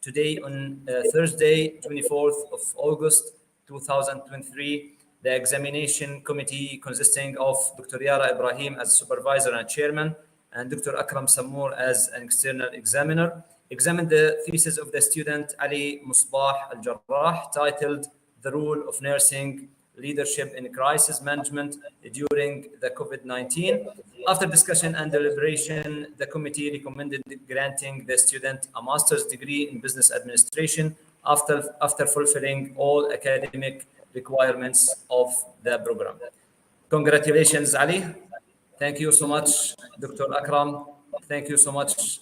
today on Thursday, 24th of August, 2023. The examination committee consisting of Dr. Yara Ibrahim as supervisor and chairman, and Dr. Akram Samour as an external examiner, examined the thesis of the student Ali Musbah Al-Jarrah titled The Role of Nursing Leadership in Crisis Management During the COVID-19. After discussion and deliberation, the committee recommended granting the student a master's degree in business administration after fulfilling all academic requirements of the program. Congratulations, Ali. Thank you so much, Dr. Akram. Thank you so much,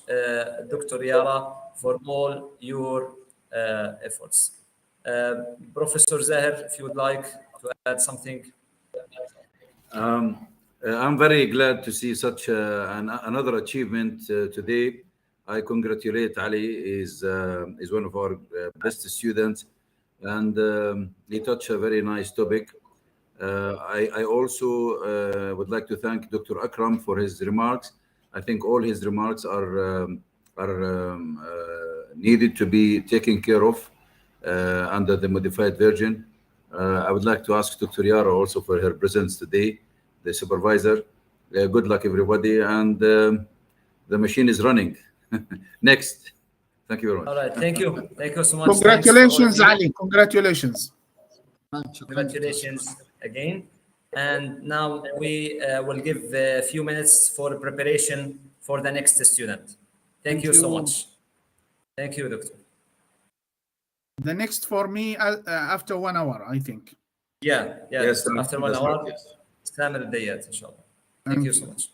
Dr. Yara, for all your efforts. Professor Zahir, if you would like to add something. I'm very glad to see such another achievement today. I congratulate Ali. Is one of our best students, and he touched a very nice topic. I also would like to thank Dr. Akram for his remarks. I think all his remarks are needed to be taken care of under the modified version. I would like to ask Dr. Yara also for her presence today, the supervisor. Good luck, everybody, and the machine is running. Next. Thank you very much. All right, thank you. Thank you so much. Congratulations, Ali. Congratulations. Congratulations again. And now we will give a few minutes for preparation for the next student. Thank you so much. Thank you, Doctor. The next for me after 1 hour, I think. Yeah, Yes, after 1 that's hour. right, yes. Samir Dayat, inshallah. Thank you so much.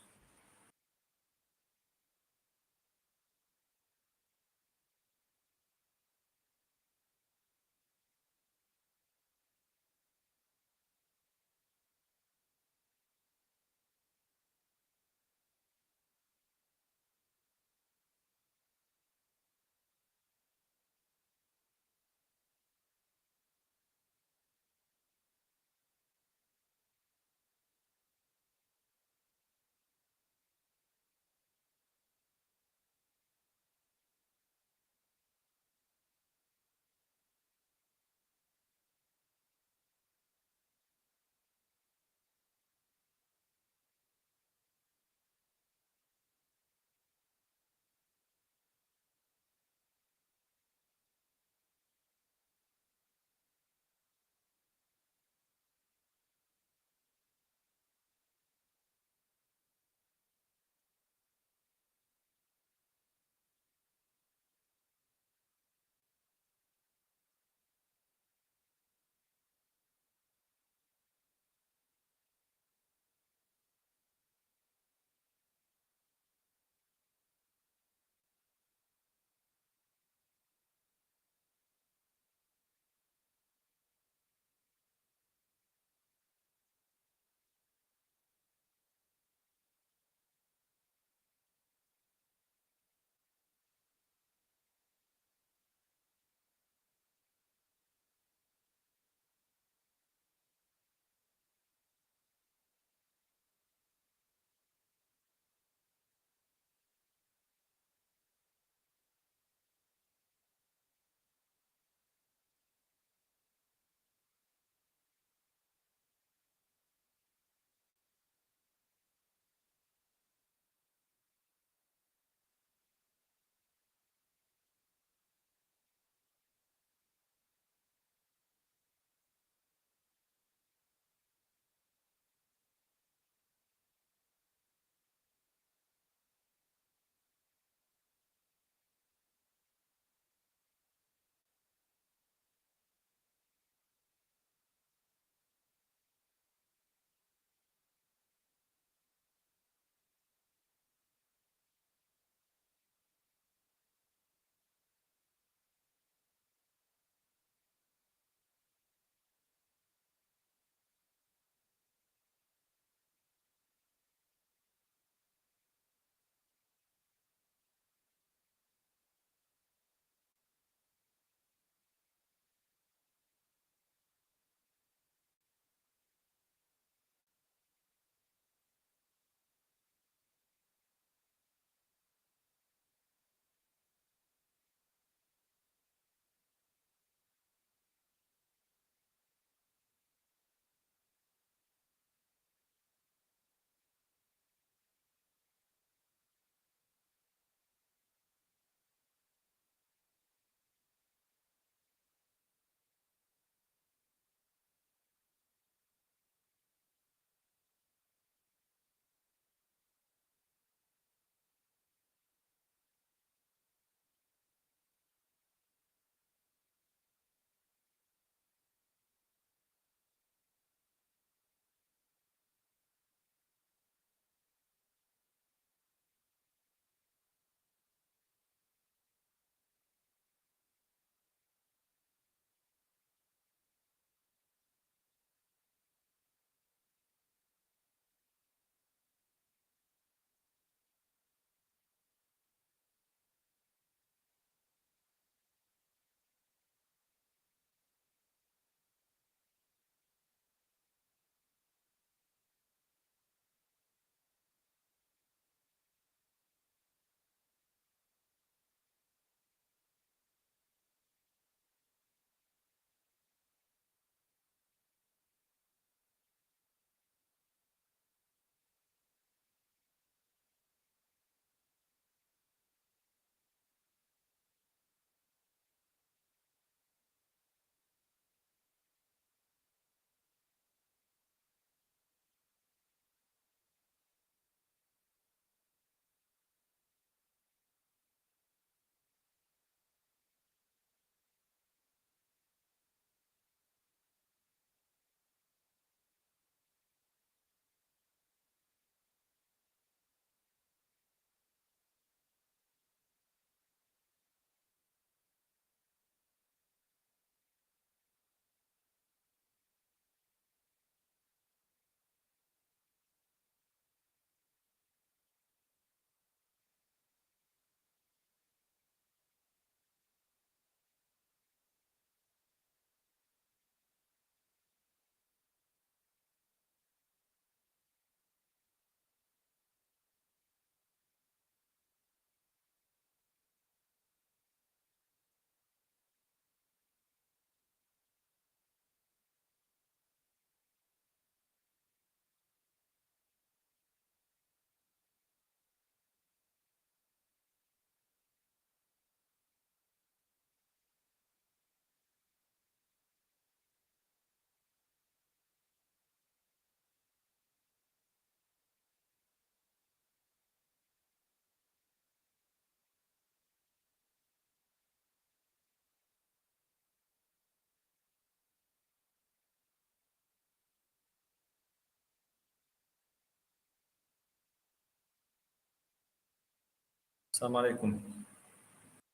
السلام عليكم.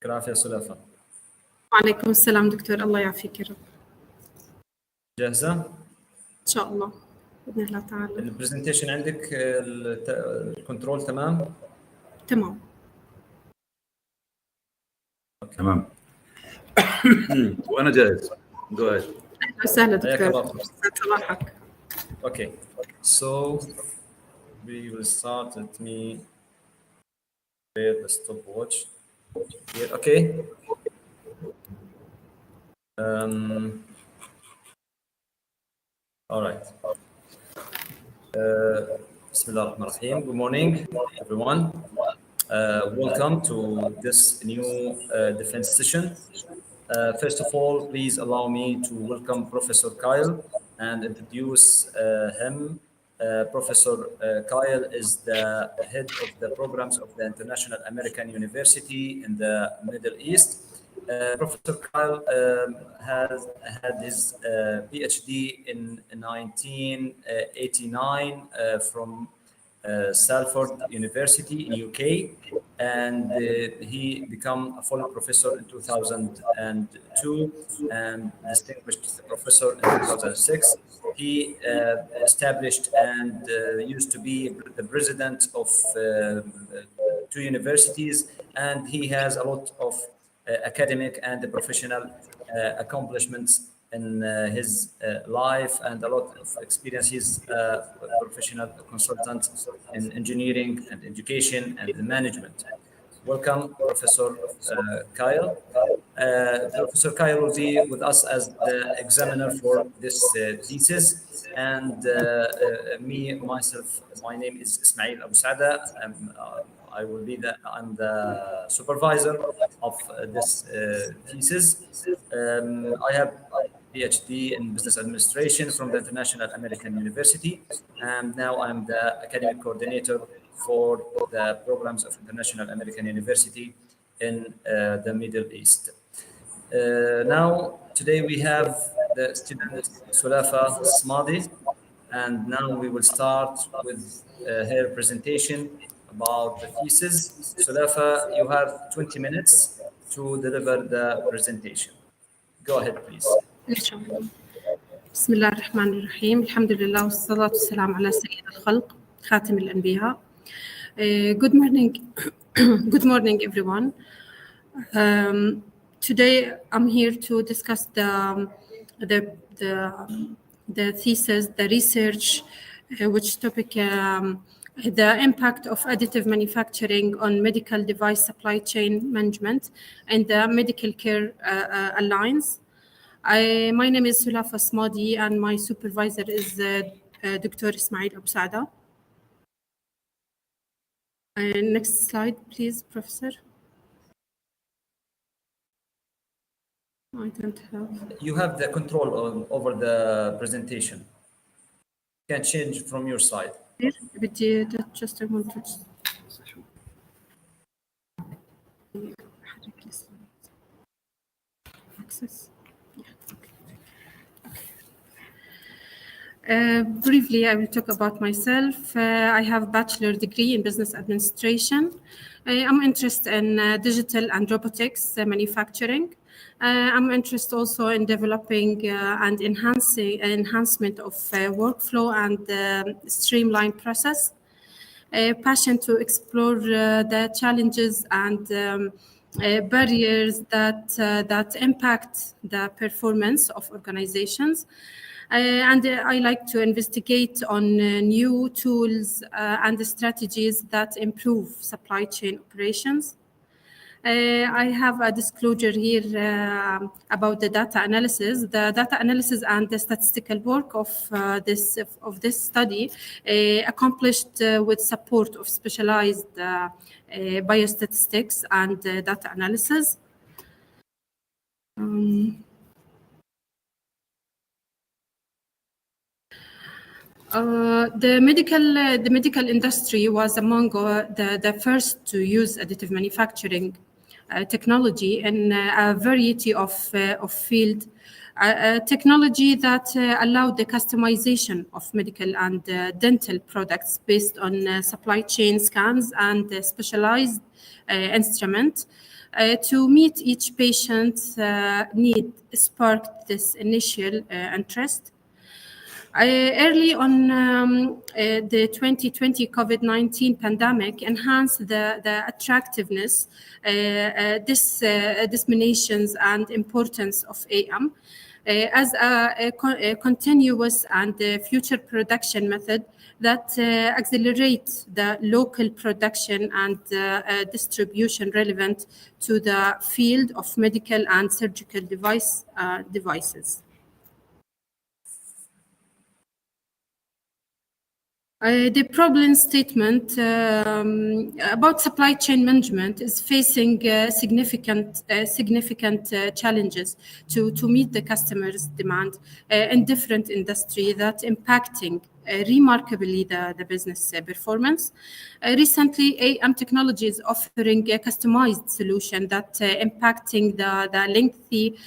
كيف سلافة؟ وعليكم السلام دكتور، الله يعافيك يا رب. جاهزة؟ إن شاء الله بإذن الله تعالى. البرزنتيشن عندك الكنترول تمام؟ تمام. تمام. وانا جاهز. Go ahead. أهلا وسهلا حياك دكتور. الله. يسعد صباحك. Okay, so we will start. Let me prepare the stopwatch here. Okay. All right. Bismillah ar-Rahman ar-Rahim. Good morning, everyone. Welcome to this new defense session. First of all, please allow me to welcome Professor Kyle and introduce him. Professor Kyle is the head of the programs of the International American University in the Middle East. Professor Kyle has had his PhD in 1989 from Salford University in UK, and he became a full professor in 2002 and distinguished professor in 2006. He established and used to be the president of 2 universities, and he has a lot of academic and professional accomplishments in his life, and a lot of experience. He's a professional consultant in engineering and education and management. Welcome, Professor Kyle. Professor Kyle will be with us as the examiner for this thesis, and myself, my name is Ismail Abu Saada. I'm the supervisor of this thesis. I have PhD in business administration from the International American University, and now I'm the academic coordinator for the programs of International American University in the Middle East. Now, today we have the student Sulafa Smadi, and now we will start with her presentation about the thesis. Sulafa, you have 20 minutes to deliver the presentation. Go ahead, please. إن شاء الله. بسم الله الرحمن الرحيم. الحمد لله والصلاة والسلام على سيد الخلق خاتم الأنبياء. Good morning. Good morning, everyone. Today I'm here to discuss the thesis, the research, which topic the impact of additive manufacturing on medical device supply chain management and the medical care alliance. My name is Sulafa Smadi, and my supervisor is Dr. Ismail Abu Saada. Next slide, please, Professor. I don't have. You have the control over the presentation. You can change from your side. بدي just I want to access. Briefly, I will talk about myself. I have a bachelor degree in business administration. I'm interested in digital and robotics manufacturing. I'm interested also in developing and enhancement of workflow and streamline process. Passion to explore the challenges and barriers that impact the performance of organizations. And I like to investigate on new tools and strategies that improve supply chain operations. I have a disclosure here about the data analysis. The data analysis and the statistical work of this study accomplished with support of specialized biostatistics and data analysis. The medical industry was among the first to use additive manufacturing technology in a variety of field. Technology that allowed the customization of medical and dental products based on supply chain scans and specialized instruments to meet each patient's need sparked this initial interest. Early on, the 2020 COVID-19 pandemic enhanced the attractiveness, disseminations, and importance of AM as a continuous and future production method that accelerates the local production and distribution relevant to the field of medical and surgical devices. The problem statement about supply chain management is facing significant challenges to meet the customer's demand in different industries that impacting remarkably the business performance. Recently, AM Technology is offering a customized solution that impacting the lengthy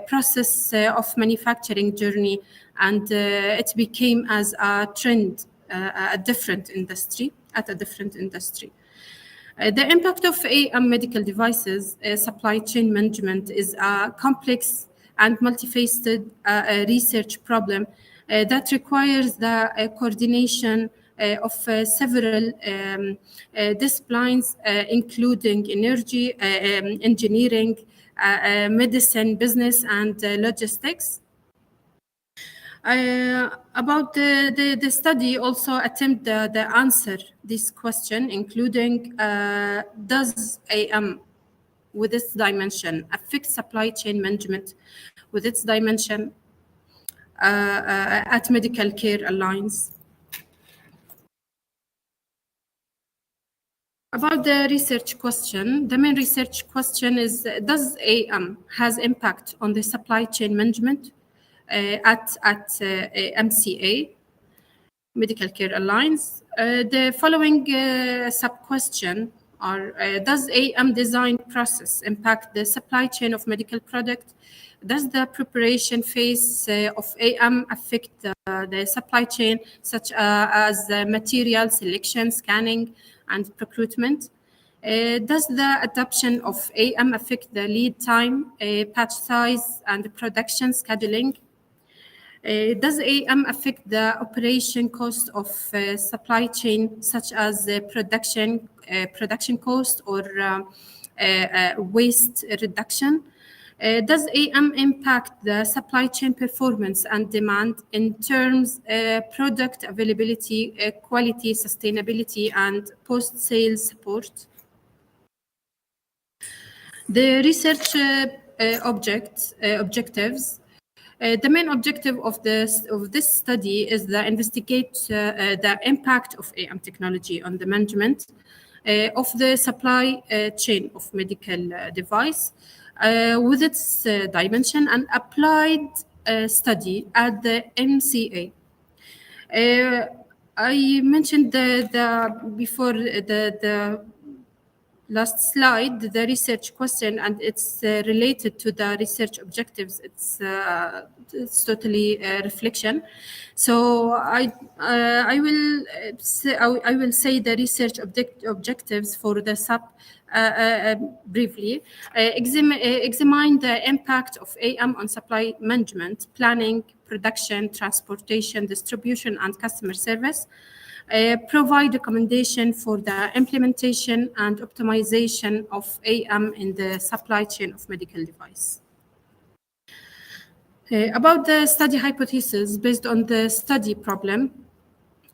process of manufacturing journey, and it became as a trend at a different industry. The impact of AM medical devices supply chain management is a complex and multifaceted research problem that requires the coordination of several disciplines, including energy, engineering, medicine, business, and logistics. About the study also attempt the answer this question, including does AM with its dimension affect supply chain management with its dimension at Medical Care Alliance? About the research question, the main research question is, does AM has impact on the supply chain management at MCA, Medical Care Alliance? The following sub-question are, does AM design process impact the supply chain of medical product? Does the preparation phase of AM affect the supply chain, such as material selection, scanning, and procurement? Does the adoption of AM affect the lead time, batch size, and production scheduling? Does AM affect the operation cost of supply chain, such as production cost or waste reduction? Does AM impact the supply chain performance and demand in terms product availability, quality, sustainability, and post-sales support? The research objectives. The main objective of this study is to investigate the impact of AM technology on the management of the supply chain of medical device with its dimension and applied study at the MCA. I mentioned before the last slide, the research question, and it's related to the research objectives. It's totally a reflection. So I will say the research objectives for the sub briefly. Examine the impact of AM on supply management, planning, production, transportation, distribution, and customer service. Provide recommendation for the implementation and optimization of AM in the supply chain of medical device. About the study hypothesis based on the study problem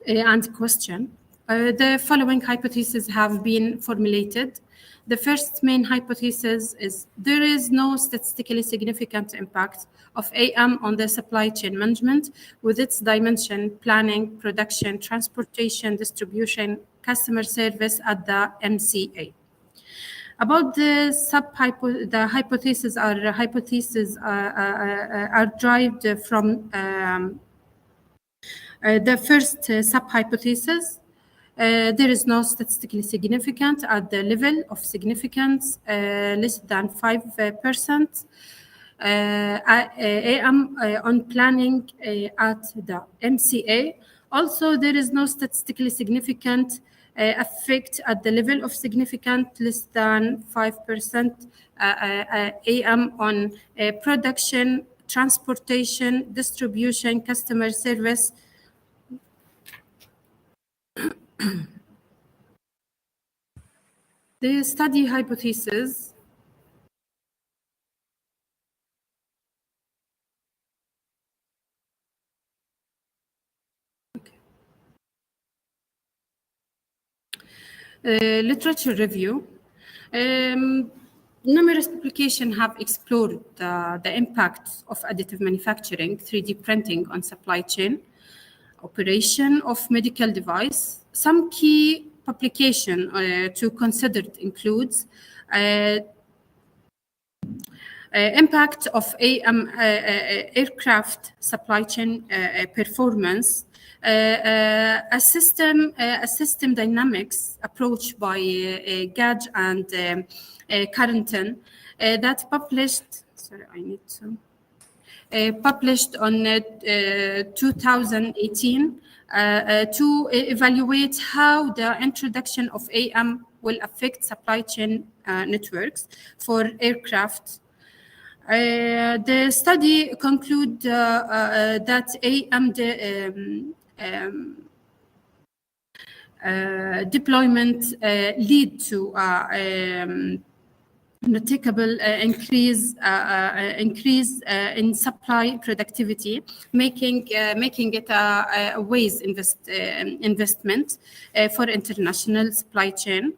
and question, the following hypotheses have been formulated. The first main hypothesis is there is no statistically significant impact of AM on the supply chain management with its dimension, planning, production, transportation, distribution, customer service at the MCA. About the hypotheses are derived from the first sub-hypothesis. There is no statistically significant at the level of significance less than 5%. AM on planning at the MCA. Also, there is no statistically significant effect at the level of significant less than 5% AM on production, transportation, distribution, customer service. The study hypothesis. Literature review. Numerous publications have explored the impact of additive manufacturing, 3D printing on supply chain, operation of medical device. Some key publication to consider includes impact of AM aircraft supply chain performance, a system dynamics approach by Gage and Carrington that published. Sorry, I need to. Published on 2018 to evaluate how the introduction of AM will affect supply chain networks for aircraft. The study conclude that AM deployment lead to notable increase in supply productivity, making it a wise investment for international supply chain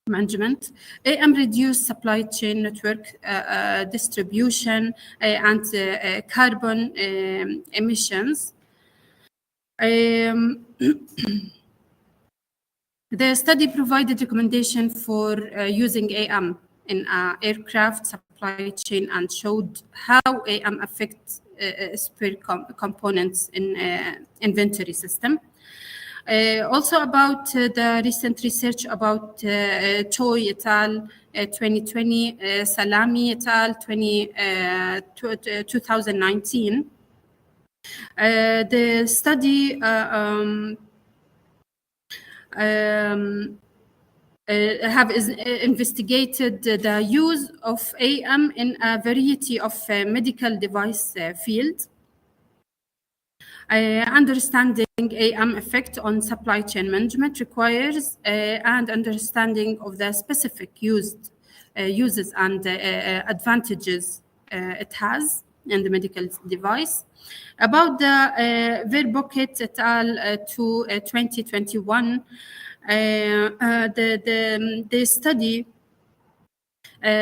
management. AM reduce supply chain network distribution and carbon emissions. The study provided recommendation for using AM in aircraft supply chain and showed how AM affects spare components in inventory system. Also about the recent research about Choi et al. 2020, Salami et al. 2019. The study have investigated the use of AM in a variety of medical device fields. Understanding AM effect on supply chain management requires and understanding of the specific uses and advantages it has in the medical device. About the Verbocket et al. To 2021,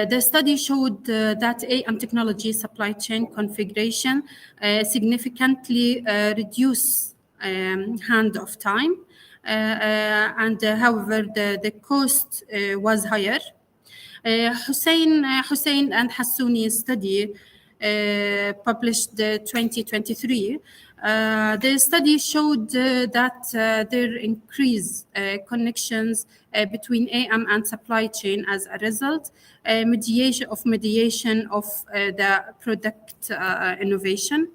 the study showed that AM technology supply chain configuration significantly reduce handoff time, and however the cost was higher. Hussein and Hassouni study published 2023. The study showed that there increased connections between AM and supply chain as a result, mediation of the product innovation.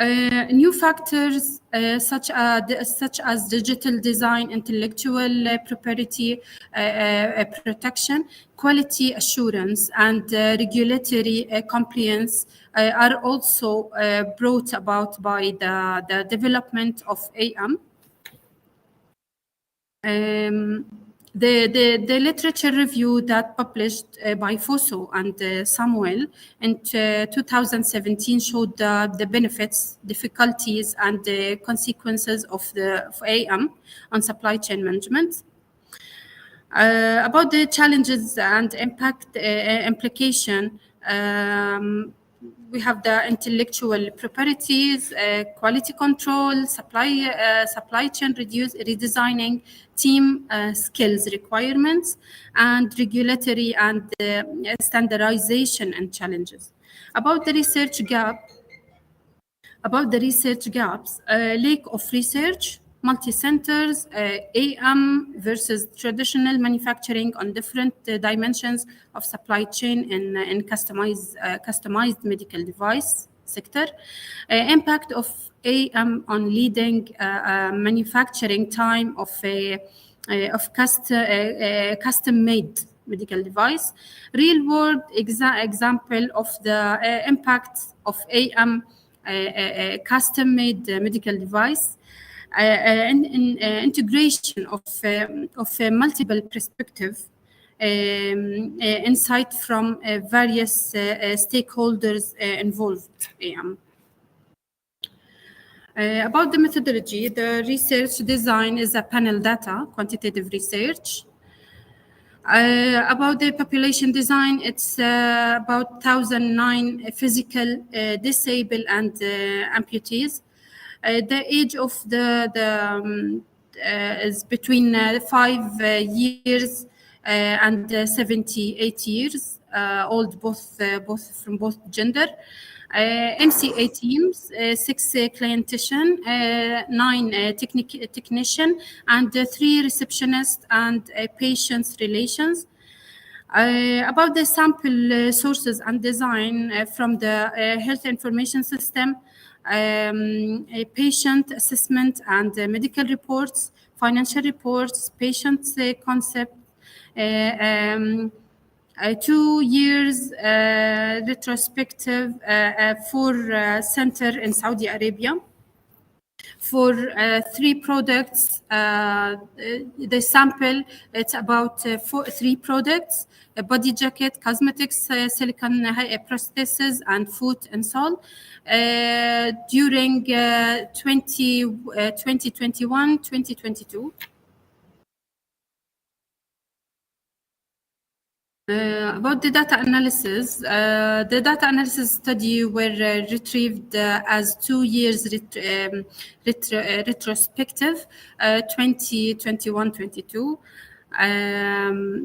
New factors such as digital design, intellectual property protection, quality assurance, and regulatory compliance are also brought about by the development of AM. The literature review that published by Fosso and Samuel in 2017 showed the benefits, difficulties, and the consequences of AM on supply chain management. About the challenges and implication, we have the intellectual properties, quality control, supply chain redesigning, team skills requirements, and regulatory and standardization and challenges. About the research gap, About the research gaps, lack of research, multi-centers, AM versus traditional manufacturing on different dimensions of supply chain in customized medical device sector, impact of AM on leading manufacturing time of custom-made medical device, real-world example of the impact of AM custom-made medical device, integration of multiple perspective, insight from various stakeholders involved. About the methodology, the research design is a panel data, quantitative research. About the population design, it's about 1,009 physical disabled and amputees. The age of the is between 5 years and 78 years old, both from both gender. MCA teams, 6 clinician, 9 technician, and 3 receptionists and patients relations. About the sample sources and design from the health information system, patient assessment and medical reports, financial reports, patient concept, 2 years retrospective for center in Saudi Arabia. For 3 products, the sample, it's about 3 products: a body jacket, cosmetics, silicone prosthesis, and foot insole. During 2021-2022. About the data analysis, the data analysis study were retrieved as 2 years retrospective, 2021-22,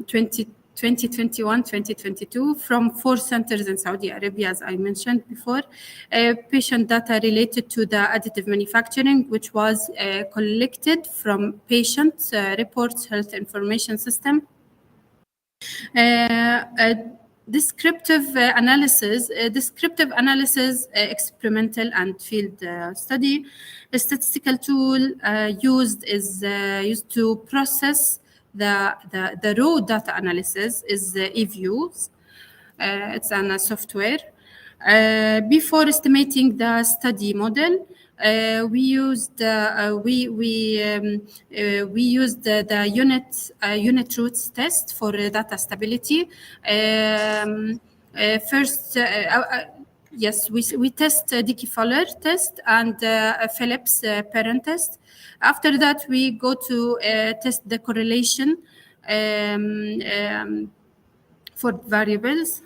2021-2022, from 4 centers in Saudi Arabia, as I mentioned before. Patient data related to the additive manufacturing, which was collected from patient reports health information system. Descriptive analysis, experimental and field study. The statistical tool used to process the raw data analysis is eViews. It's a software. Before estimating the study model, we used the unit roots test for data stability. First, yes, we test Dickey-Fowler test and Phillips parent test. After that, we go to test the correlation for variables.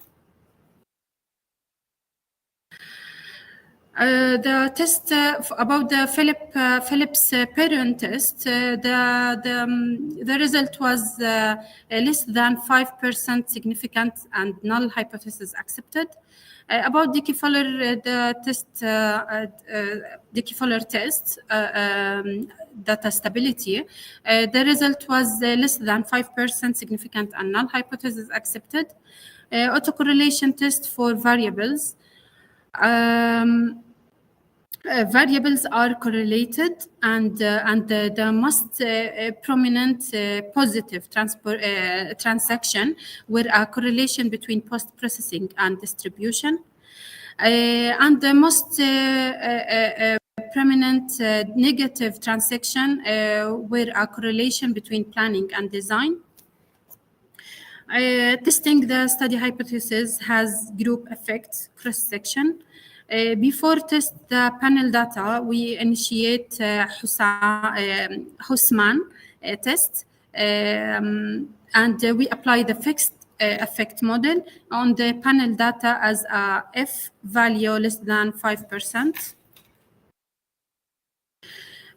The test about the Phillips parent test, the result was less than 5% significant and null hypothesis accepted. About Dickey-Fowler, the test, Dickey-Fowler test, data stability, the result was less than 5% significant and null hypothesis accepted. Autocorrelation test for variables. Variables are correlated, and the most prominent positive transaction were a correlation between post-processing and distribution, and the most prominent negative transaction were a correlation between planning and design. Testing the study hypothesis has group effect cross-section. Before test the panel data, we initiate Hussman test, and we apply the fixed effect model on the panel data as a F value less than 5%.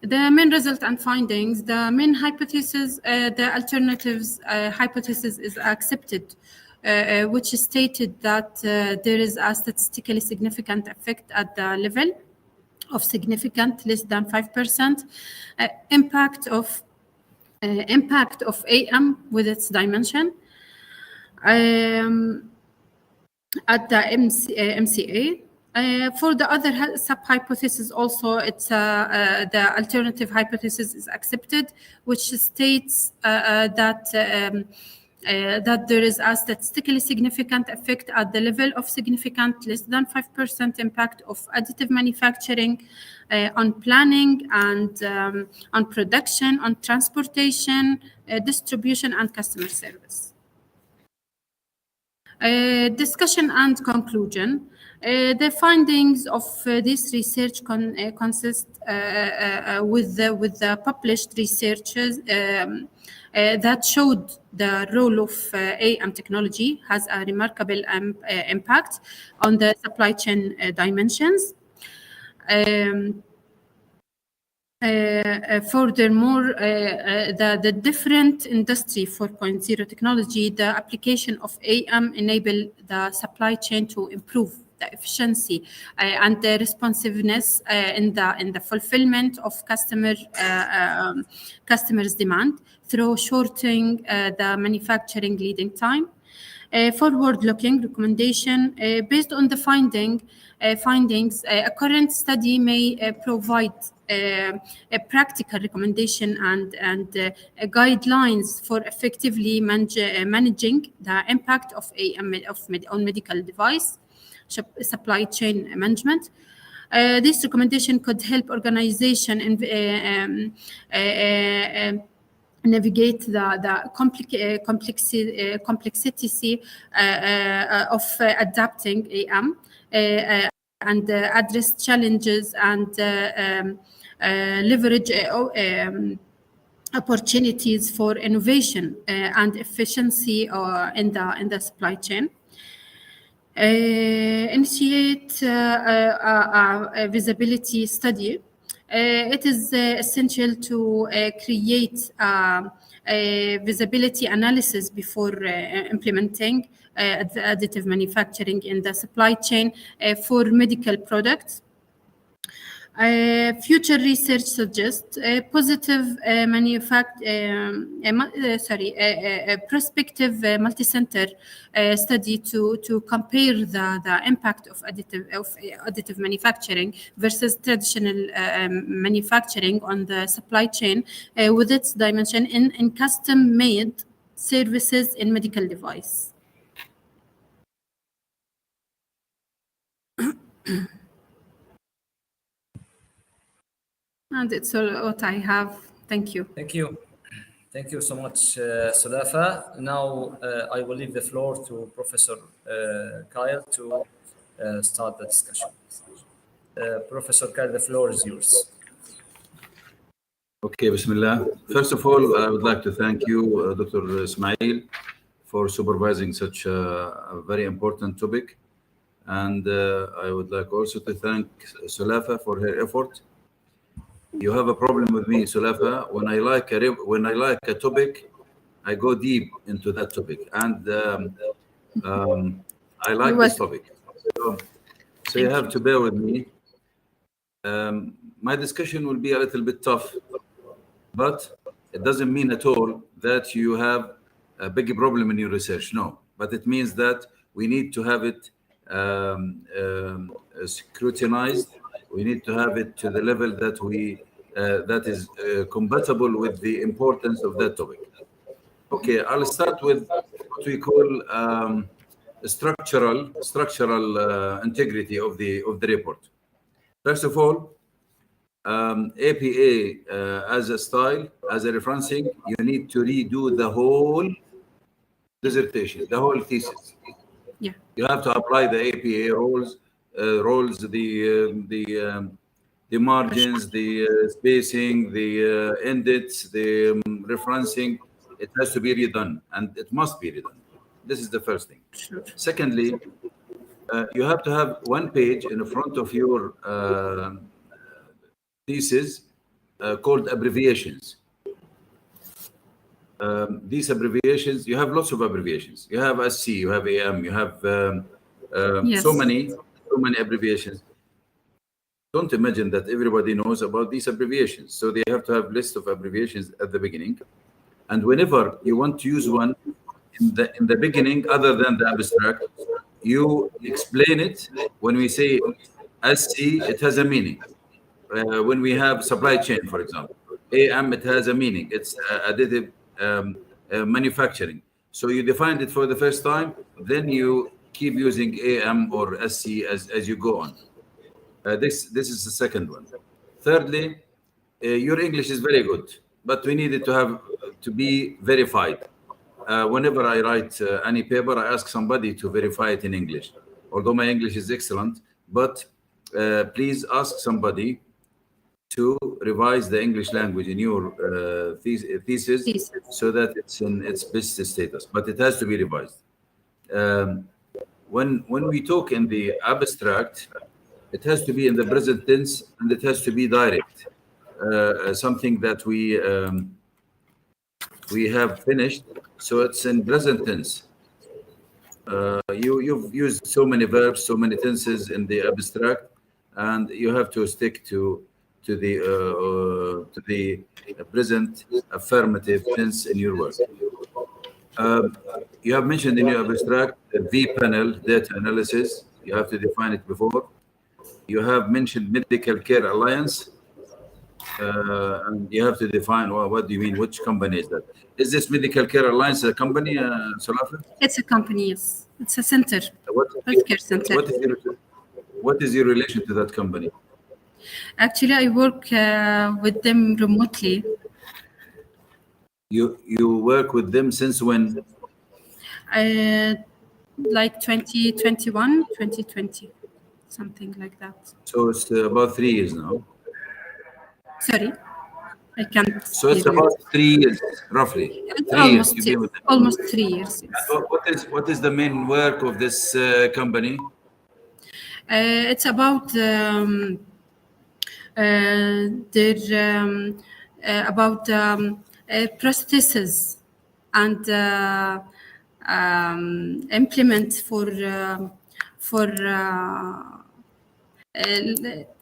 The main result and findings, the main hypothesis, the alternatives hypothesis is accepted, which stated that there is a statistically significant effect at the level of significant, less than 5%. Impact of AM with its dimension. At the MCA. For the other sub-hypothesis also, it's the alternative hypothesis is accepted, which states that there is a statistically significant effect at the level of significant less than 5% impact of additive manufacturing on planning and on production, on transportation, distribution, and customer service. Discussion and conclusion. The findings of this research consist with the published researches that showed the role of AM technology has a remarkable impact on the supply chain dimensions. Furthermore, the different Industry 4.0 technology, the application of AM enable the supply chain to improve the efficiency and the responsiveness in the fulfillment of customers' demand through shortening the manufacturing leading time. Forward-looking recommendation based on the findings. A current study may provide a practical recommendation and guidelines for effectively managing the impact of AM on medical device supply chain management. This recommendation could help organization navigate the complexity of adapting AM and address challenges and leverage opportunities for innovation and efficiency in the supply chain. Initiate a visibility study. It is essential to create a visibility analysis before implementing additive manufacturing in the supply chain for medical products. Future research suggests a positive prospective multi-center study to compare the impact of additive manufacturing versus traditional manufacturing on the supply chain with its dimension in custom-made services in medical device. And it's all what I have. Thank you. Thank you. Thank you so much, Sulafa. Now I will leave the floor to Professor Kyle to start the discussion. Professor Kyle, the floor is yours. Okay, Bismillah. First of all, I would like to thank you, Dr. Ismail, for supervising such a very important topic. And I would like also to thank Sulafa for her effort. You have a problem with me, Sulafa. When I like a topic, I go deep into that topic, and I like this topic. So you have to bear with me. My discussion will be a little bit tough, but it doesn't mean at all that you have a big problem in your research. No, but it means that we need to have it scrutinized. We need to have it to the level that that is compatible with the importance of that topic. Okay, I'll start with what we call structural integrity of the report. First of all, APA as a style, as a referencing, you need to redo the whole dissertation, the whole thesis. Yeah, you have to apply the APA rules, the margins, the spacing, the indents, the referencing. It has to be redone, and it must be redone. This is the first thing. sure. Secondly, you have to have one page in front of your thesis called abbreviations. These abbreviations, you have lots of abbreviations. You have SC, you have AM, you have Yes. so many abbreviations. don't imagine that everybody knows about these abbreviations. So they have to have list of abbreviations at the beginning. And whenever you want to use one in the beginning, other than the abstract, you explain it. When we say SC, it has a meaning. When we have supply chain, for example, AM, it has a meaning. It's additive manufacturing. So you defined it for the first time, then you keep using AM or SC as you go on. This is the second one. Thirdly, your English is very good, but we need it to be verified. Whenever I write any paper, I ask somebody to verify it in English. Although my English is excellent, but please ask somebody to revise the English language in your thesis so that it's in its best status. But it has to be revised. When we talk in the abstract, it has to be in the present tense and it has to be direct. Something that we have finished, so it's in present tense. You've used so many verbs, so many tenses in the abstract, and you have to stick to the present affirmative tense in your work. You have mentioned in your abstract vPanel data analysis. You have to define it before. You have mentioned Medical Care Alliance. And you have to define what do you mean, which company is that? Is this Medical Care Alliance a company, Salafa? It's a company, yes. It's a center, healthcare center. What is your relation to that company? Actually, I work with them remotely. You work with them since when? Like 2021, 2020, something like that. So it's about 3 years now. Sorry, I can't. So it's about 3 years, roughly. It's 3 years you've been with them. almost 3 years. Yes. What is the main work of this company? It's about prostheses and implement for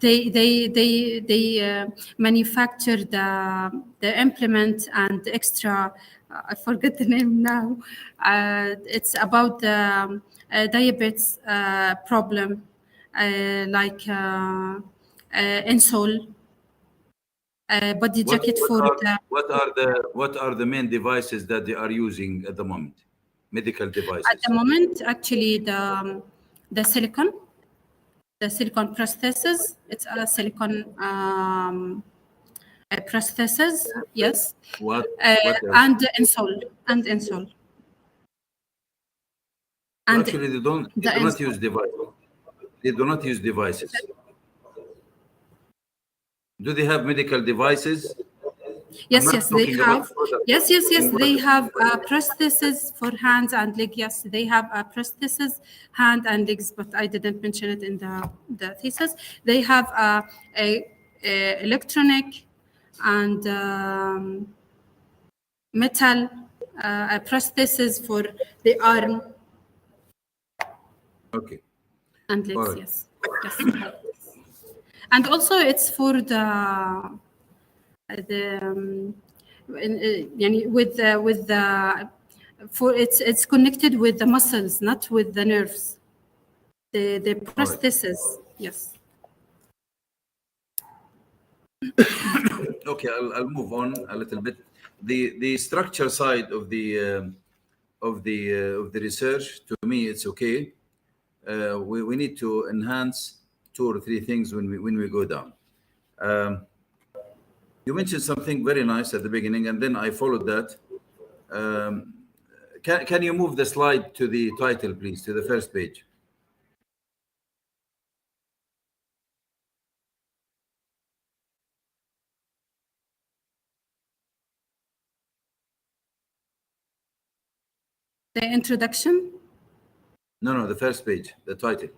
they manufacture the implement and extra. I forget the name now. It's about the diabetes problem, like insole, body jacket What are the main devices that they are using at the moment? Medical devices. At the moment, actually, the silicon prosthesis. It's a silicon prosthesis. Yes. What and insole. And actually, they do not use devices. They do not use devices. Do they have medical devices? Yes, they have. Yes, they have prosthesis for hands and legs. Yes, they have a prosthesis, hand and legs, but I didn't mention it in the thesis. They have a electronic and metal prosthesis for the arm. Okay. And legs, right. yes. And also it's for it's connected with the muscles, not with the nerves. The prosthesis, yes. Okay, I'll move on a little bit. The structure side of the research, to me, it's okay. We need to enhance 2 or 3 things when we go down. You mentioned something very nice at the beginning, and then I followed that. Can you move the slide to the title, please, to the first page? The introduction? No, the first page, the title.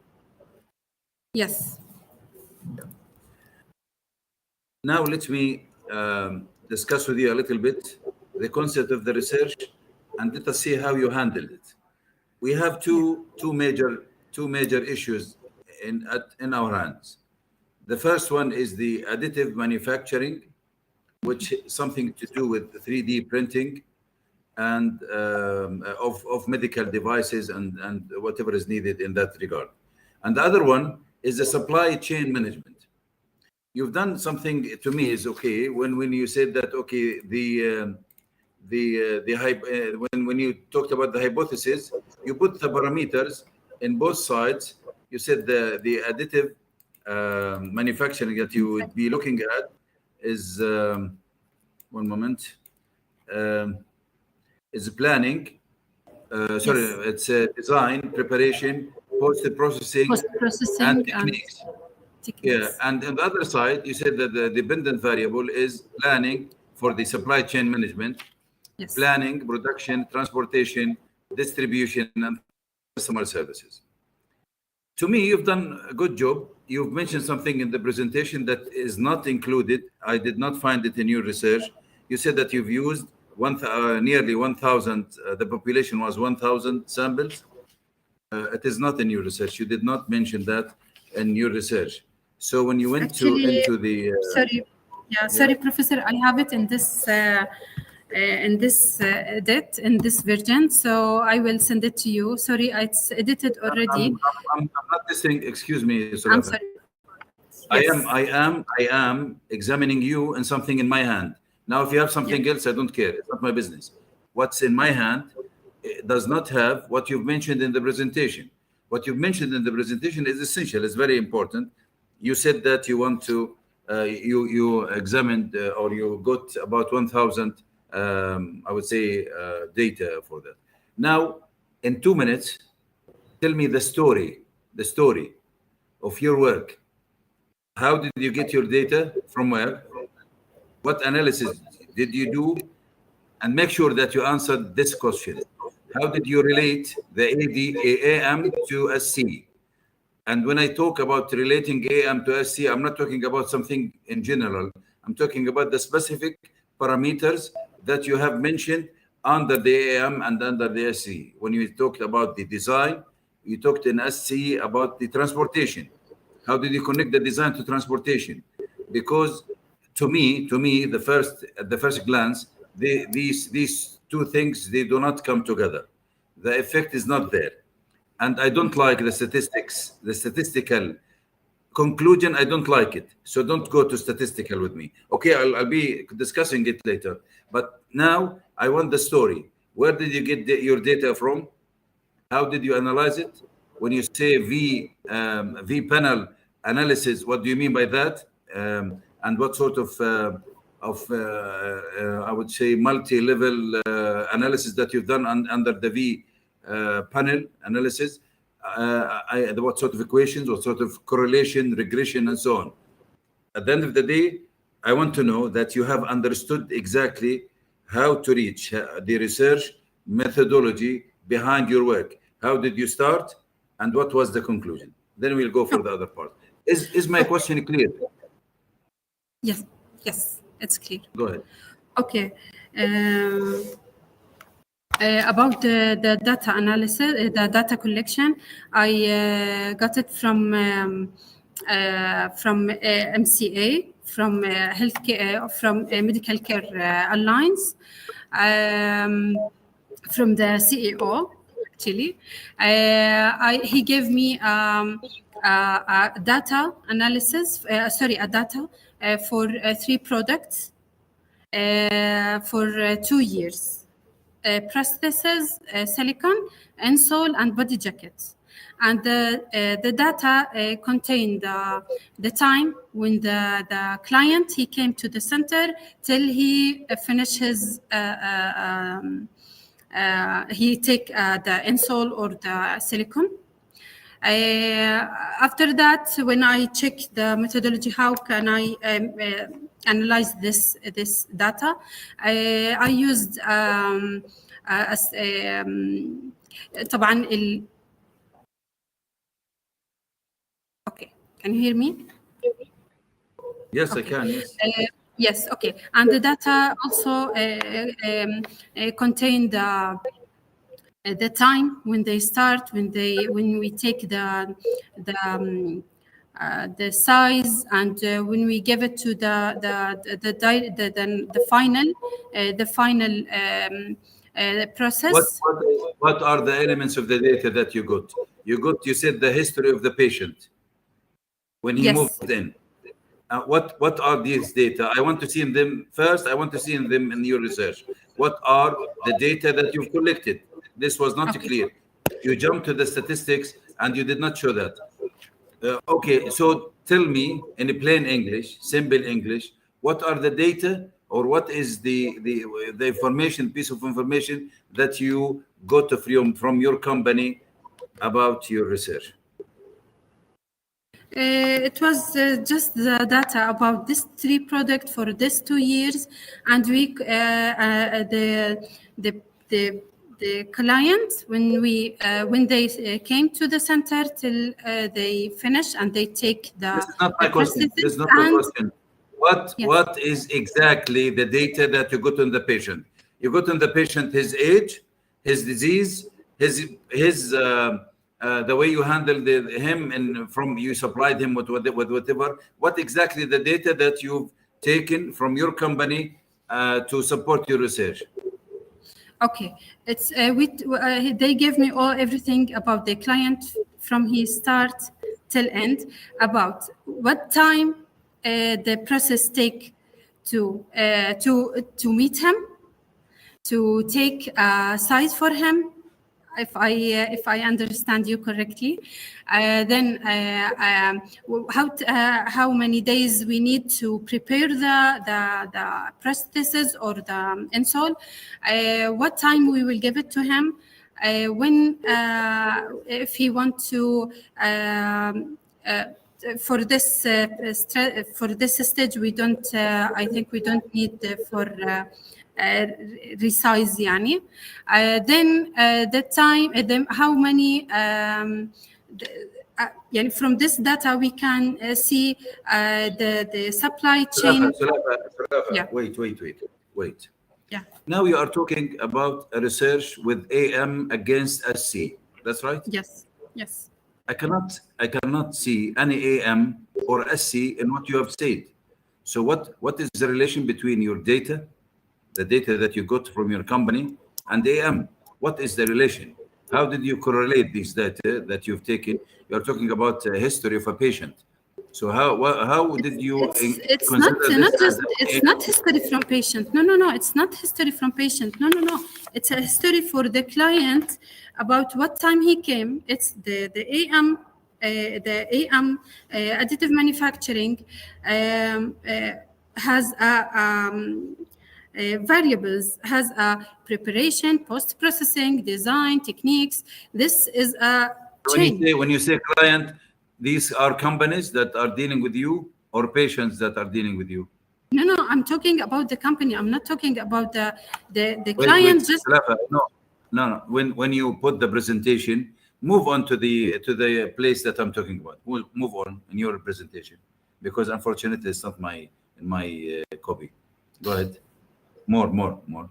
Yes. Now let me discuss with you a little bit the concept of the research, and let us see how you handled it. We have two major issues in our hands. The first one is the additive manufacturing, which is something to do with 3D printing and of medical devices and whatever is needed in that regard. And the other one is the supply chain management. You've done something to me is okay when you said that okay when you talked about the hypothesis, you put the parameters in both sides. You said the additive manufacturing that you would be looking at is one moment is planning. Sorry, it's design, preparation, post-processing, and techniques. Yeah, and on the other side, you said that the dependent variable is planning for the supply chain management, planning, production, transportation, distribution, and customer services. To me, you've done a good job. You've mentioned something in the presentation that is not included. I did not find it in your research. You said that you've used nearly 1,000, the population was 1,000 samples. It is not in your research. You did not mention that in your research. So when you went into the... sorry, Professor, I have it in this edit, in this version, so I will send it to you. Sorry, it's edited already. I'm not listening. Excuse me, Surabha. I'm sorry. Yes. I am examining you and something in my hand. Now, if you have something else, I don't care. It's not my business. What's in my hand does not have what you've mentioned in the presentation. What you've mentioned in the presentation is essential. It's very important. You said that you want to, you examined or you got about 1,000, I would say, data for that. Now, in 2 minutes, tell me the story of your work. How did you get your data? From where? What analysis did you do? And make sure that you answered this question. How did you relate the AM to SC? And when I talk about relating AM to SC, I'm not talking about something in general. I'm talking about the specific parameters that you have mentioned under the AM and under the SC. When you talked about the design, you talked in SC about the transportation. How did you connect the design to transportation? Because to me, at the first glance, these two things, they do not come together. The effect is not there. And I don't like the statistics, the statistical conclusion. I don't like it. So don't go to statistical with me. Okay, I'll be discussing it later. But now I want the story. Where did you get your data from? How did you analyze it? When you say V panel analysis, what do you mean by that? And what sort of I would say multi-level analysis that you've done under the V panel analysis? What sort of equations, what sort of correlation, regression, and so on. At the end of the day, I want to know that you have understood exactly how to reach the research methodology behind your work. How did you start, and what was the conclusion? Then we'll go for the other part. Is my question clear? Yes, it's clear. Go ahead. Okay. About the data analysis, the data collection, I got it from MCA, from healthcare, from Medical Care Alliance, from the CEO. Actually, he gave me a data analysis. A data for 3 products for 2 years. Prostheses, silicone, insole, and body jackets. And the data contained the time when the client, he came to the center till he finished his, he take the insole or the silicone. After that, when I check the methodology, how can I analyze this data? I used طبعا okay, can you hear me? Yes, okay. I can. Yes. Yes. Okay. And the data also contained the time when they start, when we take the the size, and when we give it to the final process. What are the elements of the data that you got? You said the history of the patient when he Yes. moved in. What are these data? I want to see them first. I want to see them in your research. What are the data that you've collected? This was not Okay. clear. You jumped to the statistics and you did not show that. Okay, so tell me in a plain English, simple English, what are the data, or what is the information, piece of information that you got from your company about your research? It was just the data about this 3 product for this 2 years, and we the client when they came to the center till they finish and they take the. This is not my question. This is not the question. What is exactly the data that you got on the patient? You got on the patient his age, his disease, his the way you handled him, and from you supplied him with whatever. What exactly the data that you've taken from your company to support your research? Okay, it's they gave me everything about the client from his start till end, about what time the process take to meet him, to take a size for him, if I understand you correctly, then how many days we need to prepare the prosthesis or the insole, what time we will give it to him, when if he want to. For this stage, we don't. I think we don't need for. Resize يعني. Then the time, how many يعني from this data we can see the supply chain. Yeah. Wait. Yeah. Now you are talking about a research with AM against SC. That's right? Yes. I cannot see any AM or SC in what you have said. So what is the relation between your data, the data that you got from your company, and AM? What is the relation? How did you correlate these data that you've taken? You're talking about the history of a patient. So how did you? It's not history from patient. No. It's not history from patient. No. It's a history for the client about what time he came. It's the AM. The AM additive manufacturing has variables, has a preparation, post-processing, design, techniques. This is a chain. When you say client, these are companies that are dealing with you or patients that are dealing with you? No, I'm talking about the company. I'm not talking about the client. Wait, no. When you put the presentation, move on to the place that I'm talking about. Move on in your presentation, because unfortunately it's not in my copy. Go ahead. More. Move on.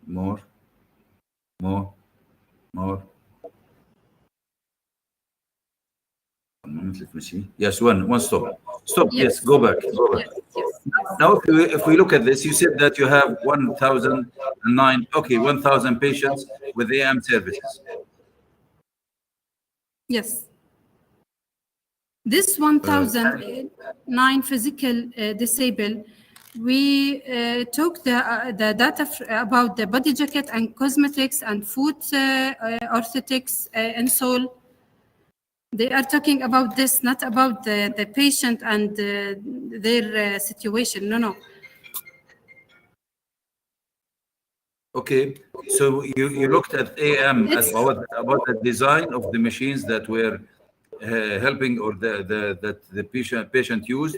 More. Yes, one stop. Yes, go back. Yes. Now, if we look at this, you said that you have 1,000 patients with AM services. Yes. This 1,009 physical disabled, we took the data about the body jacket and cosmetics and foot orthotics and insole. They are talking about this, not about the patient and their situation. No. Okay, so you looked at AM about the design of the machines that were helping, or that the patient used,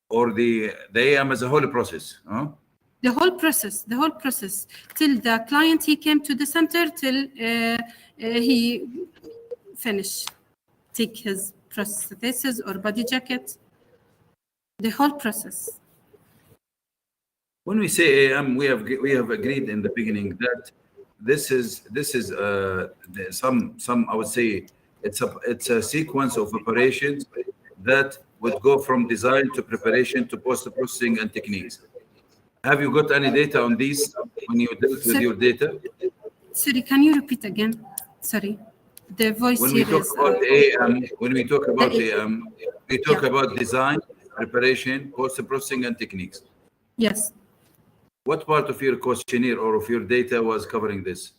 or the AM as a whole process, huh? The whole process till the client he came to the center till he finish, take his prosthesis or body jacket, the whole process. When we say AM, we have agreed in the beginning that this is some I would say It's a sequence of operations that would go from design to preparation to post-processing and techniques. Have you got any data on these when you dealt with your data? Sorry, can you repeat again? Sorry, the voice When we here talk is. about AM, when we talk about The AM, we talk about design, preparation, post-processing, and techniques. Yes. What part of your questionnaire or of your data was covering this?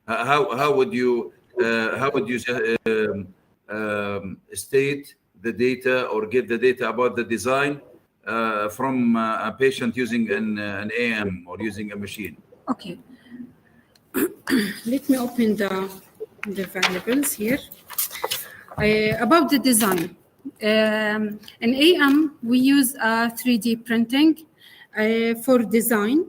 How would you state the data or get the data about the design from a patient using an AM or using a machine? Okay. Let me open the variables here. About the design. In AM, we use 3D printing for design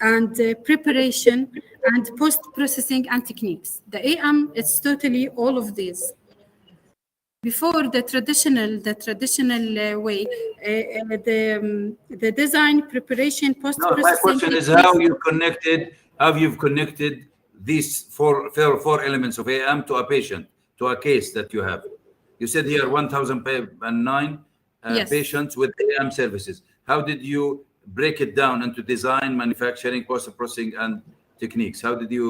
and preparation and post-processing and techniques. The AM is totally all of these. Before the traditional way, the design, preparation, No, post-processing. my question is how you've connected these four elements of AM to a patient, to a case that you have. You said here 1,009 Yes. patients with AM services. How did you break it down into design, manufacturing, post-processing, and techniques? How did you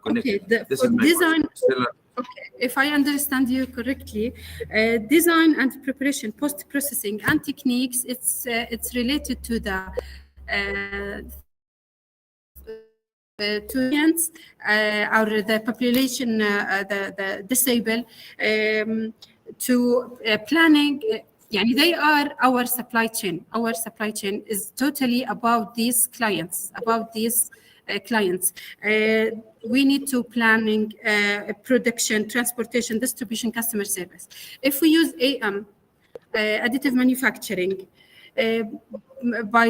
connect Okay, it? This for is my design. question. Okay, if I understand you correctly, design and preparation, post-processing, and techniques, it's related to the students or the population, the disabled, to planning. Yani they are our supply chain. Our supply chain is totally about these clients, we need to planning production, transportation, distribution, customer service. If we use AM, additive manufacturing, by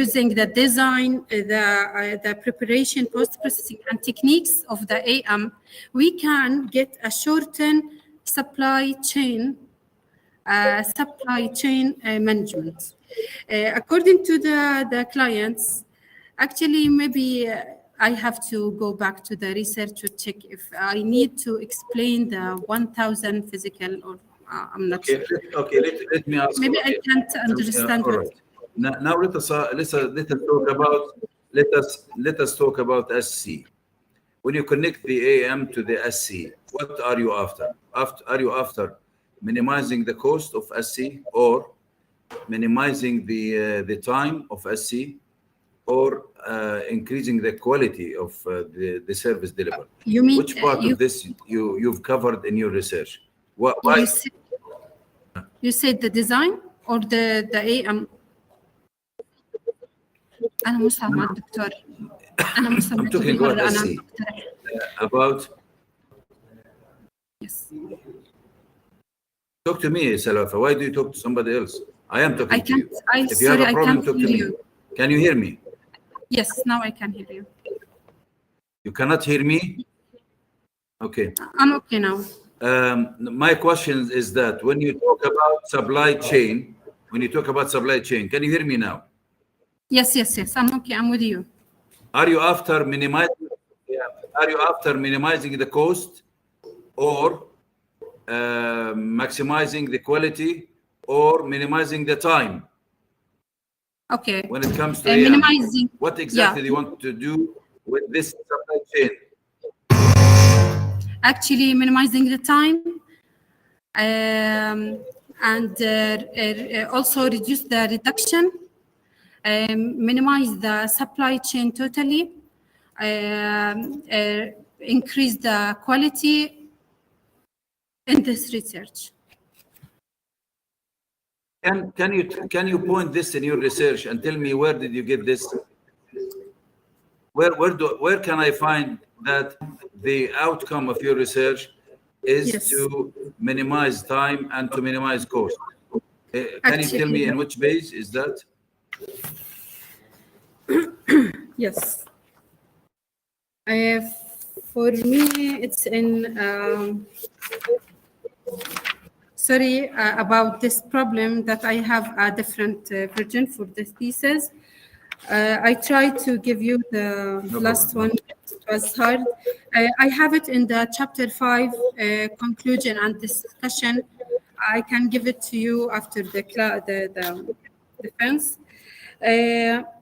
using the design, the preparation, post-processing, and techniques of the AM, we can get a shortened supply chain management. According to the clients, actually, maybe I have to go back to the research to check if I need to explain the 1,000 physical or I'm not sure. Okay. Let me ask. Maybe I can't understand. All right. Now let us talk about SC. When you connect the AM to the SC, what are you after? Are you after minimizing the cost of SC or minimizing the time of SC or increasing the quality of the service delivered? You mean which part of this you've covered in your research? Why? You said the design or the AM? أنا مش مع الدكتور. أنا مش I'm talking about SC. About. Yes. Talk to me, Salafa. Why do you talk to somebody else? I am talking to you. If you sorry, have a problem, I can't talk to hear me. you. Can you hear me? Yes, now I can hear you. You cannot hear me? Okay. I'm okay now. My question is that when you talk about supply chain, can you hear me now? Yes. I'm okay. I'm with you. Are you after minimizing the cost or maximizing the quality or minimizing the time? Okay. When it comes to minimizing. What exactly do you want to do with this supply chain? Actually, minimizing the time and also reduce the reduction, minimize the supply chain totally, increase the quality in this research. Can you point this in your research and tell me where did you get this? Where can I find that the outcome of your research is Yes. to minimize time and to minimize cost? Can you tell me in which base is that? Yes. For me, it's in. Sorry about this problem that I have a different version for this thesis. I tried to give you the last one. It was hard. I have it in the chapter 5 conclusion and discussion. I can give it to you after the defense.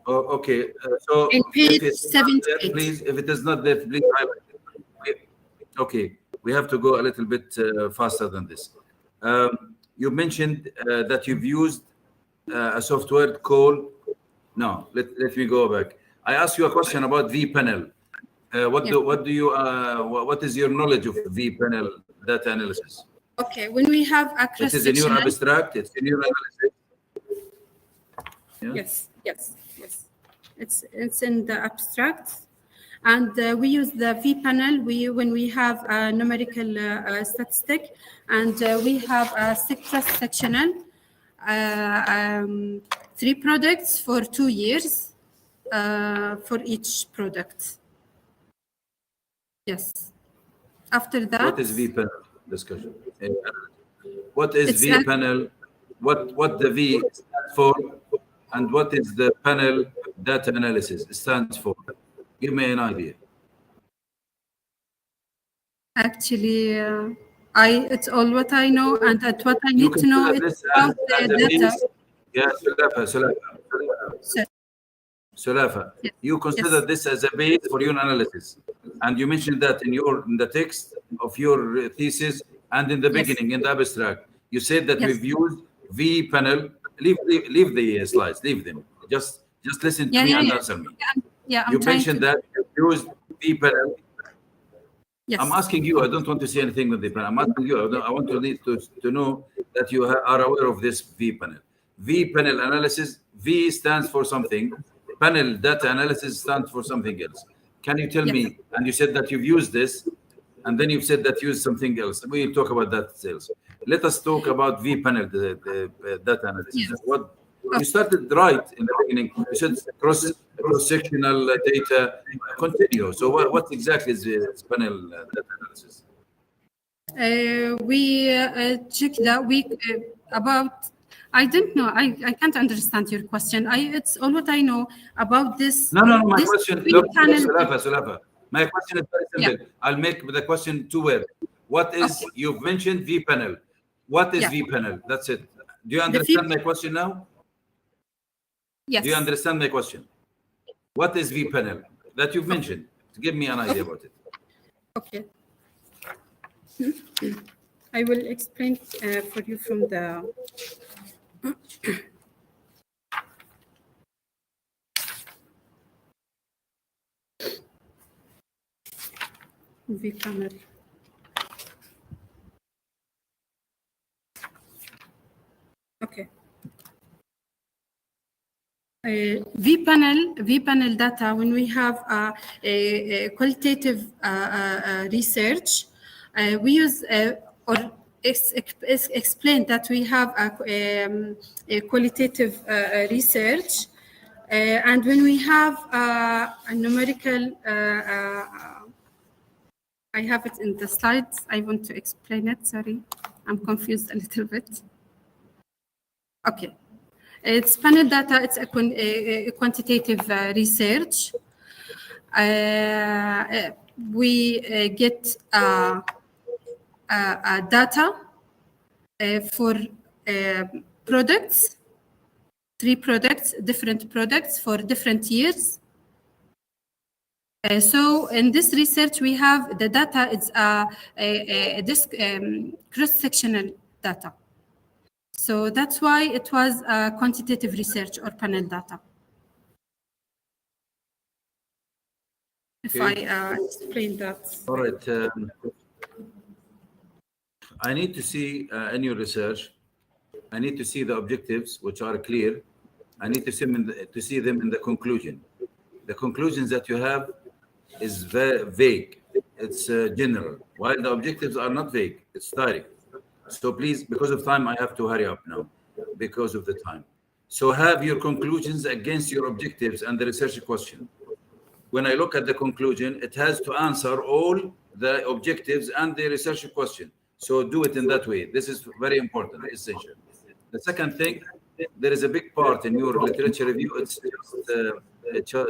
Okay. So In page if it's not there, 78. please, if it is not there, please highlight it. Okay, we have to go a little bit faster than this. You mentioned that you've used a software called. No, let me go back. I asked you a question about vPanel. What is your knowledge of vPanel data analysis? Okay, when we have a It is in your cross-sectional. abstract. It's in your analysis. Yeah? Yes. It's in the abstract, and we use the vPanel. When we have a numerical statistic, and we have a cross-sectional, 3 products for 2 years for each product. Yes. After that. What is vPanel discussion? What is It's vPanel? What the V stands for, and what is the panel data analysis stands for? Give me an idea. Actually, it's all what I know, and what I You need to know consider is this about as the a data. base. Yeah, Sulafa. Yes. You consider Yes. this as a base for your analysis, and you mentioned that in the text of your thesis and in the Yes. beginning in the abstract. You said that Yes. we've used vPanel. Leave the slides. Leave them. Just listen to me and answer me. I'm You trying mentioned to. that you used vPanel. Yes. I'm asking you. I don't want to say anything with vPanel. I'm asking you. I want to know that you are aware of this vPanel. vPanel analysis. V stands for something. Panel data analysis stands for something else. Can you tell me? And you said that you've used this, and then you've said that you used something else. We'll talk about that sales. Let us talk about vPanel, the data analysis. Yes. What you started right in the beginning. You said cross-sectional data. Continue. So what exactly is panel data analysis? We check that week about. I don't know. I can't understand your question. It's all what I know about this. No. My this question. big Look, panel- Sulafa. My question is very simple. I'll make the question 2 words. What is? Okay. You've mentioned vPanel. What is Yeah. vPanel? That's it. Do you understand my question now? Yes. Do you understand my question? What is vPanel that you've mentioned? Give me an idea about it. Okay. I will explain for you from the. vPanel. Okay. vPanel data, when we have a qualitative research, we use or explain that we have a qualitative research, and when we have a numerical, I have it in the slides. I want to explain it. Sorry, I'm confused a little bit. Okay. It's panel data. It's a quantitative research. We get data for products, 3 products, different products for different years. So in this research, we have the data. It's this cross-sectional data. So that's why it was a quantitative research or panel data. If Okay. I explain that. All right. I need to see in your research. I need to see the objectives, which are clear. I need to see them in the conclusion. The conclusions that you have is very vague. It's general. While the objectives are not vague, it's direct. So please, because of time, I have to hurry up now because of the time. So have your conclusions against your objectives and the research question. When I look at the conclusion, it has to answer all the objectives and the research question. So do it in that way. This is very important, essential. The second thing, there is a big part in your literature review. It's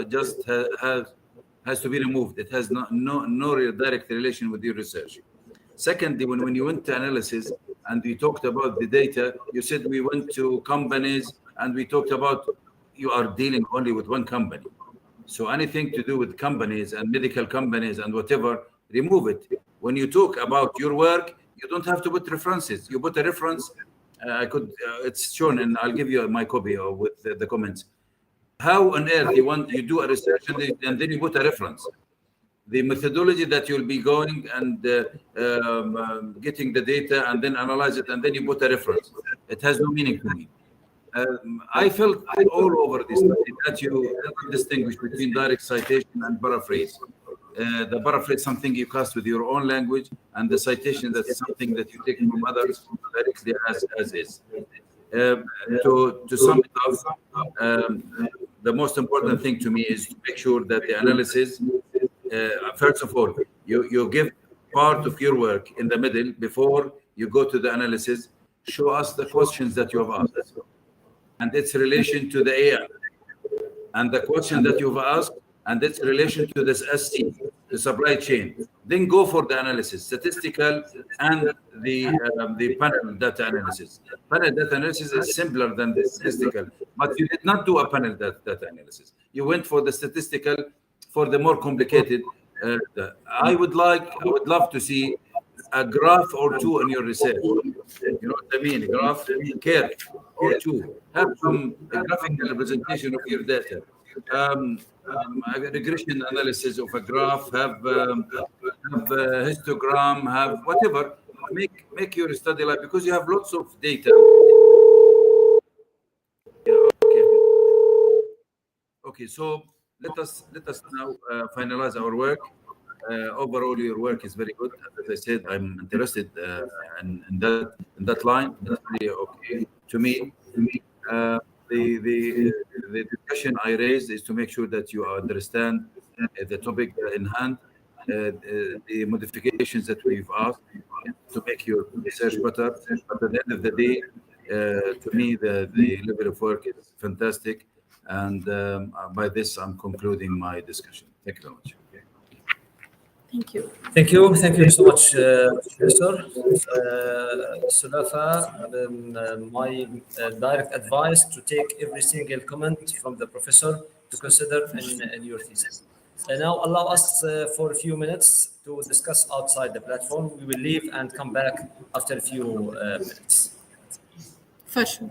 just has to be removed. It has no real direct relation with your research. Secondly, when you went to analysis and we talked about the data, you said we went to companies and we talked about you are dealing only with one company. So anything to do with companies and medical companies and whatever, remove it. When you talk about your work, you don't have to put references. You put a reference. It's shown, and I'll give you my copy with the comments. How on earth you do a research and then you put a reference? The methodology that you'll be going and getting the data and then analyze it and then you put a reference. It has no meaning to me. I felt all over this study that you distinguish between direct citation and paraphrase. The paraphrase is something you cast with your own language, and the citation that's something that you take from others directly as is. To sum it up, the most important thing to me is to make sure that the analysis, first of all, you give part of your work in the middle before you go to the analysis. Show us the questions that you have asked and its relation to the AI, and the question that you've asked and its relation to this SC, the supply chain. Then go for the analysis, statistical and the panel data analysis. Panel data analysis is simpler than the statistical, but you did not do a panel data analysis. You went for the statistical, for the more complicated. I would love to see a graph or two in your research. You know what I mean? A graph, curve or two. Have some graphical representation of your data. A regression analysis of a graph. Have a histogram. Have whatever. Make your study like, because you have lots of data. Yeah, okay. So let us now finalize our work. Overall, your work is very good. As I said, I'm interested in that line. That's really okay to me. The discussion I raised is to make sure that you understand the topic in hand, the modifications that we've asked to make your research better. But at the end of the day, to me, the level of work is fantastic. And by this, I'm concluding my discussion. Thank you very much. Thank you. Thank you so much, Professor Sulafa. My direct advice to take every single comment from the professor to consider in your thesis. Now allow us for a few minutes to discuss outside the platform. We will leave and come back after a few minutes. For sure.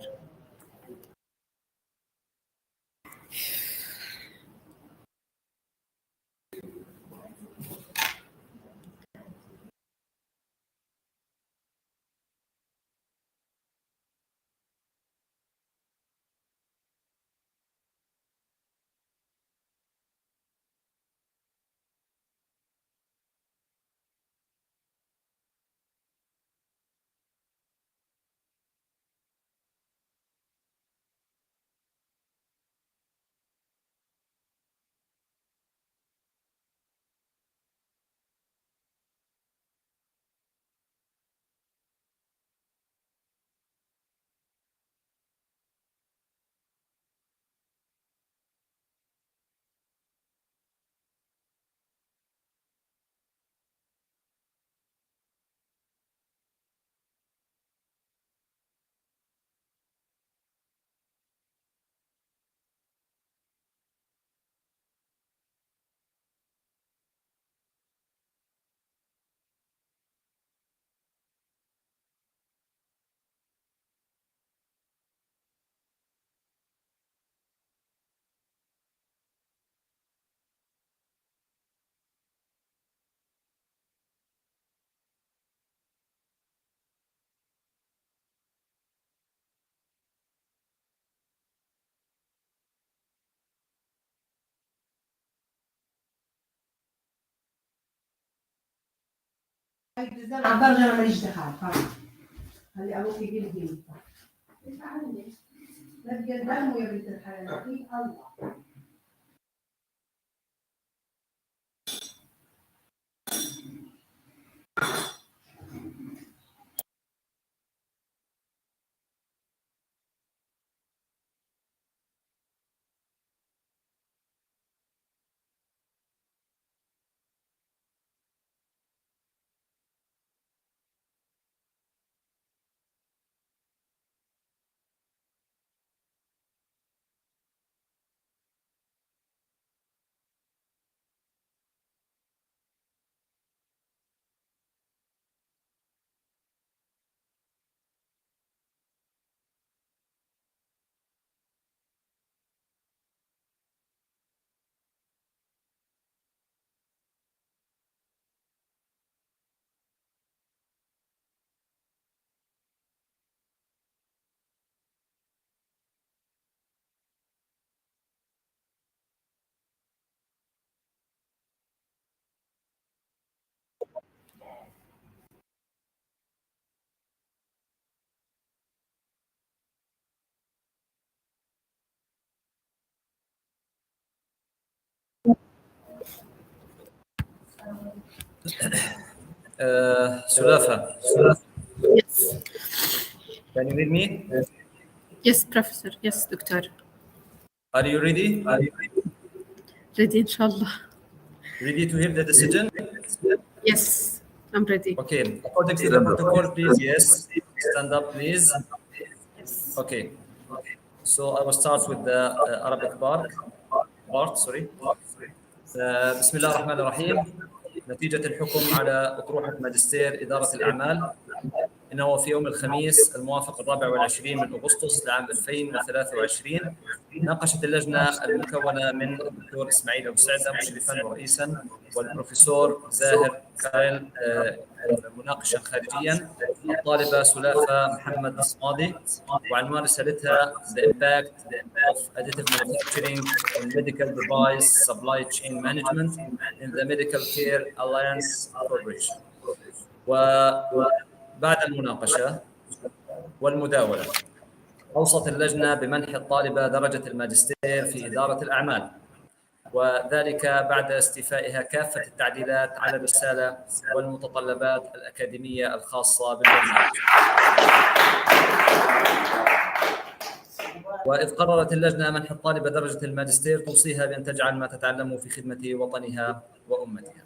عبر انا ماليش دخل خلاص خلي ابوك يجي لي جنيه لا بجد دمه يا بنت الحلال الله Sulafa, Yes. can you hear me? Yes, Professor. Yes, Doctor. Are you ready? Ready, inshallah. Ready to hear the decision? Yes, I'm ready. Okay. According to the protocol, please, yes. Stand up, please. Yes. Okay. So I will start with the Arabic part. Sorry. بسم الله الرحمن الرحيم. نتيجة الحكم على أطروحة ماجستير إدارة الأعمال، إنه في يوم الخميس الموافق 24 من أغسطس لعام 2023 ناقشت اللجنة المكونة من الدكتور إسماعيل أبو سعدة مشرفا ورئيسا، والبروفيسور زاهر كايل مناقشا خارجيا، الطالبة سلافة محمد صمادي، وعنوان رسالتها The Impact of Additive Manufacturing on Medical Device Supply Chain Management in the Medical Care Alliance Corporation. وبعد المناقشة والمداولة أوصت اللجنة بمنح الطالبة درجة الماجستير في إدارة الأعمال، وذلك بعد استيفائها كافة التعديلات على الرسالة والمتطلبات الأكاديمية الخاصة بالبرنامج. وإذ قررت اللجنة منح الطالبة درجة الماجستير توصيها بأن تجعل ما تتعلمه في خدمة وطنها وأمتها.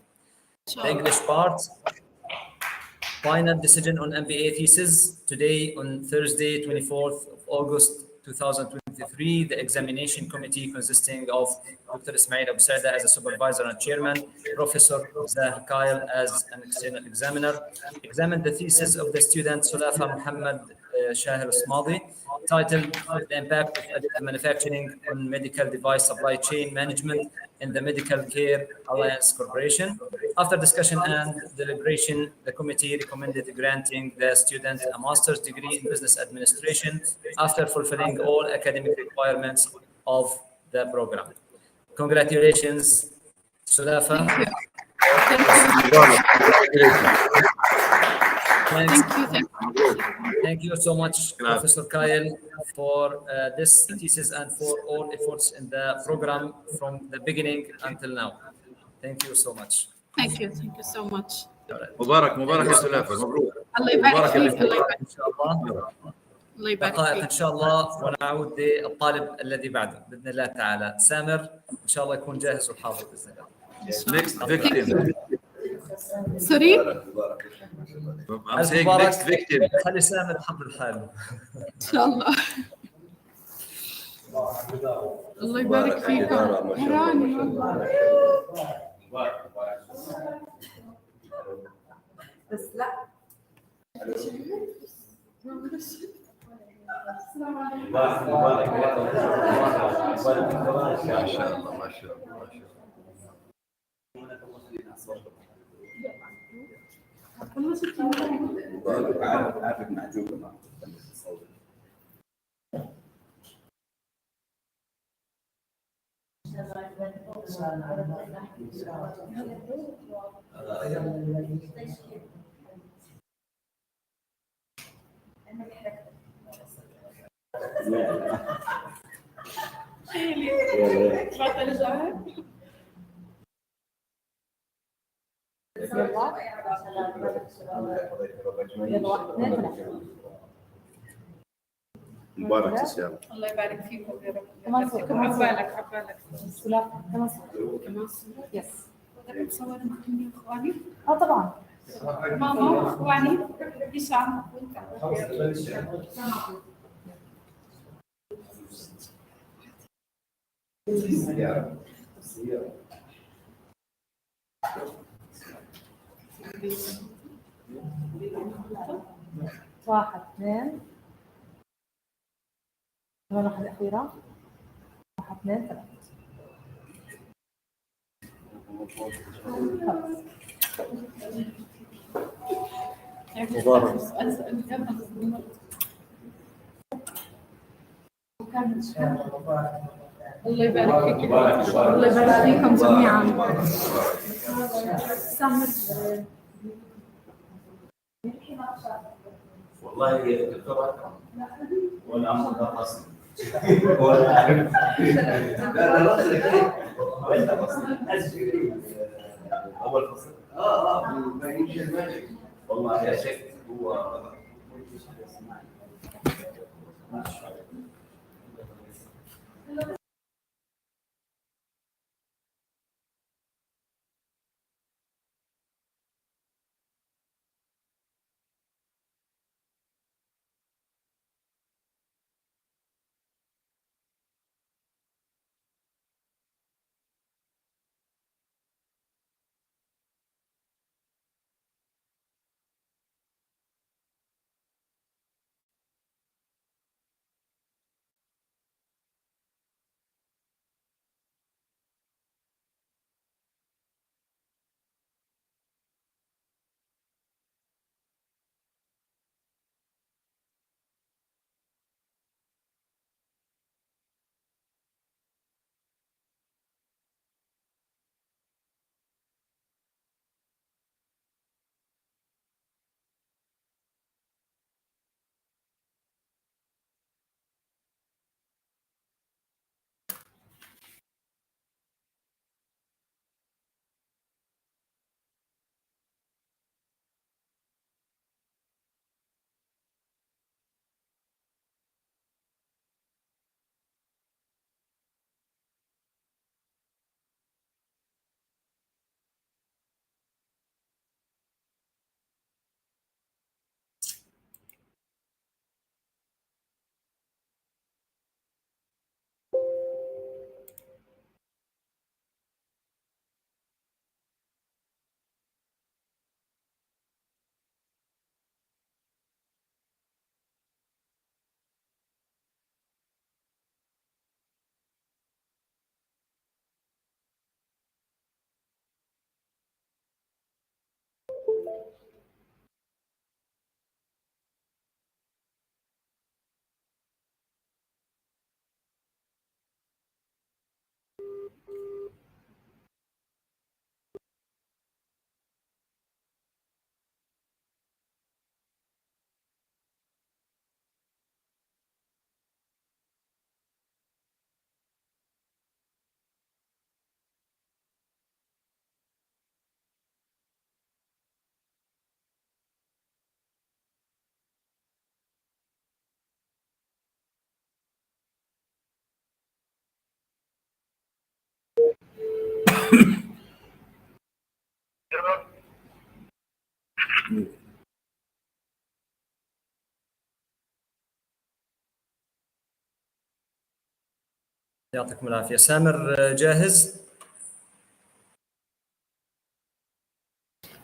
The English part. Final decision on MBA thesis today on Thursday, 24th of August 2023. The examination committee consisting of Dr. Ismail Abu Saada as a supervisor and chairman, Professor Zahir Kyle as an external examiner, examined the thesis of the student Sulafa Muhammad Shahir Smadi, titled The Impact of Additive Manufacturing on Medical Device Supply Chain Management in the Medical Care Alliance Corporation. After discussion and deliberation, the committee recommended granting the student a master's degree in business administration after fulfilling all academic requirements of the program. Congratulations, Sulafa. Thank you so much, Professor Kyle, for this thesis and for all efforts in the program from the beginning until now. Thank you so much. Thank you so much. مبارك يا سلافة، مبروك. الله يبارك فيك. الله يبارك. إن شاء الله. الله يبارك دقائق فيك. إن شاء الله، ونعود للطالب الذي بعده بإذن الله تعالى. سامر إن شاء الله يكون جاهز وحاضر بإذن الله. Next victim. Sorry. I'm saying next victim. خلي سامر يحضر حاله. إن شاء الله. الله يبارك فيك. هراني والله. بس لا ما شاء الله. عارف معجوبة. مبارك تسلم. الله يبارك فيكم يا رب. عقبالك. يس تصور معي اخواني؟ طبعا ماما واخواني هشام واحد اثنين واحد الأخيرة واحد اثنين ثلاثة مبارك. الله يبارك فيك. الله يبارك فيكم جميعا. والله دكتور اكرم وانا عم اقصد ولا عارف لا وين اول فصل والله يا شيخ هو يعطيكم العافيه. سامر جاهز؟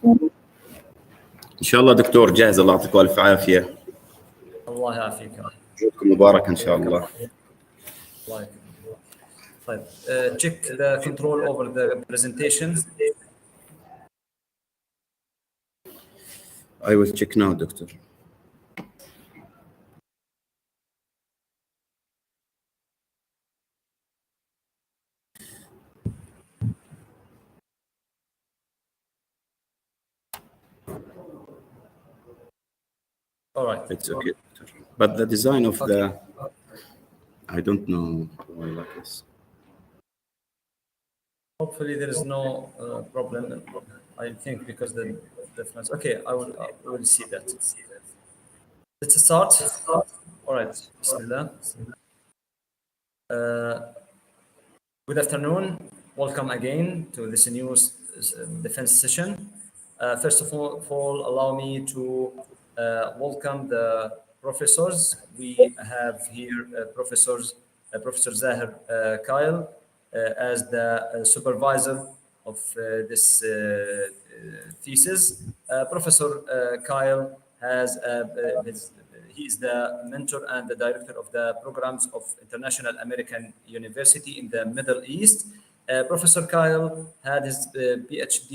ان شاء الله دكتور جاهز. الله يعطيكم الف عافيه. الله يعافيك. وجودكم مبارك ان شاء الله. الله يكرمك. طيب check the control over the presentations. I will check now دكتور. All right. It's okay دكتور. But the design of the I don't know why like this. Hopefully there is no problem. I think because the difference. Okay, I will see that. Let's start. All right. Bismillah. Good afternoon. Welcome again to this new defense session. First of all, allow me to welcome the professors. We have here Professor Zahir Kyle as the supervisor of this thesis. Professor Kyle he is the mentor and the director of the programs of International American University in the Middle East. Professor Kyle had his PhD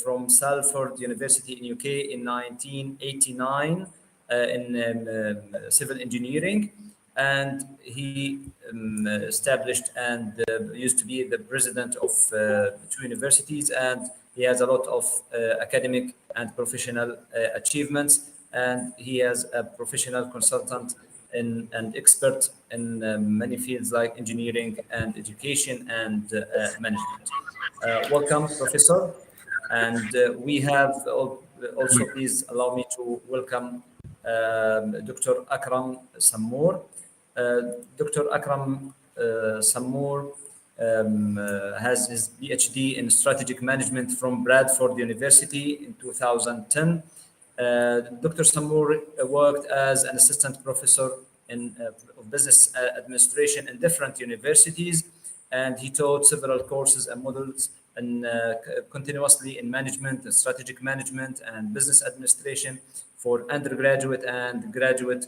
from Salford University in UK in 1989 in civil engineering, and he established and used to be the president of two universities, and he has a lot of academic and professional achievements, and he is a professional consultant and expert in many fields like engineering and education and management. Welcome, Professor. And we have also, please allow me to welcome Dr. Akram Sammour. Dr. Akram Sammour has his PhD in strategic management from Bradford University in 2010. Dr. Sammour worked as an assistant professor of business administration in different universities, and he taught several courses and modules continuously in management and strategic management and business administration for undergraduate and graduate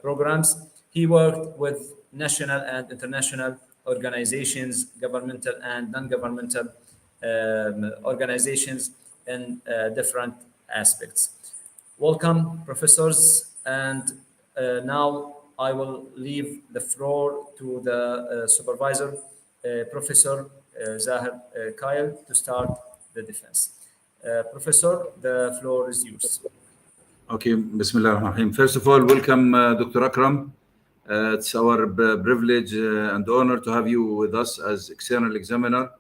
programs. He worked with national and international organizations, governmental and non-governmental organizations in different aspects. Welcome, professors, and now I will leave the floor to the supervisor, Professor Zahir Kyle, to start the defense. Professor, the floor is yours. Okay, Bismillah ar-Rahman ar-Rahim. First of all, welcome Dr. Akram. It's our privilege and honor to have you with us as external examiner.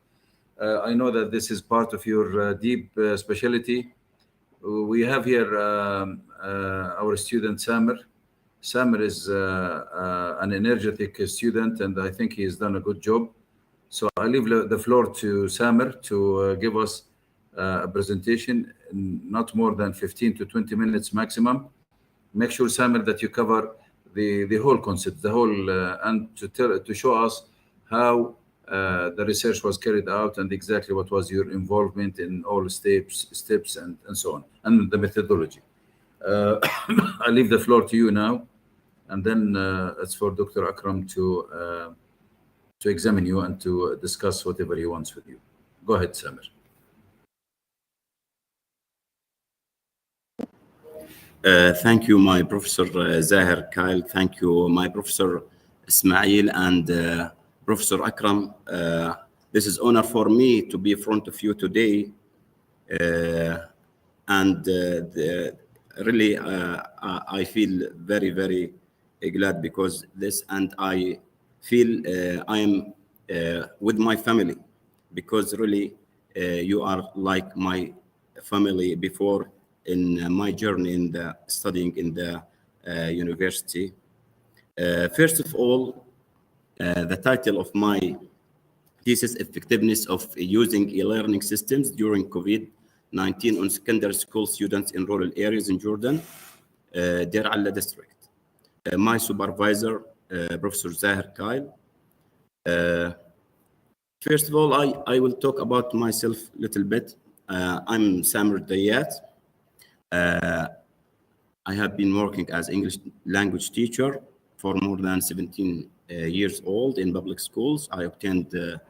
I know that this is part of your deep specialty. We have here our student Samer. Samer is an energetic student, and I think he has done a good job. So I leave the floor to Samer to give us a presentation in not more than 15 to 20 minutes maximum. Make sure, Samer, that you cover the whole concept, the whole, and to show us how the research was carried out and exactly what was your involvement in all steps and so on, and the methodology. I leave the floor to you now, and then it's for Dr. Akram to examine you and to discuss whatever he wants with you. Go ahead, Samer. Thank you, my Professor Zahir Kyle. Thank you, my Professor Ismail and Professor Akram. This is honor for me to be in front of you today. Really, I feel very, very glad because this, and I feel I am with my family, because really you are like my family before in my journey in the studying in the university. First of all, the title of my thesis, Effectiveness of Using E-Learning Systems During COVID-19 on Secondary School Students in Rural Areas in Jordan, Deir Alla District. My supervisor, Professor Zahir Kyle. First of all, I will talk about myself a little bit. I'm Samer Dayat. I have been working as English language teacher for more than 17 years old in public schools. I obtained a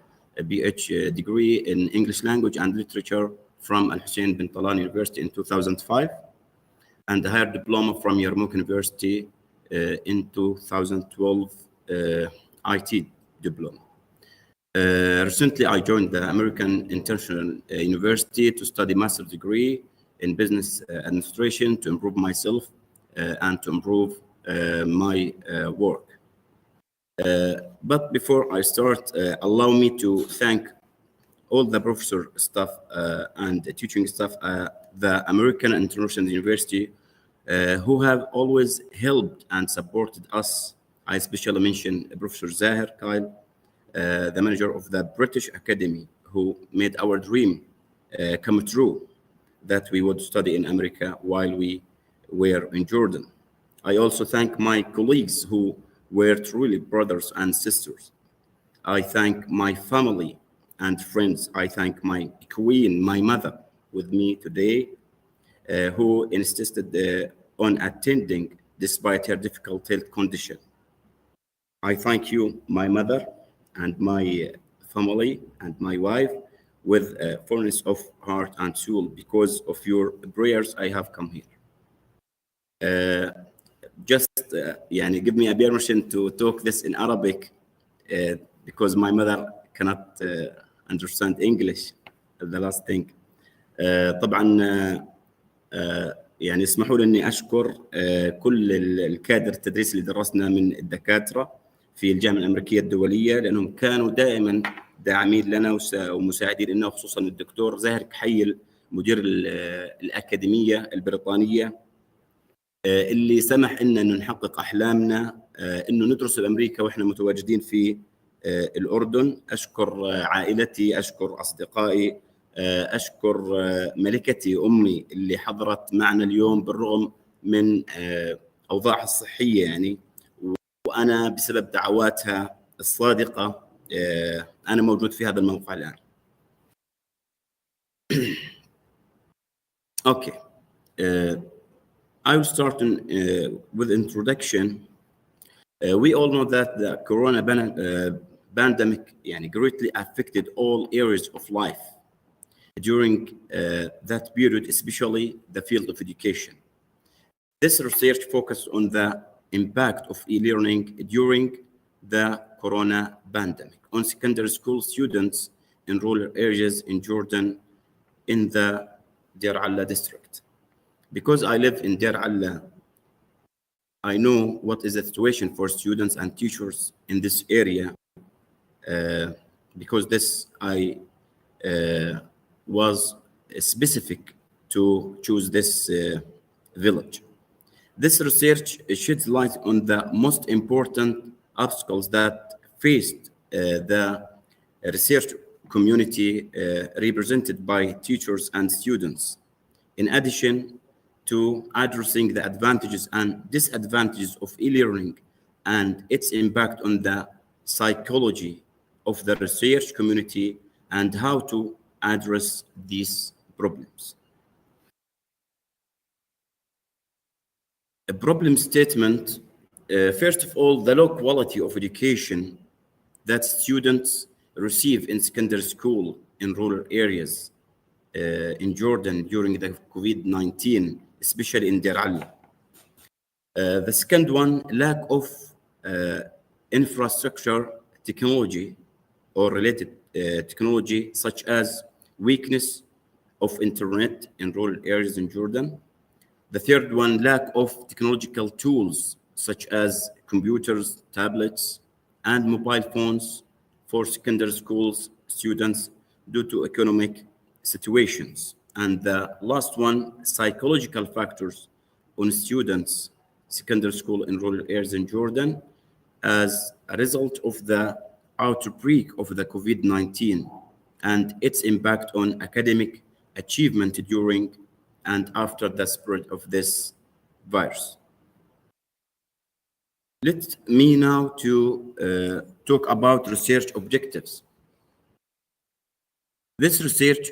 BH degree in English language and literature from Al Hussein bin Talan University in 2005, and a higher diploma from Yarmouk University in 2012 IT diploma. Recently, I joined the American International University to study master's degree in business administration to improve myself and to improve my work. But before I start, allow me to thank all the professor staff and the teaching staff at the American International University who have always helped and supported us. I especially mention Professor Zahir Kyle, the manager of the British Academy, who made our dream come true, that we would study in America while we were in Jordan. I also thank my colleagues who were truly brothers and sisters. I thank my family and friends. I thank my queen, my mother, with me today, who insisted on attending despite her difficult health condition. I thank you, my mother, and my family, and my wife, with fullness of heart and soul. Because of your prayers, I have come here. Give me a permission to talk this in Arabic because my mother cannot understand English. The last thing. طبعا يعني اسمحوا لي اني اشكر كل الكادر التدريس اللي درسنا من الدكاتره في الجامعه الامريكيه الدوليه، لانهم كانوا دائما داعمين لنا ومساعدين لنا، خصوصا الدكتور زاهر كحيل مدير الأكاديمية البريطانية اللي سمح لنا انه نحقق احلامنا انه ندرس بامريكا واحنا متواجدين في الاردن. اشكر عائلتي، اشكر اصدقائي، اشكر ملكتي امي اللي حضرت معنا اليوم بالرغم من اوضاعها الصحيه يعني، وانا بسبب دعواتها الصادقه انا موجود في هذا الموقع الان. Okay. I will start with introduction. We all know that the corona pandemic greatly affected all areas of life during that period, especially the field of education. This research focused on the impact of e-learning during the corona pandemic on secondary school students in rural areas in Jordan in the Deir Alla district. Because I live in Deir Alla, I know what is the situation for students and teachers in this area because I was specific to choose this village. This research sheds light on the most important obstacles that faced the research community represented by teachers and students, in addition to addressing the advantages and disadvantages of e-learning and its impact on the psychology of the research community and how to address these problems. A problem statement, first of all, the low quality of education that students receive in secondary school in rural areas in Jordan during the COVID-19, especially in Deir Alla. The second one, lack of infrastructure technology or related technology, such as weakness of internet in rural areas in Jordan. The third one, lack of technological tools, such as computers, tablets, and mobile phones for secondary schools students due to economic situations. And the last one, psychological factors on students secondary school in rural areas in Jordan as a result of the outbreak of the COVID-19 and its impact on academic achievement during and after the spread of this virus. Let me now to talk about research objectives. This research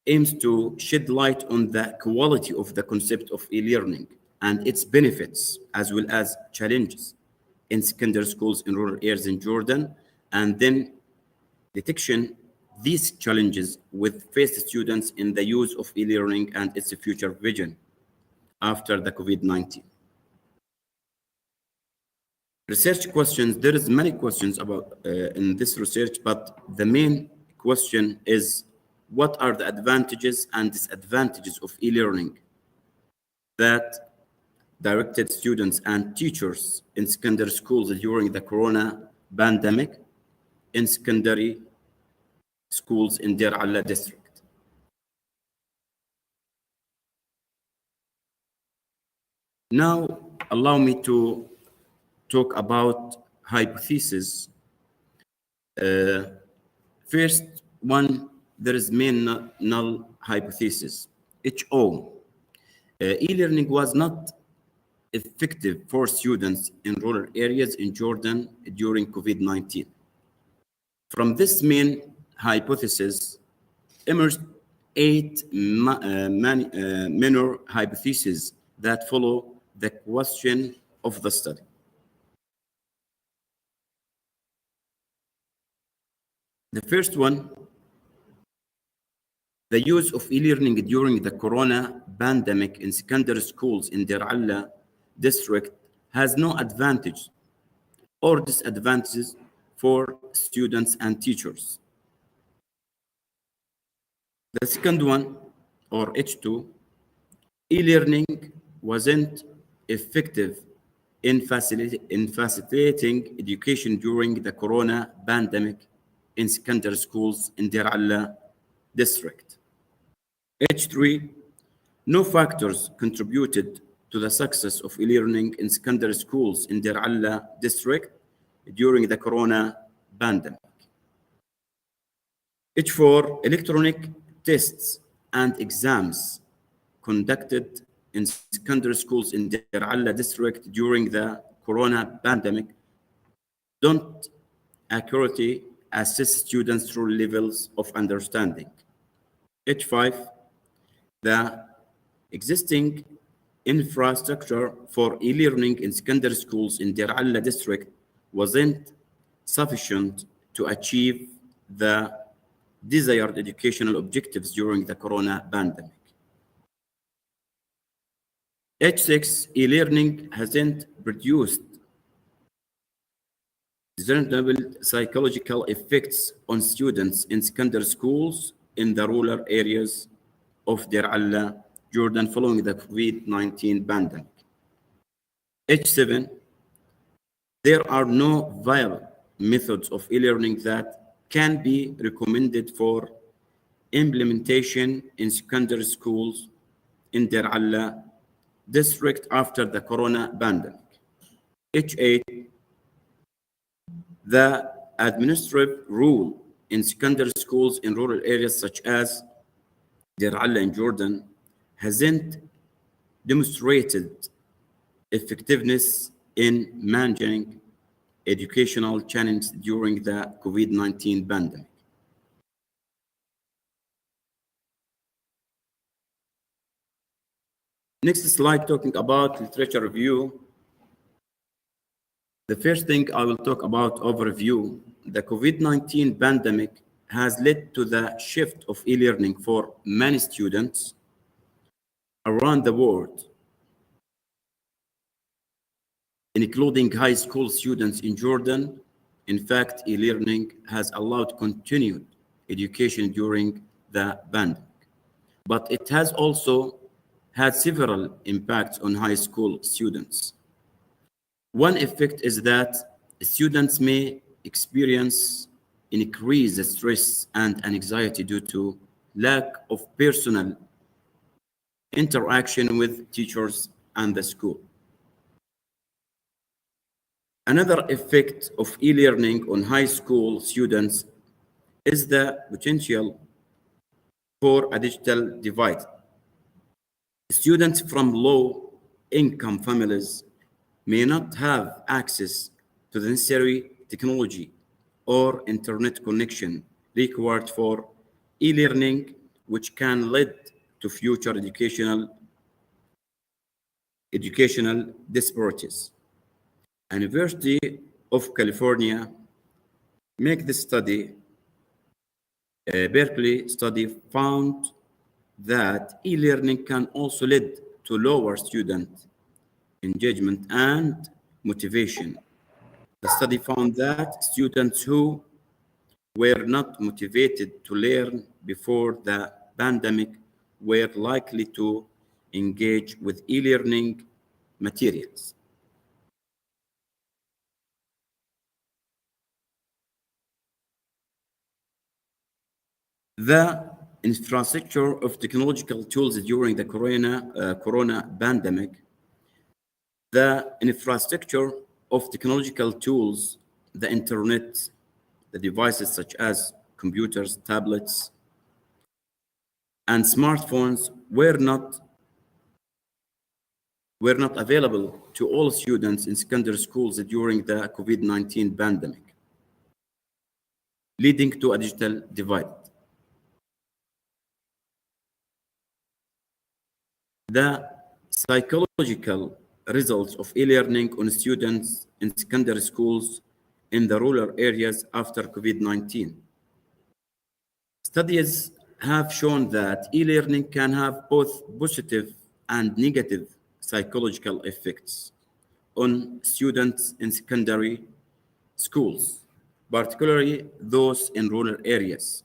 aims to shed light on the quality of the concept of e-learning and its benefits, as well as challenges in secondary schools in rural areas in Jordan, and then detection these challenges with faced students in the use of e-learning and its future vision after the COVID-19. Research questions, there is many questions about in this research, but the main question is, what are the advantages and disadvantages of e-learning that directed students and teachers in secondary schools during the corona pandemic in secondary schools in Deir Alla district? Now, allow me to talk about hypotheses. First one, there is main null hypothesis, HO. E-learning was not effective for students in rural areas in Jordan during COVID-19. From this main hypothesis emerged 8 minor hypotheses that follow the question of the study. The first one, the use of e-learning during the corona pandemic in secondary schools in Deir Alla district has no advantage or disadvantages for students and teachers. The second one, or H2, e-learning wasn't effective in facilitating education during the corona pandemic in secondary schools in Deir Alla district. H3, no factors contributed to the success of e-learning in secondary schools in Deir Alla district during the corona pandemic. H4, electronic tests and exams conducted in secondary schools in Deir Alla district during the corona pandemic don't accurately assess students through levels of understanding. H5, the existing infrastructure for e-learning in secondary schools in Deir Alla district wasn't sufficient to achieve the desired educational objectives during the corona pandemic. H6, e-learning hasn't produced discernible psychological effects on students in secondary schools in the rural areas of Deir Alla, Jordan, following the COVID-19 pandemic. H7, there are no viable methods of e-learning that can be recommended for implementation in secondary schools in Deir Alla district after the corona pandemic. H8, the administrative rule in secondary schools in rural areas such as Deir Alla in Jordan hasn't demonstrated effectiveness in managing educational challenges during the COVID-19 pandemic. Next slide, talking about literature review. The first thing I will talk about overview. The COVID-19 pandemic has led to the shift of e-learning for many students around the world, including high school students in Jordan. In fact, e-learning has allowed continued education during the pandemic, but it has also had several impacts on high school students. One effect is that students may experience increased stress and anxiety due to lack of personal interaction with teachers and the school. Another effect of e-learning on high school students is the potential for a digital divide. Students from low-income families may not have access to the necessary technology or internet connection required for e-learning, which can lead to future educational disparities. University of California make this study, Berkeley study found that e-learning can also lead to lower student engagement and motivation. The study found that students who were not motivated to learn before the pandemic were likely to engage with e-learning materials. The infrastructure of technological tools during the corona pandemic. The infrastructure of technological tools, the internet, the devices such as computers, tablets, and smartphones were not available to all students in secondary schools during the COVID-19 pandemic, leading to a digital divide. The psychological results of e-learning on students in secondary schools in the rural areas after COVID-19. Studies have shown that e-learning can have both positive and negative psychological effects on students in secondary schools, particularly those in rural areas.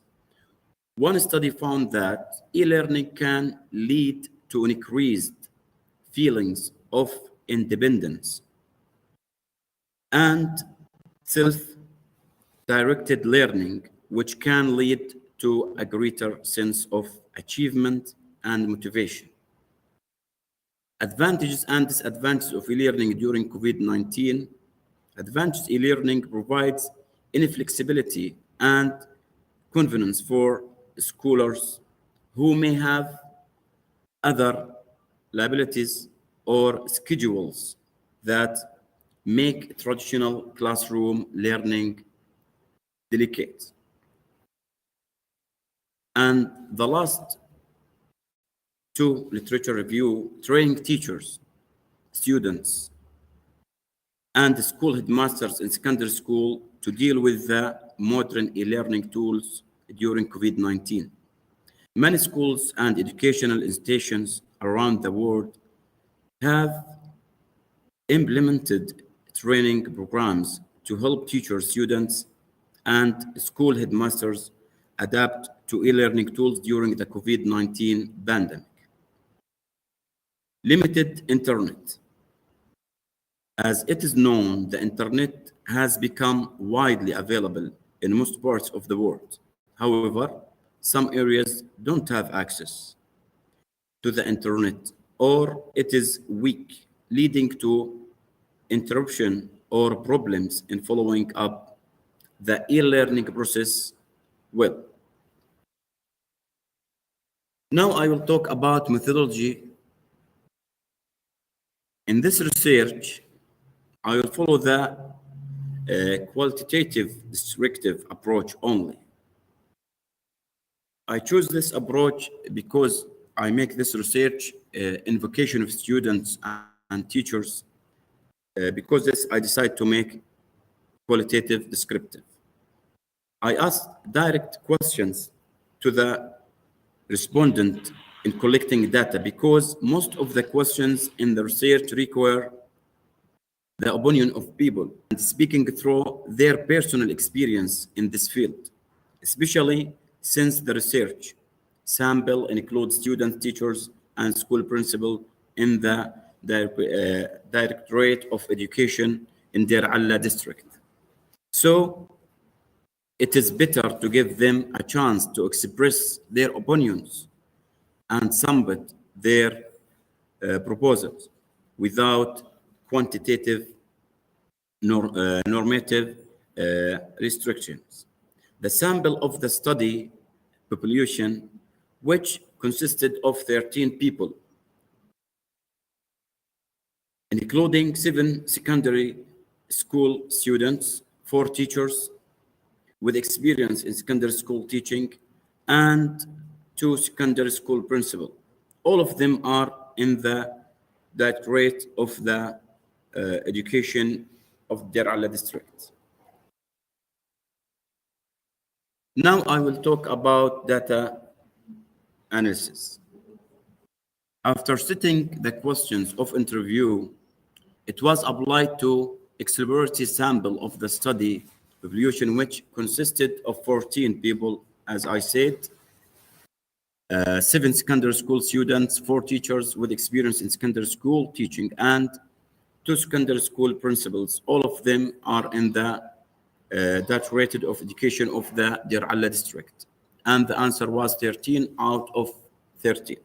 One study found that e-learning can lead to increased feelings of independence and self-directed learning, which can lead to a greater sense of achievement and motivation. Advantages and disadvantages of e-learning during COVID-19. Advantages: e-learning provides flexibility and convenience for scholars who may have other liabilities or schedules that make traditional classroom learning delicate. And the last two, literature review: training teachers, students, and school headmasters in secondary school to deal with the modern e-learning tools during COVID-19. Many schools and educational institutions around the world have implemented training programs to help teachers, students, and school headmasters adapt to e-learning tools during the COVID-19 pandemic. Limited internet. As it is known, the internet has become widely available in most parts of the world. However, some areas don't have access to the internet, or it is weak, leading to interruption or problems in following up the e-learning process well. Now I will talk about methodology. In this research, I will follow the qualitative descriptive approach only. I choose this approach because I make this research invocation of students and teachers. Because this, I decide to make qualitative descriptive. I ask direct questions to the respondent in collecting data because most of the questions in the research require the opinion of people and speaking through their personal experience in this field, especially since the research sample includes students, teachers, and school principals in the Directorate of Education in Deir Alla district. So it is better to give them a chance to express their opinions and submit their proposals without quantitative normative restrictions. The sample of the study population, which consisted of 13 people, including 7 secondary school students, 4 teachers with experience in secondary school teaching, and 2 secondary school principals. All of them are in the Directorate of the Education of Deir Alla district. Now I will talk about data analysis. After setting the questions of interview, it was applied to exploratory sample of the study population, which consisted of 14 people, as I said, 7 secondary school students, 4 teachers with experience in secondary school teaching, and 2 secondary school principals. All of them are in the Directorate of Education of the Deir Alla district. And the answer was 13 out of 13.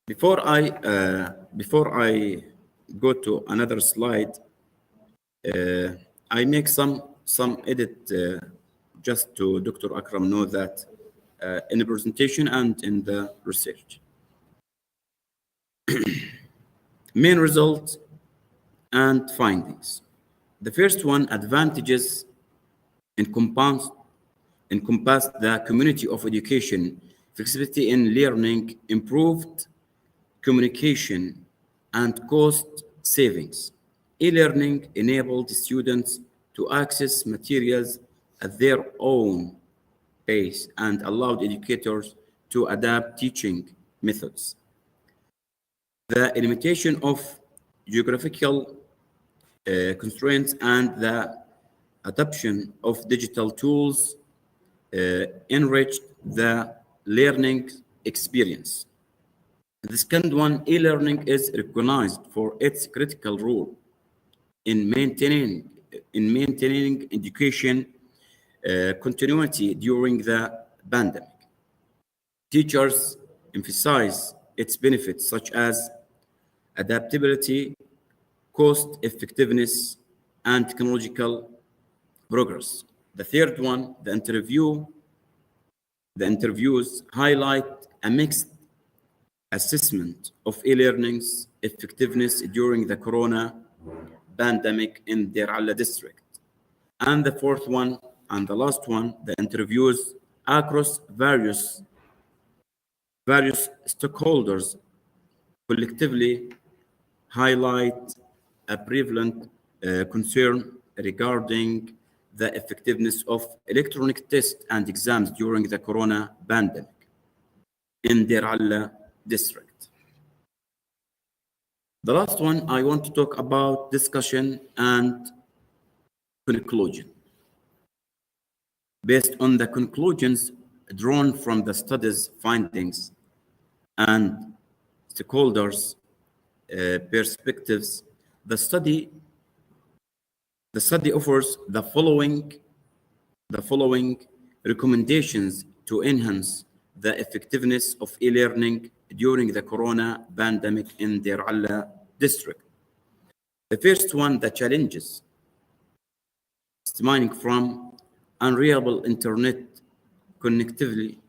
Before I go to another slide, I make some edit just to Dr. Akram know that in the presentation and in the research. Main results and findings. The first one, advantages encompass the community of education, flexibility in learning, improved communication, and cost savings. E-learning enabled students to access materials at their own pace and allowed educators to adapt teaching methods. The limitation of geographical constraints and the adoption of digital tools enriched the learning experience. The second one, e-learning is recognized for its critical role in maintaining education continuity during the pandemic. Teachers emphasize its benefits such as adaptability, cost effectiveness, and technological progress. The third one, the interviews highlight a mixed assessment of e-learning's effectiveness during the corona pandemic in Deir Alla district. And the fourth one, and the last one, the interviews across various stakeholders collectively highlight a prevalent concern regarding the effectiveness of electronic tests and exams during the corona pandemic in Deir Alla district. The last one, I want to talk about discussion and conclusion. Based on the conclusions drawn from the study's findings and stakeholders' perspectives, the study offers the following recommendations to enhance the effectiveness of e-learning during the corona pandemic in Deir Alla district. The first one, the challenges stemming from unreliable internet connectivity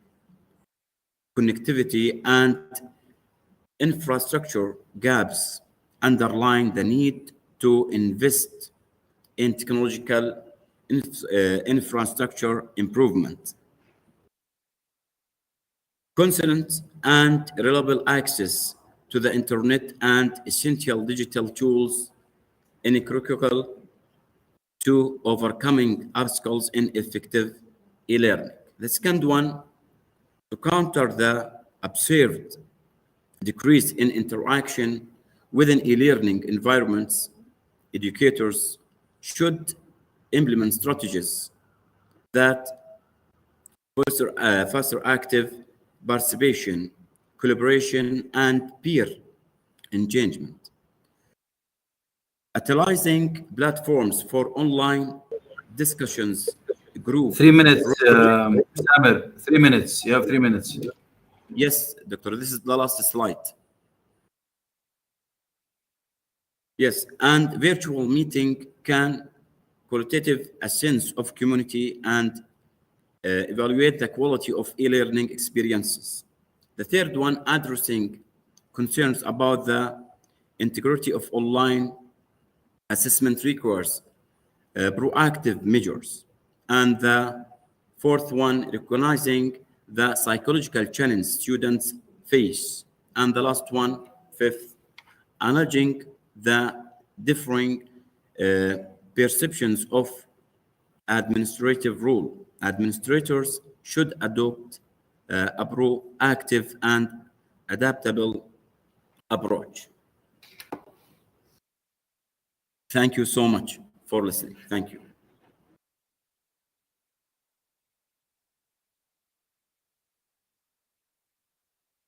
and infrastructure gaps underline the need to invest in technological infrastructure improvement. Consistent and reliable access to the internet and essential digital tools is critical to overcoming obstacles in effective e-learning. The second one, to counter the observed decrease in interaction within e-learning environments, educators should implement strategies that foster active participation, collaboration, and peer engagement. Utilizing platforms for online discussions, group. 3 minutes, Samer, 3 minutes. You have 3 minutes. Yes, Doctor, this is the last slide. Yes, and virtual meeting can qualitative a sense of community and evaluate the quality of e-learning experiences. The third one, addressing concerns about the integrity of online assessment requires proactive measures. And the fourth one, recognizing the psychological challenge students face. And the last one, fifth, acknowledging the differing perceptions of administrative role. Administrators should adopt a proactive and adaptable approach. Thank you so much for listening. Thank you.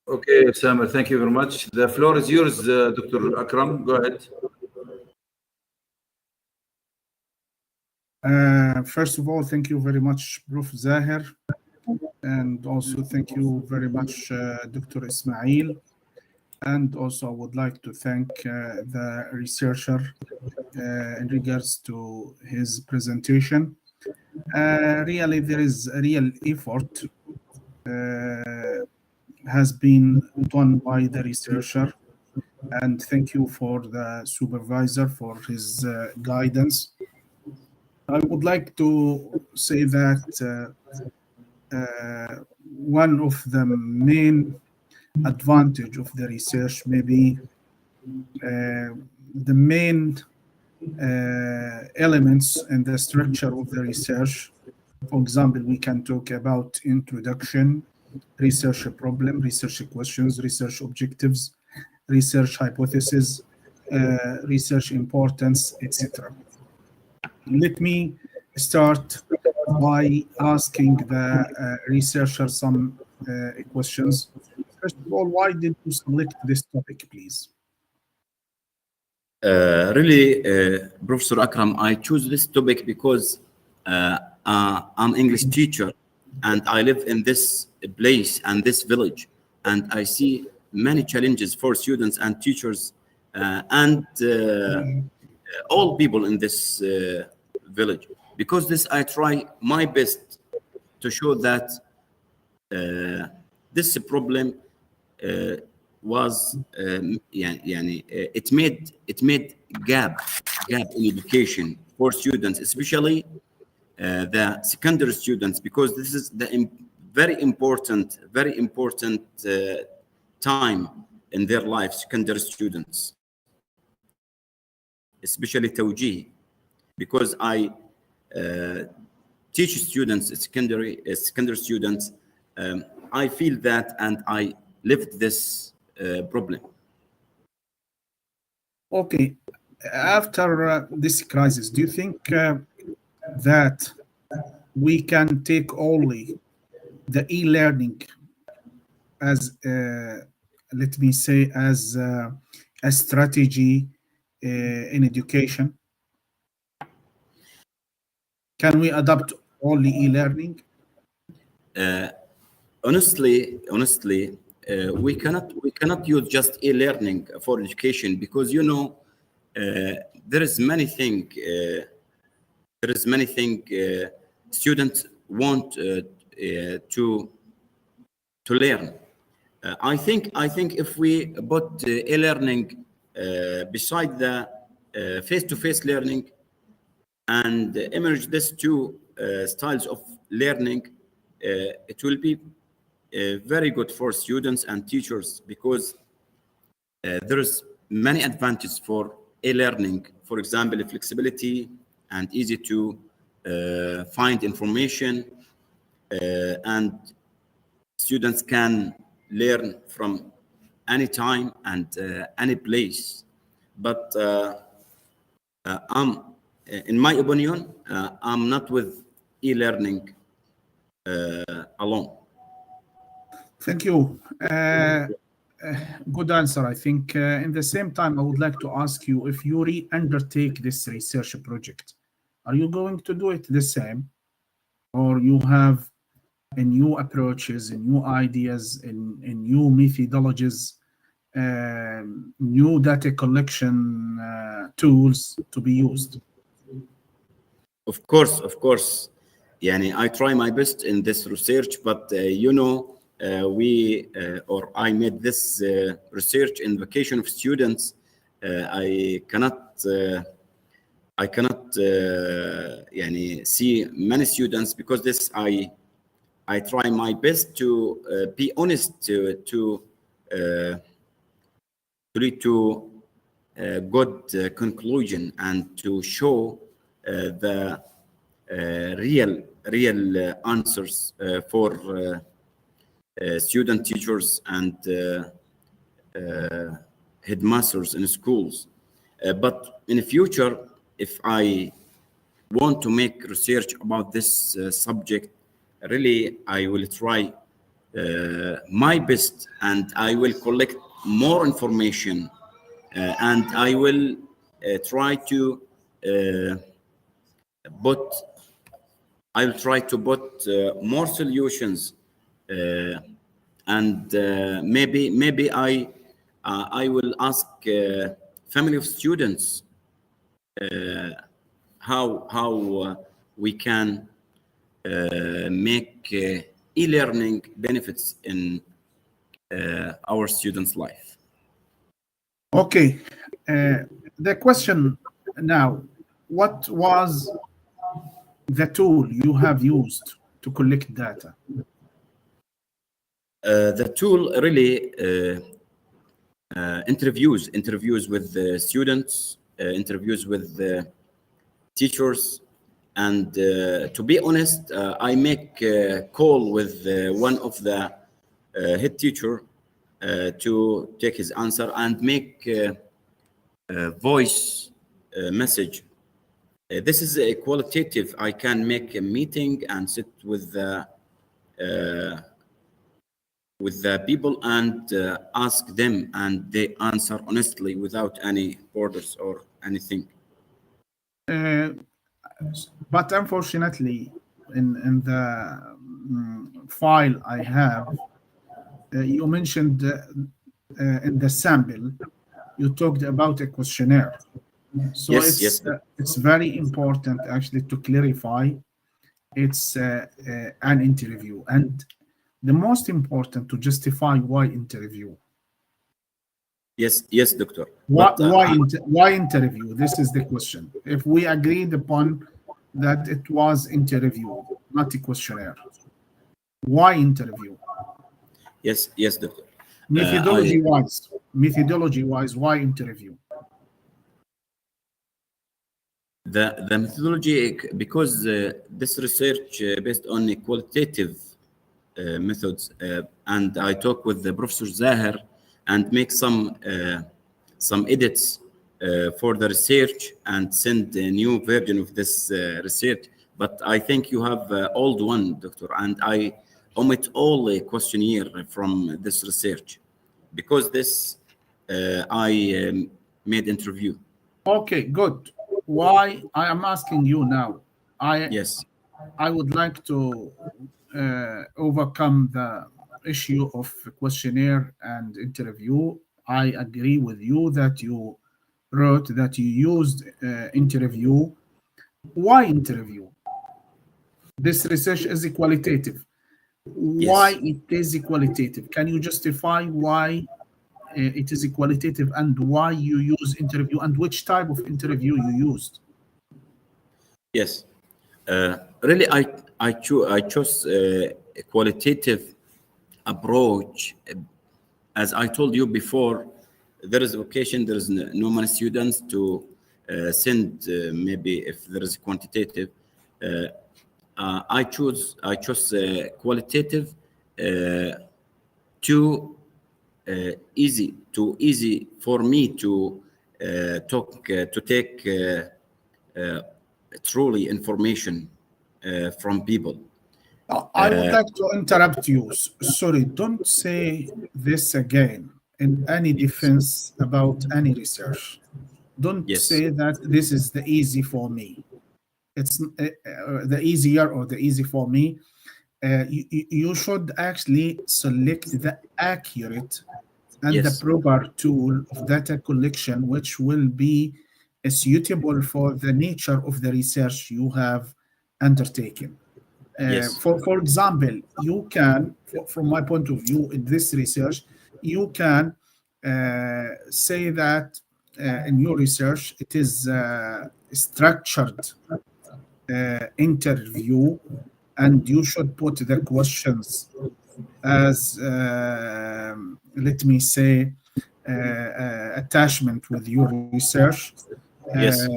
Okay, Samer, thank you very much. The floor is yours, Dr. Akram. Go ahead. First of all, thank you very much, Prof. Zahir. And also thank you very much, Dr. Ismail. And also I would like to thank the researcher in regards to his presentation. Really, there is a real effort has been done by the researcher. And thank you for the supervisor for his guidance. I would like to say that one of the main advantage of the research, maybe the main elements in the structure of the research. For example, we can talk about introduction, research problem, research questions, research objectives, research hypothesis, research importance, etc. Let me start by asking the researcher some questions. First of all, why did you select this topic, please? Professor Akram, I choose this topic because I'm English teacher and I live in this place and this village, and I see many challenges for students and teachers and all people in this village. Because this, I try my best to show that this problem was it made gap in education for students, especially the secondary students, because this is the very important time in their life, secondary students, especially Tawjih, because I teach students, secondary students. I feel that, and I lived this problem. Okay, after this crisis, do you think that we can take only the e-learning as, let me say, as a strategy in education? Can we adopt only e-learning? Honestly, we cannot use just e-learning for education, because there is many thing students want to learn. I think if we put e-learning beside the face-to-face learning and merge these two styles of learning, it will be very good for students and teachers, because there's many advantages for e-learning. For example, flexibility and easy to find information, and students can learn from any time and any place. But in my opinion, I'm not with e-learning alone. Thank you. Good answer. I think in the same time, I would like to ask you, if you undertake this research project, are you going to do it the same, or you have new approaches and new ideas and new methodologies, new data collection tools to be used? Of course. I try my best in this research, but I made this research in vacation of students. I cannot see many students, because this I try my best to be honest, to lead to a good conclusion, and to show the real answers for student, teachers, and headmasters in schools. But in the future, if I want to make research about this subject, really I will try my best, and I will collect more information, and I will try to put more solutions, and maybe I will ask family of students how we can make e-learning benefits in our students' life. Okay. The question now, what was the tool you have used to collect data? The tool really interviews with the students, interviews with the teachers, and to be honest, I make a call with one of the head teacher to take his answer and make a voice message. This is a qualitative. I can make a meeting and sit with the with the people and ask them, and they answer honestly without any borders or anything. But unfortunately, in the file I have, you mentioned in the sample, you talked about a questionnaire. So Yes, it's very important actually to clarify it's an interview, and the most important to justify why interview. yes, doctor. Why, But, why interview? This is the question. If we agreed upon that it was interview, not a questionnaire, why interview? yes, doctor. Methodology wise, why interview? The methodology, because this research based on a qualitative methods, and I talk with the Professor Zahir and make some edits for the research and send a new version of this research. But I think you have old one, doctor, and I omit all the questionnaire from this research because this I made interview. Okay, good. Why I am asking you now? Yes. I would like to overcome the issue of questionnaire and interview. I agree with you that you wrote that you used interview. Why interview? This research is qualitative. Why it is qualitative? Can you justify why it is qualitative and why you use interview and which type of interview you used? Yes. Really, I chose a qualitative approach. As I told you before, there is occasion, there is no many students to send maybe if there is quantitative. I chose qualitative too easy for me to take truly information from people. I would like to interrupt you. Sorry, don't say this again in any defense about any research. Don't Yes. say that this is the easy for me. It's the easier or the easy for me. You should actually select the accurate and the Yes. proper tool of data collection, which will be suitable for the nature of the research you have undertaken. Yes. For example, you can, from my point of view, in this research, you can say that in your research it is structured interview, and you should put the questions as let me say attachment with your research. Yes.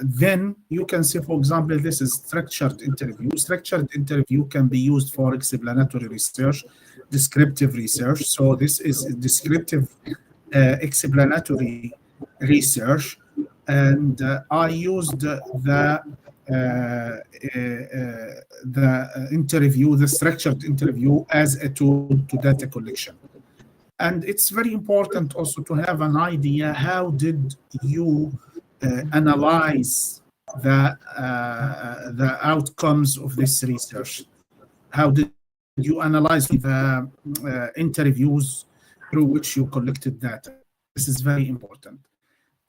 Then you can say, for example, this is structured interview. Structured interview can be used for explanatory research, descriptive research. So this is descriptive explanatory research, and I used the interview, the structured interview, as a tool to data collection. And it's very important also to have an idea, how did you analyze the outcomes of this research? How did you analyze the interviews through which you collected data? This is very important.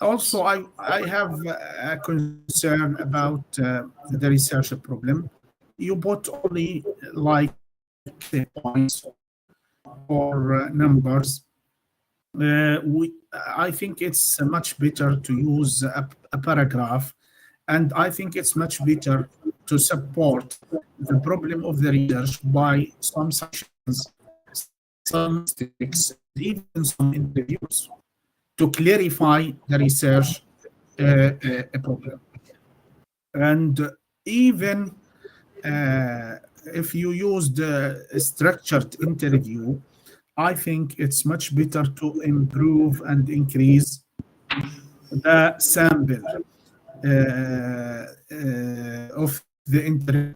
Also, I have a concern about the research problem. You put only like points or numbers. I think it's much better to use a paragraph, and I think it's much better to support the problem of the research by some sections, some statistics, even some interviews to clarify the research problem. And even if you use the structured interview, I think it's much better to improve and increase the sample of the interview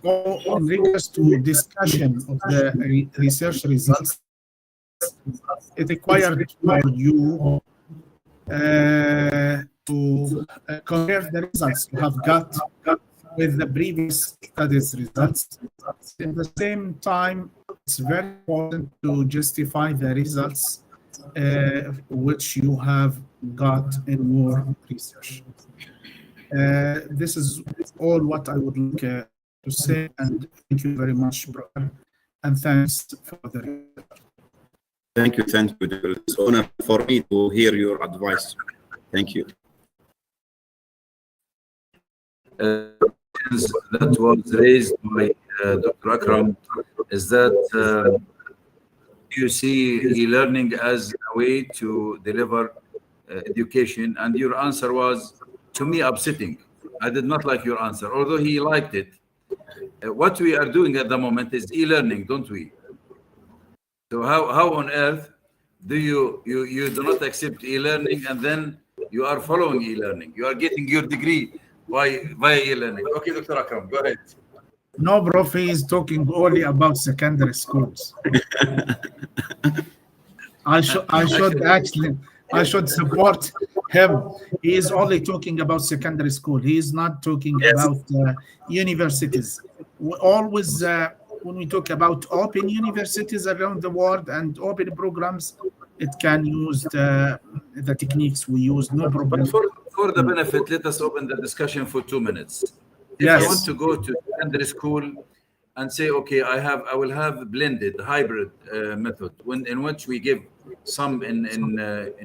in regards to discussion of the research results, it required for you to compare the results you have got with the previous studies results. At the same time, it's very important to justify the results which you have got in your research. This is all what I would like to say, and thank you very much, brother, and thanks for the research. Thank you. It's an honor for me to hear your advice. Thank you. That was raised by Dr. Akram is that you see e-learning as a way to deliver education, and your answer was, to me, upsetting. I did not like your answer, although he liked it. What we are doing at the moment is e-learning, don't we? So how on earth do you do not accept e-learning, and then you are following e-learning? You are getting your degree via e-learning. Okay, Dr. Akram, go ahead. No, Prof, he is talking only about secondary schools. I should support him. He is only talking about secondary school. He is not talking about universities. We always, when we talk about open universities around the world and open programs, it can use the techniques we use, no problem. But for the benefit, let us open the discussion for 2 minutes. If Yes. I want to go to secondary school and say, okay, I will have blended hybrid method in which we give some in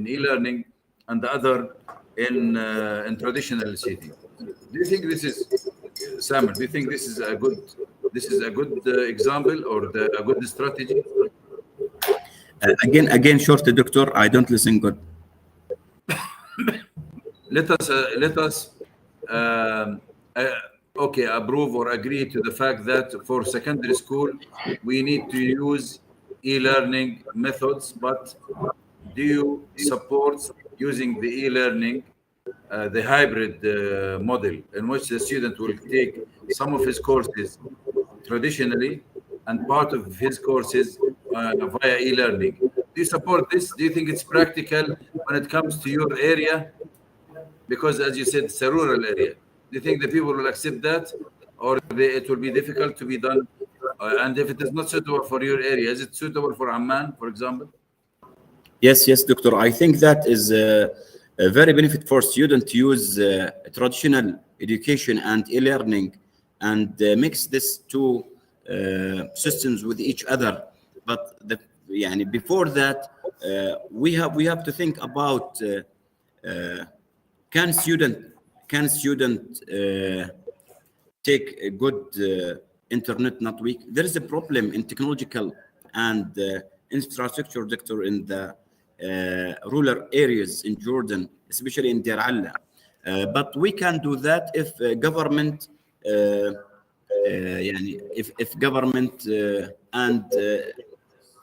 e-learning and the other in traditional setting. Do you think this is, Samuel? Do you think this is a good example or a good strategy? Again, short, doctor. I don't listen good. Let us okay, approve or agree to the fact that for secondary school we need to use e-learning methods, but do you support using the e-learning, the hybrid model in which the student will take some of his courses traditionally and part of his courses via e-learning? Do you support this? Do you think it's practical when it comes to your area? Because as you said, it's a rural area. Do you think the people will accept that, or it will be difficult to be done? And if it is not suitable for your area, is it suitable for Amman, for example? Yes, doctor. I think that is a very benefit for students to use traditional education and e-learning and mix these two systems with each other. But before that, we have to think about can student take a good internet not weak? There is a problem in technological and infrastructure sector in the rural areas in Jordan, especially in Deir Alla. But we can do that if government, if government and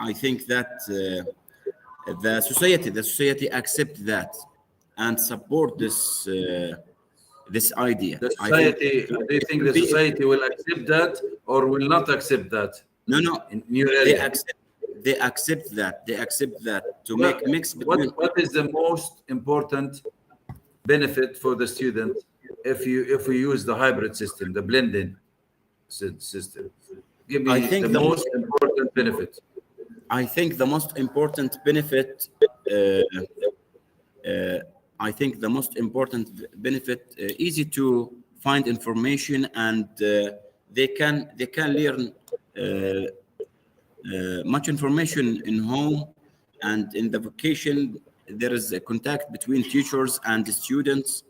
I think that the society accept that and support this idea. The society, do you think the society will accept that or will not accept that? No. In your area? They accept that to make mix between. What is the most important benefit for the student if we use the hybrid system, the blended system? Give me the most important benefit. I think the most important benefit. Easy to find information, and they can learn much information in home, and in the vacation there is a contact between teachers and the students.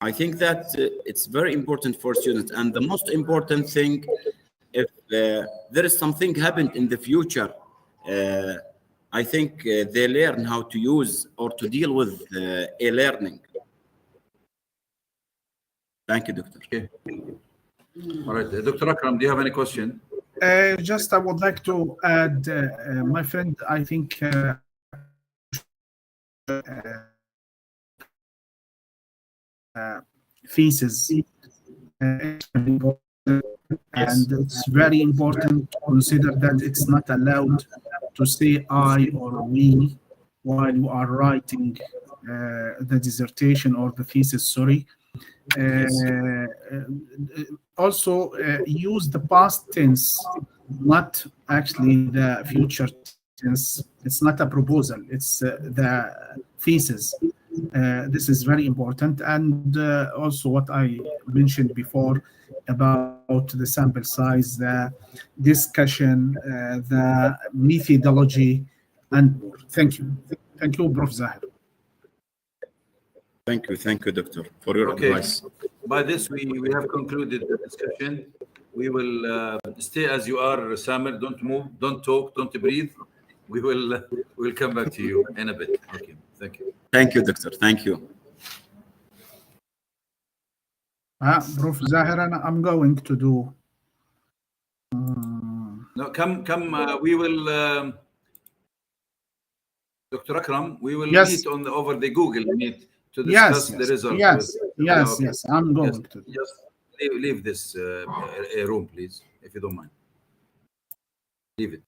I think that it's very important for students, and the most important thing, if there is something happened in the future, I think they learn how to use or to deal with e-learning. Thank you, Doctor. Okay. All right. Dr. Akram, do you have any question? Just I would like to add, my friend, I think thesis and it's very important to consider that it's not allowed to say I or we while you are writing the dissertation or the thesis, sorry. Also, use the past tense, not actually the future tense. It's not a proposal, it's the thesis. This is very important. And also what I mentioned before about the sample size, the discussion, the methodology, and more. Thank you. Thank you, Prof. Zahir. Thank you, Doctor, for your Okay. advice. By this, we have concluded the discussion. We will stay as you are, Samer. Don't move, don't talk, don't breathe. We'll come back to you in a bit. Okay. Thank you. Thank you, Doctor. Thank you. Prof. Zahir, I'm going to do. No, come. We will, Dr. Akram. We will Yes. meet over the Google Meet to discuss the results. Yes. I'm going to. Just leave this room, please, if you don't mind. Leave it.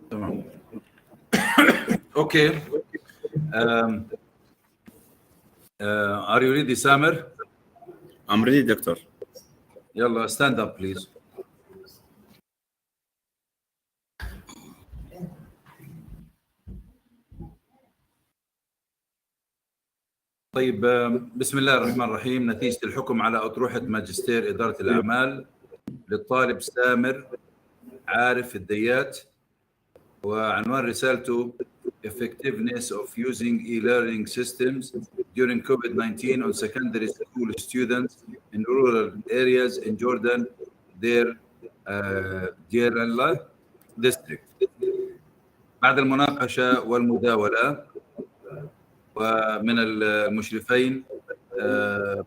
تمام. Okay. Are you ready, Samer? I'm ready, doctor. يلا stand up please. طيب بسم الله الرحمن الرحيم. نتيجة الحكم على أطروحة ماجستير إدارة الأعمال للطالب سامر عارف الديات، وعنوان رسالته Effectiveness of using e-learning systems during COVID-19 on secondary school students in rural areas in Jordan, Deir Allah district. بعد المناقشة والمداولة ومن المشرفين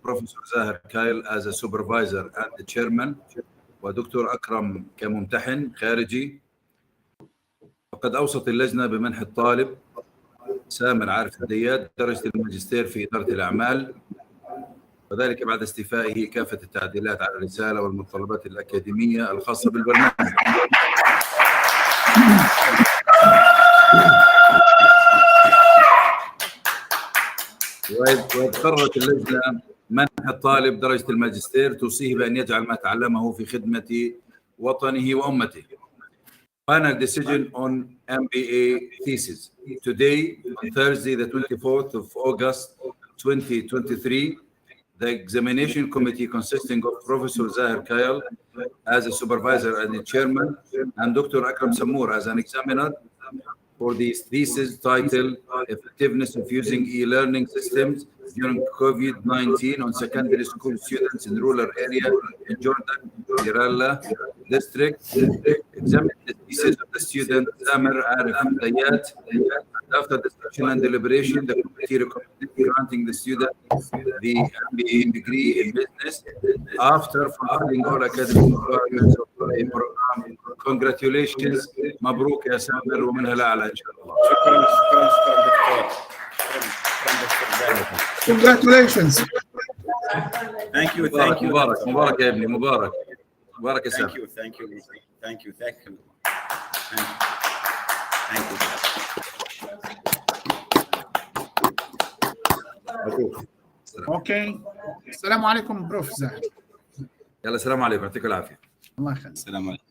بروفيسور زاهر كايل as a supervisor and the chairman، ودكتور أكرم كممتحن خارجي. وقد أوصت اللجنة بمنح الطالب سامر عارف الديات درجة الماجستير في إدارة الأعمال، وذلك بعد استيفائه كافة التعديلات على الرسالة والمتطلبات الأكاديمية الخاصة بالبرنامج. وإذ قررت اللجنة منح الطالب درجة الماجستير توصيه بأن يجعل ما تعلمه في خدمة وطنه وأمته. Final decision on MBA thesis. Today, Thursday, the 24th of August, 2023, the examination committee consisting of Professor Zahir Kayal as a supervisor and the chairman, and Dr. Akram Samour as an examiner for the thesis titled Effectiveness of Using E-Learning Systems During COVID-19 on Secondary School Students in Rural Area in Jordan, Deir Allah District, examined the thesis of the student Samer Arif Dayat. After discussion and deliberation, the committee recommended granting the student the MBA degree in business after fulfilling all academic requirements of the program. Congratulations, مبروك يا سامر ومنها الأعلى إن شاء الله. Congratulations. Thank you. مبارك مبارك يا ابني، مبارك يا سامر. Thank you. اوكي، السلام عليكم بروف زاهر. يلا السلام عليكم، يعطيك العافية. الله يخليك. السلام عليكم.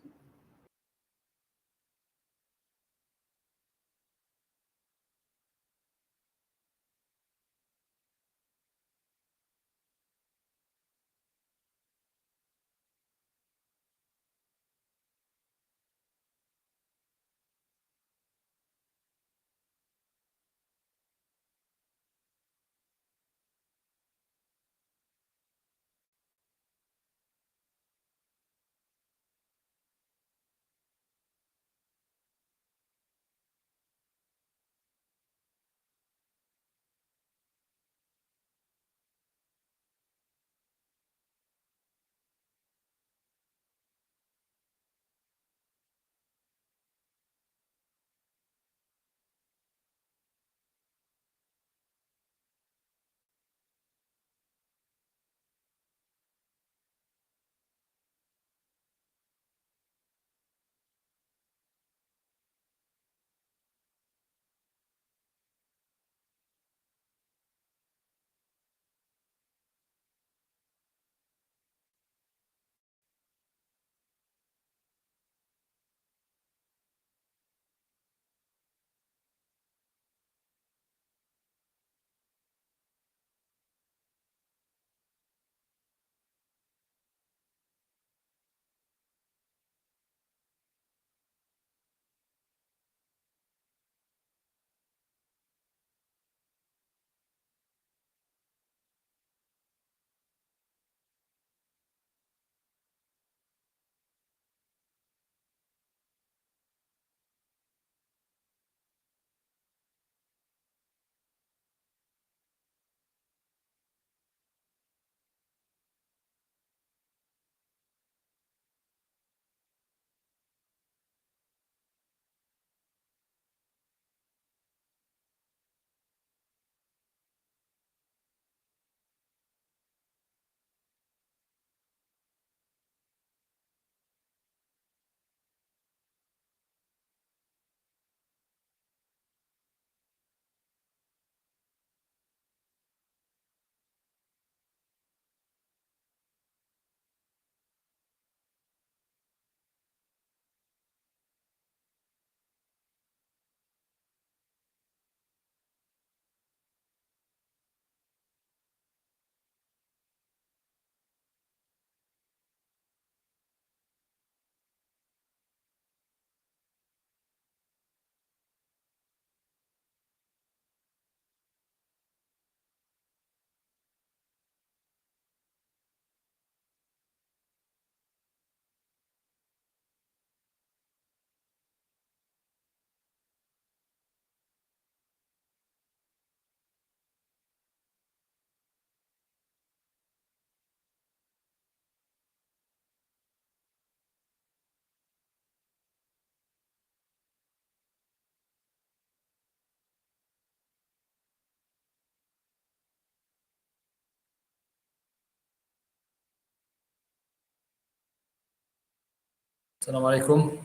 السلام عليكم.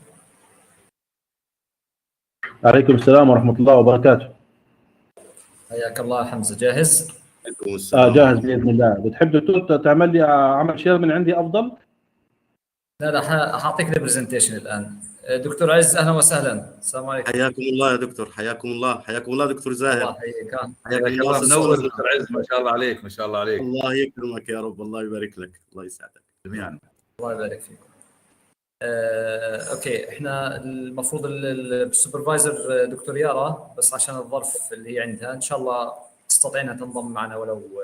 عليكم السلام ورحمة الله وبركاته. حياك الله حمزة، جاهز؟ عليكم السلام. جاهز بإذن الله. بتحب دكتور تعمل لي عمل شير من عندي أفضل؟ لا حاعطيك البرزنتيشن الآن. دكتور عز أهلا وسهلا. السلام عليكم. حياكم الله يا دكتور، حياكم الله، حياكم الله دكتور الله زاهر. يحييك. حياك الله في منور الصورة. دكتور عز، ما شاء الله عليك، ما شاء الله عليك. الله يكرمك يا رب، الله يبارك لك، الله يسعدك جميعا. الله يبارك فيكم. اوكي، احنا المفروض السوبرفايزر دكتور يارا، بس عشان الظرف اللي هي عندها ان شاء الله تستطيع انها تنضم معنا ولو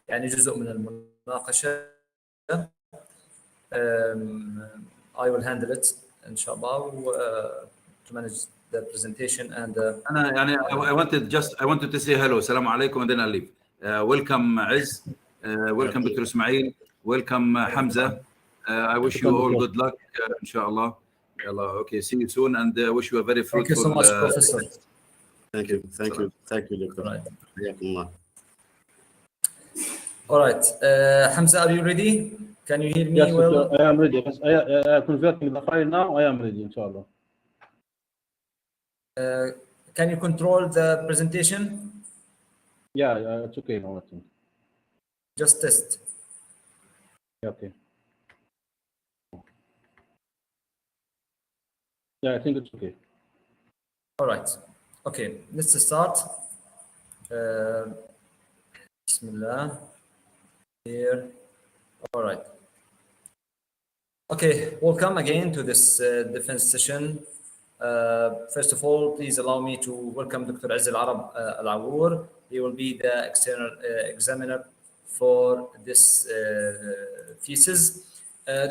يعني جزء من المناقشه. I will handle it ان شاء الله to manage the presentation and أنا يعني I wanted to say hello, السلام عليكم, and then I'll leave. Welcome عز, welcome دكتور إسماعيل, welcome حمزة. I wish you all good luck إن شاء الله. يلا, okay, see you soon and wish you a very fruitful. thank you so much, Professor. Thank you دكتور. حياكم الله. All right, Hamza, are you ready? Can you hear me Yes, well? doctor, I am ready. Yes, I converting the file now. I am ready, inshallah. Can you control the presentation? Yeah, it's okay now, I think. Just test. Yeah, okay. Yeah, I think it's okay. All right. Okay, let's start. Bismillah. Here. All right. Okay, welcome again to this defense session. First of all, please allow me to welcome Dr. Aziz Al-Arab Al-Awoor. He will be the external examiner for this thesis.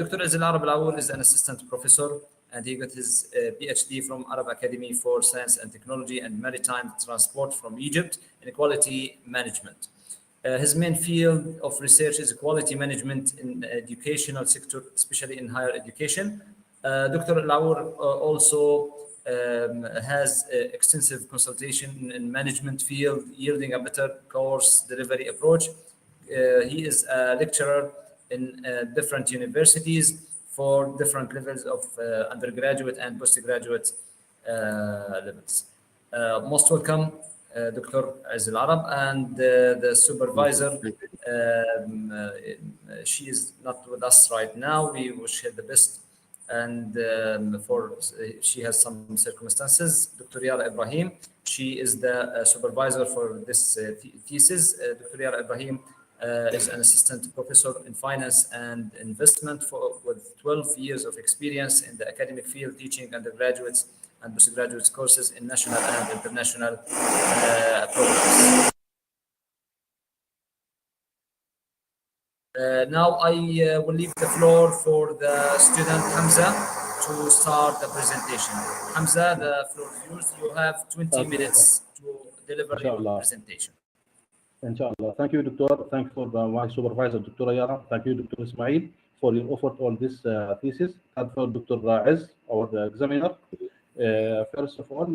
Dr. Aziz Al-Arab Al-Awoor is an assistant professor, and he got his PhD from Arab Academy for Science and Technology and Maritime Transport from Egypt in quality management. His main field of research is quality management in educational sector, especially in higher education. Dr. Al-Awoor also has extensive consultation in management field, yielding a better course delivery approach. He is a lecturer in different universities for different levels of undergraduate and postgraduate levels. Most welcome, Dr. Aziz Al-Arab, and the supervisor. She is not with us right now. We wish her the best, and she has some circumstances. Dr. Yara Ibrahim, she is the supervisor for this thesis. Dr. Yara Ibrahim is an assistant professor in finance and investment with 12 years of experience in the academic field, teaching undergraduates and postgraduate courses in national and international programs. Now I will leave the floor for the student Hamza to start the presentation. Hamza, the floor is yours. You have 20 minutes to deliver your presentation. Inshallah. Thank you, Doctor. Thank you for my supervisor, Dr. Yara. Thank you, Dr. Ismail, for your effort on this thesis. And for Dr. Aziz, our examiner. First of all,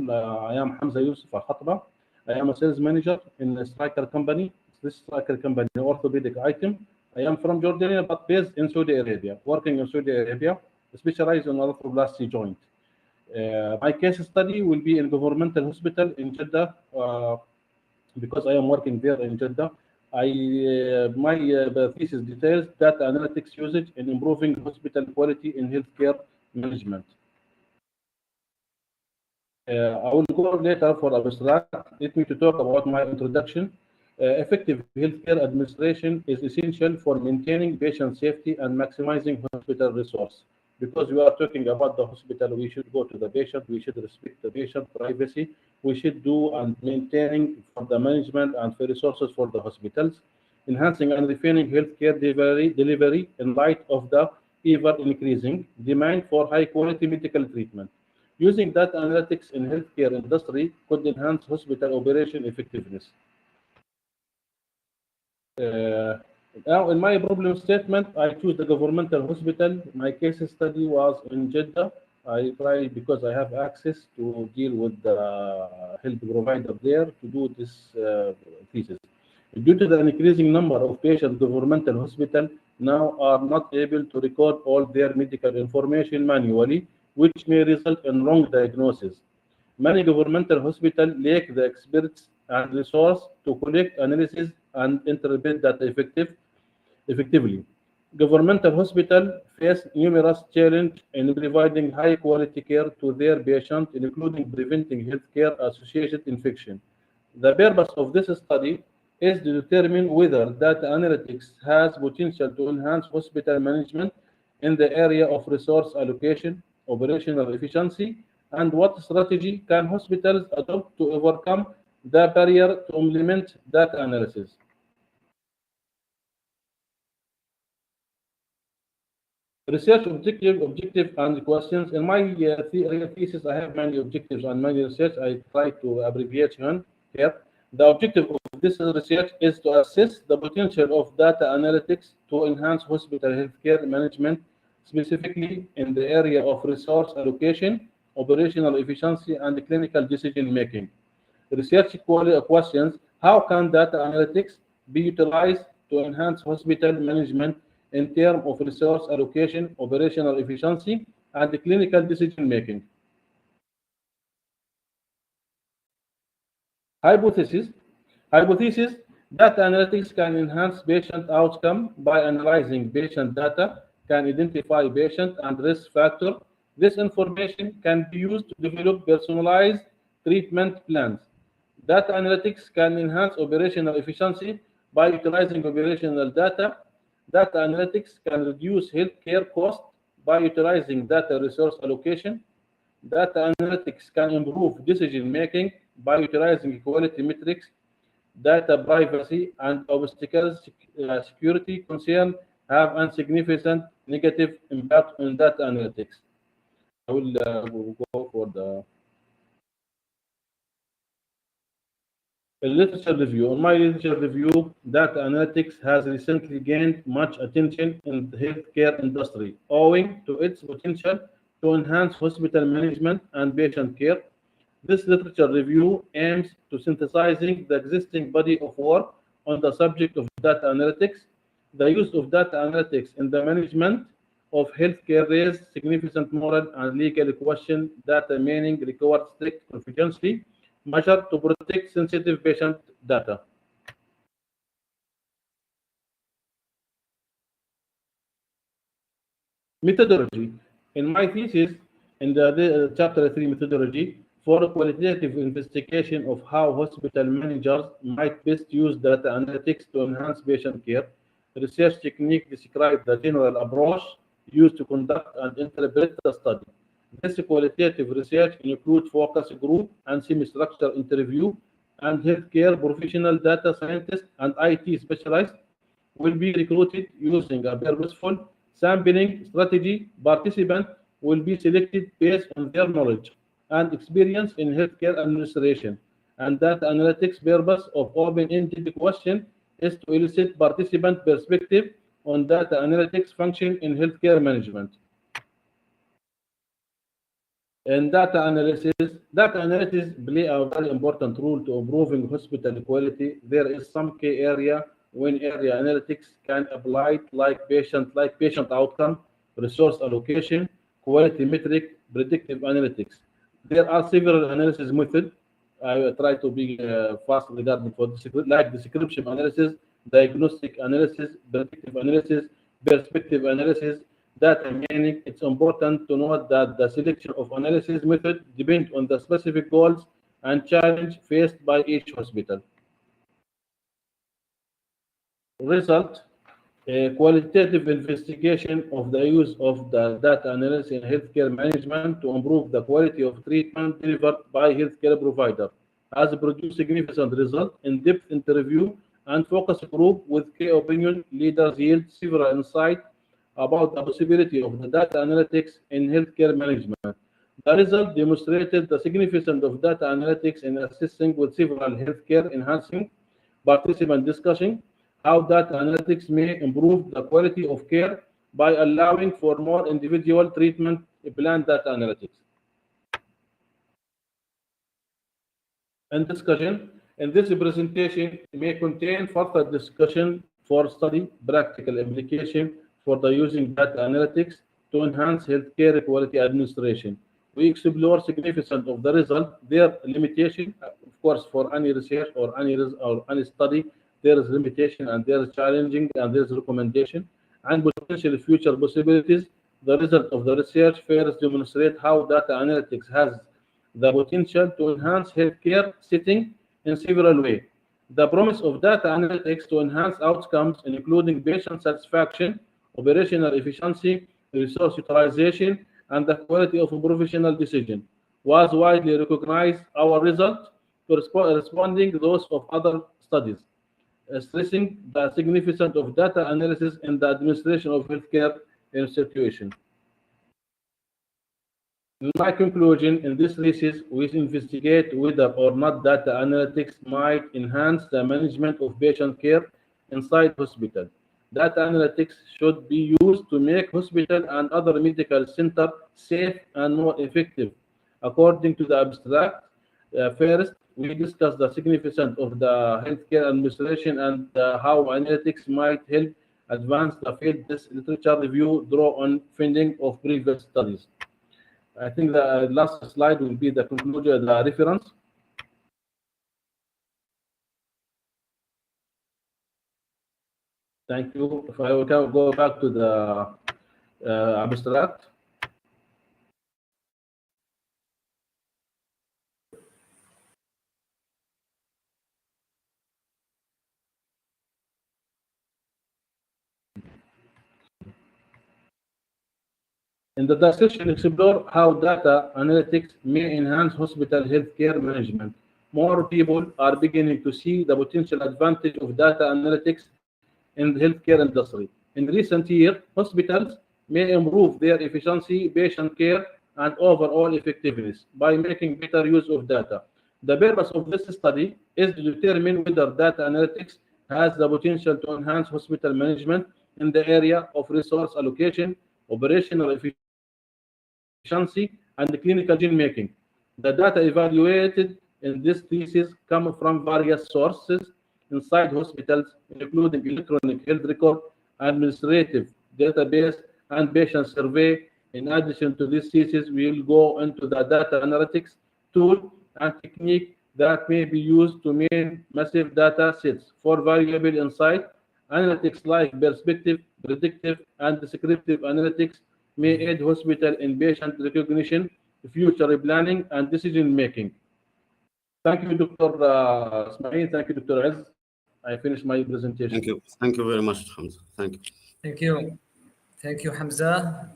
I am Hamza Yusuf Al-Khatba. I am a sales manager in a Stryker company. This Stryker company, orthopedic item. I am from Jordan, but based in Saudi Arabia, working in Saudi Arabia, specialized on arthroplasty joint. My case study will be in governmental hospital in Jeddah, because I am working there in Jeddah. My thesis details data analytics usage in improving hospital quality in healthcare management. I will go later for abstract. Let me to talk about my introduction. Effective healthcare administration is essential for maintaining patient safety and maximizing hospital resource. Because we are talking about the hospital, we should go to the patient, we should respect the patient privacy, we should do and maintaining for the management and for resources for the hospitals, enhancing and refining healthcare delivery in light of the ever increasing demand for high quality medical treatment. Using data analytics in healthcare industry could enhance hospital operation effectiveness. Now, in my problem statement, I choose the governmental hospital. My case study was in Jeddah. I try because I have access to deal with the health provider there to do this thesis. Due to the increasing number of patients, governmental hospitals now are not able to record all their medical information manually, which may result in wrong diagnosis. Many governmental hospitals lack the experts and resource to collect analysis and interpret data effectively. Governmental hospitals face numerous challenges in providing high quality care to their patients, including preventing healthcare associated infection. The purpose of this study is to determine whether data analytics has potential to enhance hospital management in the area of resource allocation, operational efficiency, and what strategy can hospitals adopt to overcome the barrier to implement data analysis. Research objective and questions. In my thesis, I have many objectives and many research. I try to abbreviate here. The objective of this research is to assess the potential of data analytics to enhance hospital healthcare management, specifically in the area of resource allocation, operational efficiency, and clinical decision making. Research questions: how can data analytics be utilized to enhance hospital management in terms of resource allocation, operational efficiency, and clinical decision making? Hypothesis: data analytics can enhance patient outcome by analyzing patient data, can identify patient and risk factor. This information can be used to develop personalized treatment plans. Data analytics can enhance operational efficiency by utilizing operational data. Data analytics can reduce healthcare costs by utilizing data resource allocation. Data analytics can improve decision making by utilizing quality metrics. Data privacy and obstacles security concern have a significant negative impact on data analytics. I will go for the literature review. On my literature review, data analytics has recently gained much attention in the healthcare industry, owing to its potential to enhance hospital management and patient care. This literature review aims to synthesizing the existing body of work on the subject of data analytics. The use of data analytics in the management of healthcare raised significant moral and legal questions. Data mining requires strict confidentiality measures to protect sensitive patient data. Methodology. In my thesis, in the chapter 3 methodology, for a qualitative investigation of how hospital managers might best use data analytics to enhance patient care, research technique describe the general approach used to conduct and interpret the study. This qualitative research includes focus group and semi-structured interview, and healthcare professional data scientists and IT specialists will be recruited using a purposeful sampling strategy. Participants will be selected based on their knowledge and experience in healthcare administration, and data analytics purpose of open-ended question is to elicit participant perspective on data analytics function in healthcare management. In data analysis play a very important role to improving hospital quality. There is some key area when area analytics can apply like patient outcome, resource allocation, quality metric, predictive analytics. There are several analysis methods. I will try to be fast regarding for this, like description analysis, diagnostic analysis, predictive analysis, perspective analysis, data mining. It's important to note that the selection of analysis method depends on the specific goals and challenge faced by each hospital. Result: a qualitative investigation of the use of the data analysis in healthcare management to improve the quality of treatment delivered by healthcare provider has produced significant result. In-depth interview and focus group with key opinion leaders yield several insights about the possibility of the data analytics in healthcare management. The result demonstrated the significance of data analytics in assisting with several healthcare enhancing. Participant discussing how data analytics may improve the quality of care by allowing for more individual treatment plan data analytics. In discussion, In this presentation may contain further discussion for study, practical application for the using data analytics to enhance healthcare quality administration. We explore significance of the result, their limitation, of course, for any research or any study, there is limitation and there is challenging and there is recommendation and potential future possibilities. The result of the research first demonstrate how data analytics has the potential to enhance healthcare setting in several ways. The promise of data analytics to enhance outcomes, including patient satisfaction, operational efficiency, resource utilization, and the quality of a professional decision, was widely recognized. Our result responding those of other studies, stressing the significance of data analysis in the administration of healthcare institutions. In my conclusion, in this thesis, we investigate whether or not data analytics might enhance the management of patient care inside hospital. Data analytics should be used to make hospital and other medical centers safe and more effective. According to the abstract, first, we discuss the significance of the healthcare administration and how analytics might help advance the field. This literature review draw on finding of previous studies. I think the last slide will be the conclusion, the reference. Thank you. If I can go back to the abstract. In the discussion, explore how data analytics may enhance hospital healthcare management. More people are beginning to see the potential advantage of data analytics in the healthcare industry. In recent years, hospitals may improve their efficiency, patient care, and overall effectiveness by making better use of data. The purpose of this study is to determine whether data analytics has the potential to enhance hospital management in the area of resource allocation, operational efficiency, and clinical decision making. The data evaluated in this thesis come from various sources inside hospitals, including electronic health record, administrative database, and patient survey. In addition to this thesis, we will go into the data analytics tool and technique that may be used to maintain massive data sets for valuable insight. Analytics like perspective, predictive, and descriptive analytics may aid hospital in patient recognition, future planning, and decision making. Thank you, Dr. Ismail. Thank you, Dr. Aziz. I finished my presentation. Thank you. Thank you very much, Hamza. Thank you. Thank you. Thank you, Hamza.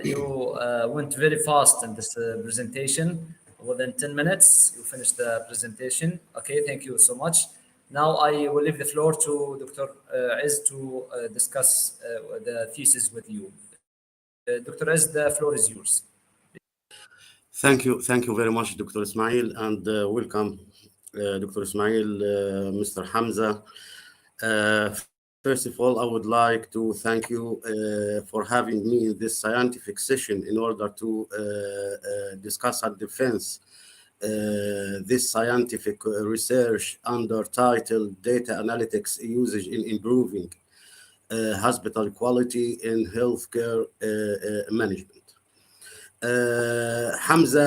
You went very fast in this presentation. Within 10 minutes, you finished the presentation. Okay, thank you so much. Now I will leave the floor to Dr. Aziz to discuss the thesis with you. Dr. Aziz, the floor is yours. Thank you very much, Dr. Ismail, and welcome, Dr. Ismail, Mr. Hamza. First of all, I would like to thank you for having me in this scientific session in order to discuss and defense this scientific research under title Data Analytics Usage in Improving Hospital Quality in Healthcare Management. Hamza,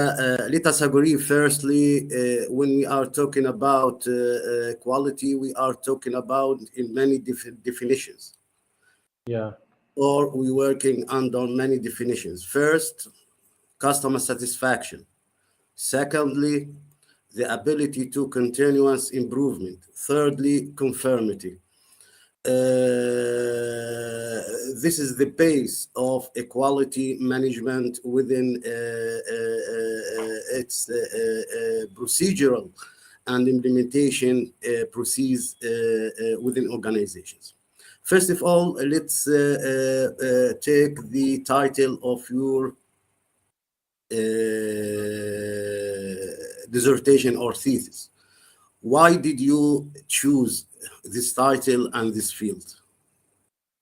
let us agree firstly, when we are talking about quality, we are talking about in many different definitions. Yeah. Or we working under many definitions. First, customer satisfaction. Secondly, the ability to continuous improvement. Thirdly, conformity. This is the base of a quality management within its procedural and implementation process within organizations. First of all, let's take the title of your dissertation or thesis. Why did you choose this title and this field?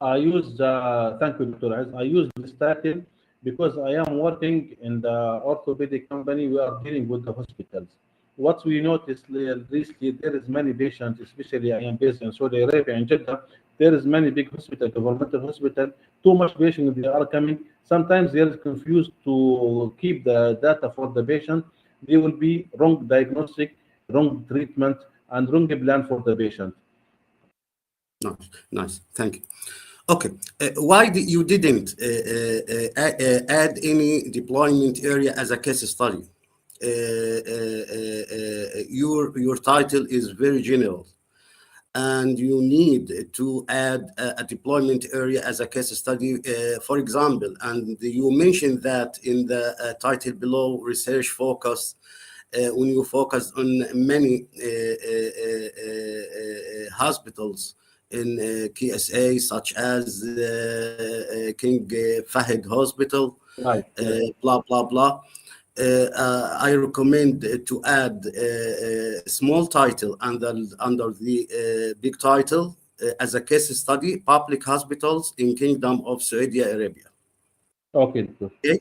I use thank you, Dr. Aziz. I use this title because I am working in the orthopedic company. We are dealing with the hospitals. what we noticed recently, there is many patients, especially I am based in Saudi Arabia and Jeddah. There is many big hospital, governmental hospital, too much patients they are coming. Sometimes they are confused to keep the data for the patient. There will be wrong diagnostic, wrong treatment, and wrong plan for the patient. Nice, nice. Thank you. Okay, why you didn't add any deployment area as a case study? Your title is very general, and you need to add a deployment area as a case study, for example. And you mentioned that in the title below, research focus. When you focus on many hospitals in KSA, such as King Fahd Hospital, Right. blah, blah, blah. I recommend to add a small title under the big title as a case study, public hospitals in Kingdom of Saudi Arabia. Okay, doctor. Okay.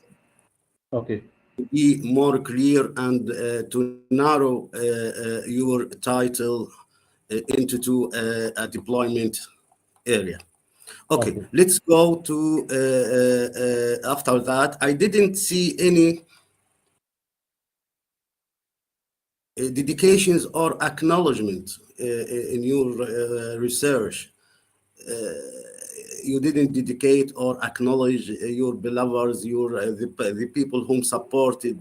Okay. To be more clear and to narrow your title into a deployment area. Okay, let's go to after that. I didn't see any dedications or acknowledgement in your research. You didn't dedicate or acknowledge your beloveds, the people whom supported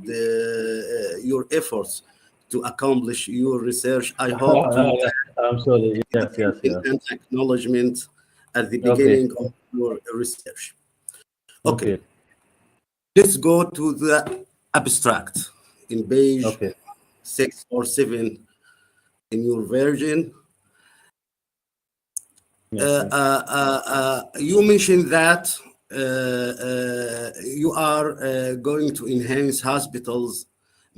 your efforts to accomplish your research. I hope to I'm sorry. Yes. an acknowledgement at the beginning of your research. Okay. Let's go to the abstract in page 6 or 7 in your version. You mentioned that you are going to enhance hospitals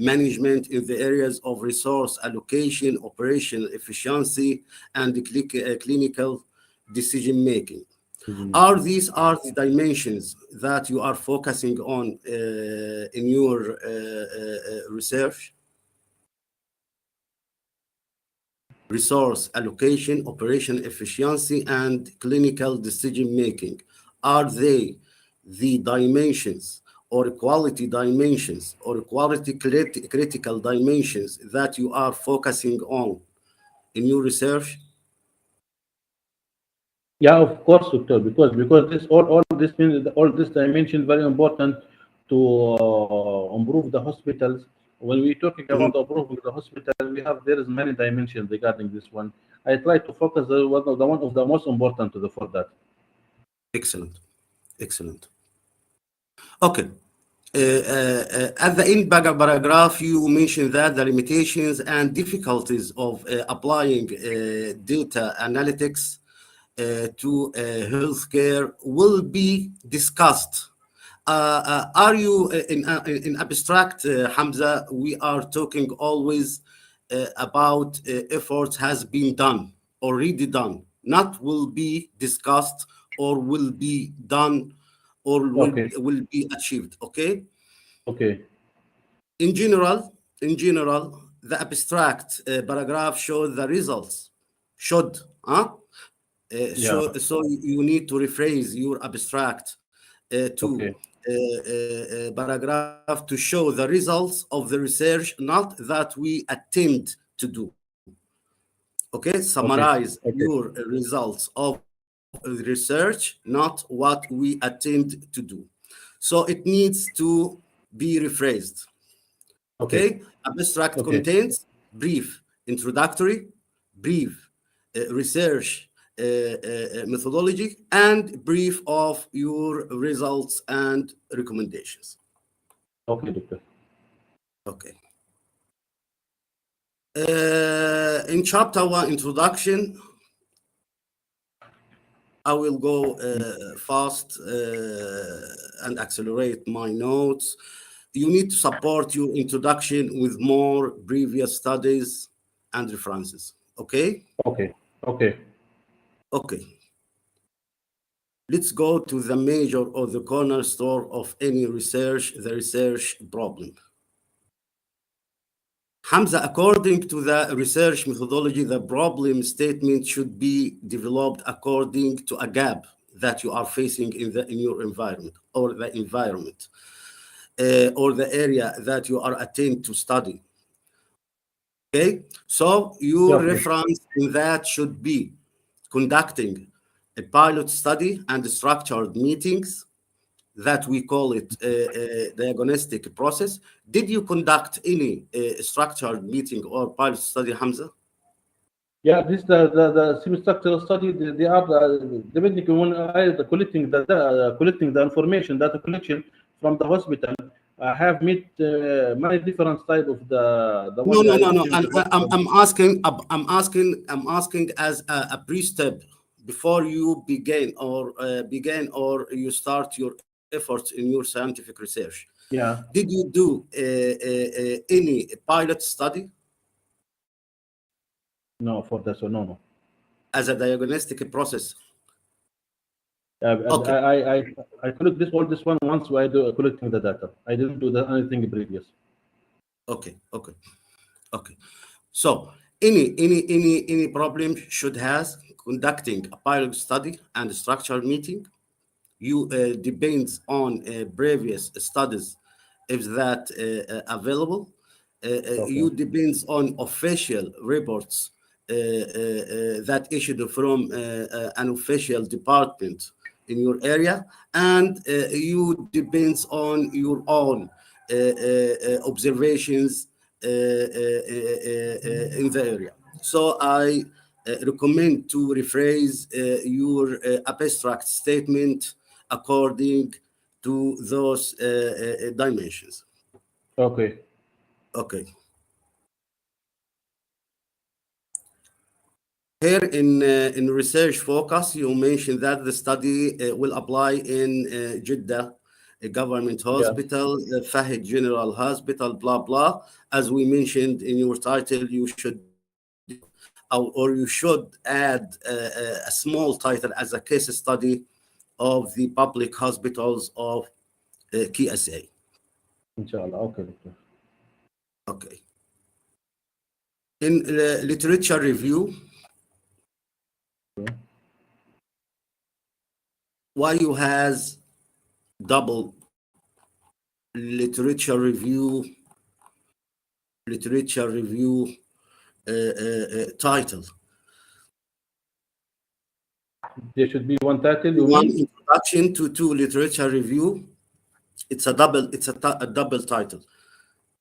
management in the areas of resource allocation, operational efficiency, and clinical decision making. Are these the dimensions that you are focusing on in your research? Resource allocation, operation efficiency, and clinical decision making. Are they the dimensions or quality dimensions or quality critical dimensions that you are focusing on in your research? Yeah, of course, doctor, because this all this dimension very important to improve the hospitals. When we're talking about improving the hospital, there is many dimensions regarding this one. I try to focus one of the most important for that. Excellent. Okay. At the end paragraph, you mentioned that the limitations and difficulties of applying data analytics to healthcare will be discussed. Are you in abstract, Hamza? We are talking always about efforts has been done, already done, not will be discussed or will be done or will be achieved. Okay. In general, the abstract paragraph shows the results. So you need to rephrase your abstract to paragraph to show the results of the research, not that we attempt to do. Okay, summarize your results of the research, not what we attempt to do. So it needs to be rephrased. Okay, abstract contains brief introductory, brief research methodology, and brief of your results and recommendations. Okay, doctor. Okay. In chapter 1, introduction, I will go fast and accelerate my notes. You need to support your introduction with more previous studies and references. Okay? Okay. Let's go to the major or the cornerstone of any research, the research problem. Hamza, according to the research methodology, the problem statement should be developed according to a gap that you are facing in your environment, or the environment, or the area that you are attend to study. Okay, so your reference in that should be conducting a pilot study and structured meetings, that we call it a diagnostic process. Did you conduct any structured meeting or pilot study, Hamza? Yeah, this the semi-structural study. They are depending on collecting the information, data collection from the hospital. I have met many different type of the No. I'm asking as a pre-step before you begin or you start your efforts in your scientific research. Yeah. Did you do any pilot study? No, for this, no. As a diagnostic process. Okay. I collect all this one once I do collecting the data. I didn't do anything previous. Okay. So any problem should has conducting a pilot study and a structured meeting. You depends on previous studies if that available. You depends on official reports that issued from an official department in your area, and you depends on your own observations in the area. So I recommend to rephrase your abstract statement according to those dimensions. Okay. Here in research focus, you mentioned that the study will apply in Jeddah, a government hospital, Fahd General Hospital, blah, blah. As we mentioned in your title, you should add a small title as a case study of the public hospitals of KSA. Inshallah. Okay. Okay. In literature review, why you has double literature review title? There should be one title. One introduction to two literature review. It's a double title.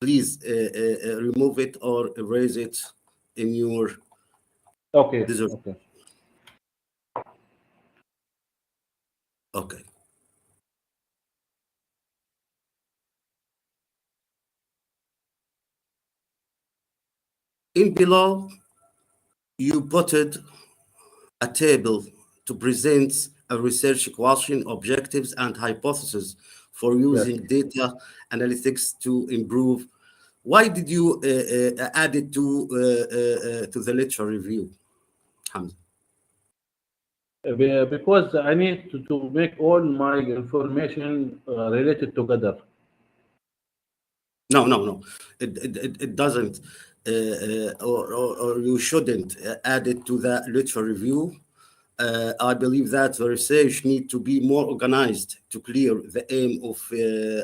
Please remove it or erase it in your. Okay. Okay. In below, you put a table to present a research question, objectives, and hypotheses for using data analytics to improve. Why did you add it to the literature review, Hamza? Because I need to make all my information related together. No. It doesn't, or you shouldn't add it to the literature review. I believe that the research need to be more organized to clear the aim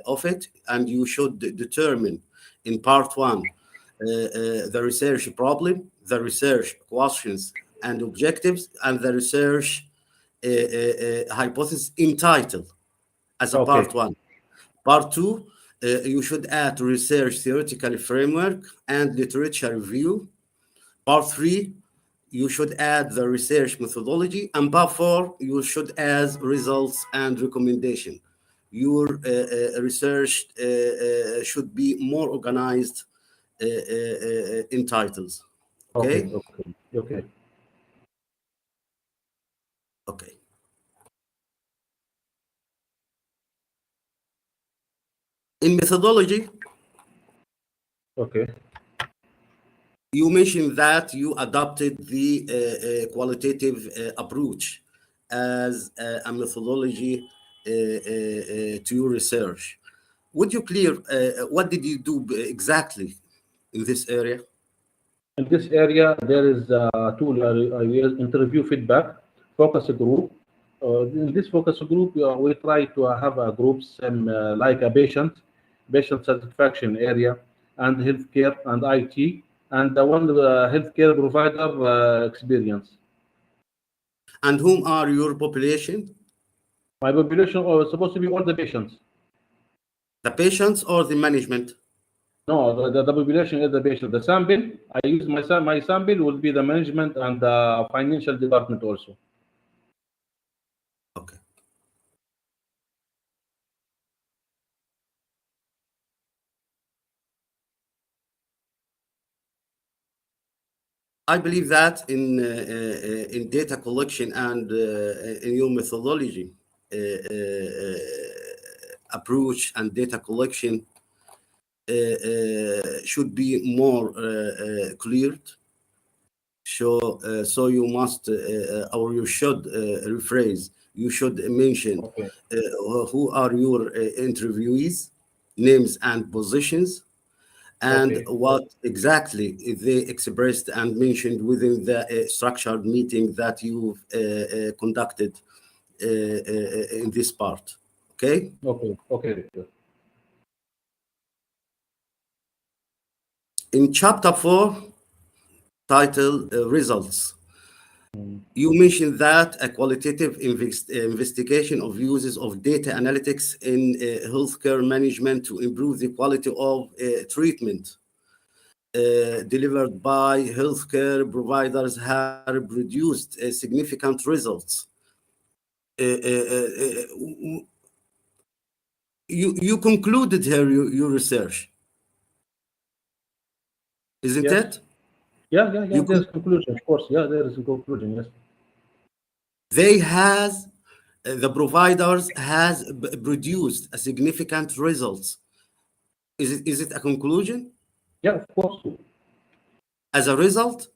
of it, and you should determine in part one the research problem, the research questions and objectives, and the research hypothesis in title as a part one. Part two, you should add research theoretical framework and literature review. Part three, you should add the research methodology, and part four, you should add results and recommendation. Your research should be more organized in titles. Okay. In methodology, you mentioned that you adopted the qualitative approach as a methodology to your research. Would you clear what did you do exactly in this area? In this area, there is a tool I use, interview feedback, focus group. In this focus group, we try to have a groups like a patient satisfaction area, and healthcare and IT, and the one healthcare provider experience. And whom are your population? My population is supposed to be all the patients. The patients or the management? No, the population is the patient. The sample, I use my sample will be the management and the financial department also. Okay. I believe that in data collection and in your methodology approach and data collection should be more cleared. So you must or you should rephrase. You should mention Okay. who are your interviewees, names and positions, and Okay. what exactly they expressed and mentioned within the structured meeting that you've conducted in this part. Okay? Okay. Okay. In chapter 4, titled Results, you mentioned that a qualitative investigation of uses of data analytics in healthcare management to improve the quality of treatment delivered by healthcare providers have produced significant results. You concluded here your research, isn't Yes. it? Yeah. You There's conclusion, of course. Yeah, there is a conclusion. Yes. The providers has produced a significant results. Is it a conclusion? Yeah, of course. As a result?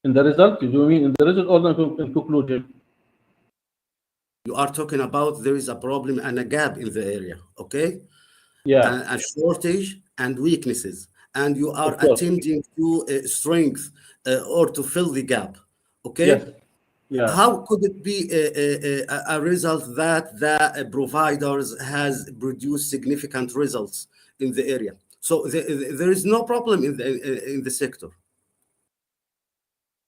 In the result, do you mean in the result or in conclusion? You are talking about there is a problem and a gap in the area, okay? Yeah. A shortage and weaknesses, and you are Of course. attempting to strengthen or to fill the gap, okay? Yes. Yeah. How could it be a result that the providers has produced significant results in the area? So there is no problem in the sector.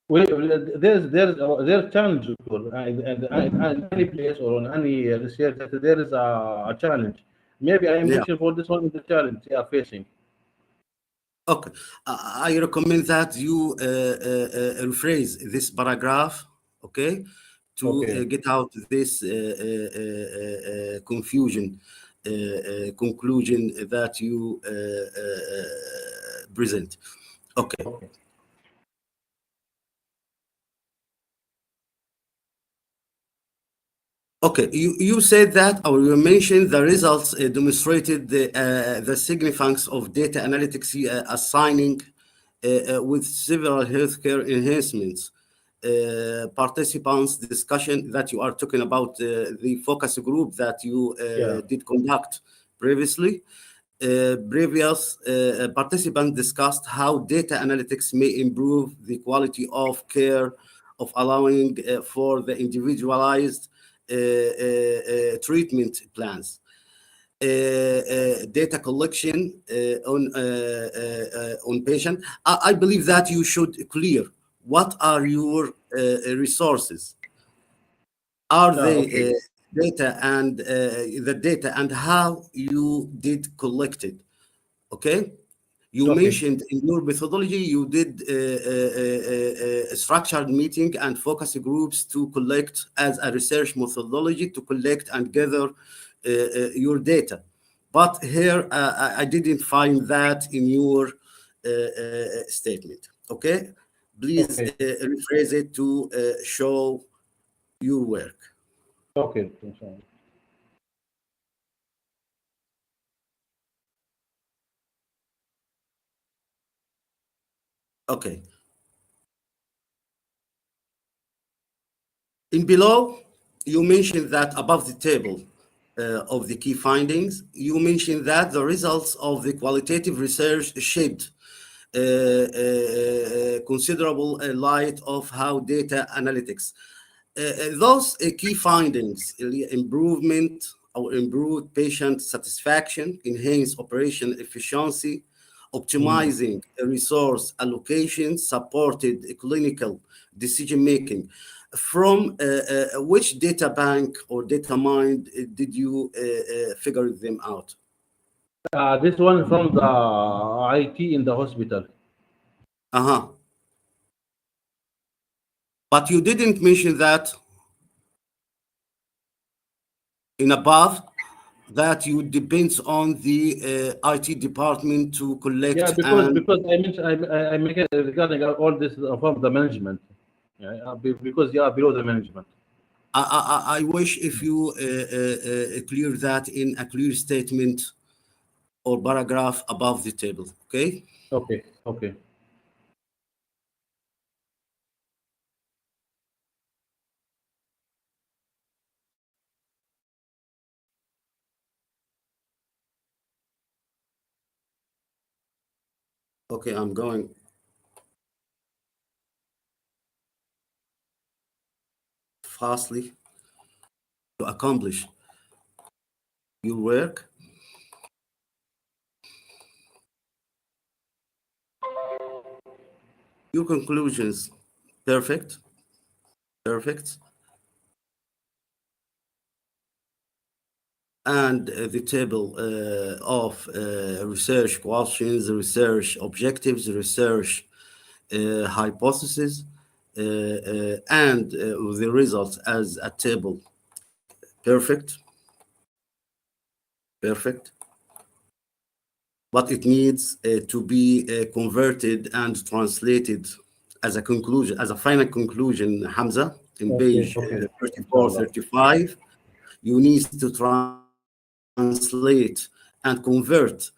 There's challenge and any place or on any research that there is a challenge. Maybe I am mentioned for this one is the challenge they are facing. Okay, I recommend that you rephrase this paragraph, okay, to get out this confusion conclusion that you present. Okay. Okay, you said that, or you mentioned the results demonstrated the significance of data analytics assigning with several healthcare enhancements. Participants discussion that you are talking about the focus group that you did conduct previously. Previous participants discussed how data analytics may improve the quality of care of allowing for the individualized treatment plans. Data collection on patient. I believe that you should clear what are your resources. Are they data and the data and how you did collect it? Okay. You mentioned in your methodology, you did a structured meeting and focus groups to collect as a research methodology to collect and gather your data. But here, I didn't find that in your statement. Okay, please rephrase it to show your work. Okay. Okay. In below, you mentioned that above the table, of the key findings. You mentioned that the results of the qualitative research shed considerable light of how data analytics. Those key findings, improvement or improved patient satisfaction, enhanced operation efficiency, optimizing resource allocation, supported clinical decision-making. From which data bank or data mine did you figure them out? This one from the IT in the hospital. Uh-huh. But you didn't mention that in above, that you depends on the IT department to collect. Yeah, because I mentioned I make it regarding all this from the management. Yeah, because you are below the management. I wish if you clear that in a clear statement or paragraph above the table, okay? Okay, okay. Okay, I'm going. Fastly to accomplish your work. Your conclusions, perfect, perfect. And the table of research questions, research objectives, research hypothesis, and the results as a table. Perfect. Perfect. But it needs to be converted and translated as a conclusion, as a final conclusion, Hamza, in page 34, 35. You need to translate and convert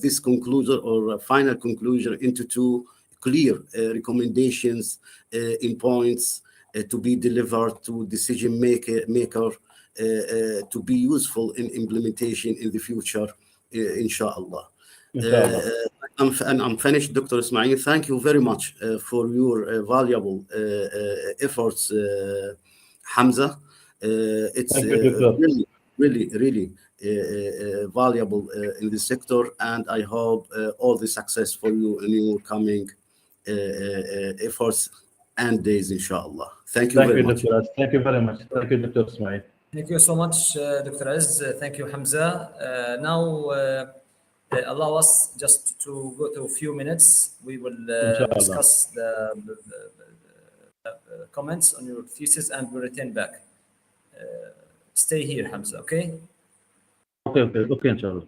this conclusion or final conclusion into two clear recommendations in points to be delivered to decision maker to be useful in implementation in the future, inshallah. I'm finished, Dr. Ismail. Thank you very much for your valuable efforts, Hamza. It's really valuable in the sector, and I hope all the success for you in your coming efforts and days, inshallah. Thank you very much. Dr. Thank you very much. Thank you, Dr. Ismail. Thank you so much, Dr. Aziz. Thank you, Hamza. Now, allow us just to go to a few minutes. We will discuss the comments on your thesis and we'll return back. Stay here, Hamza, okay? Okay, inshallah.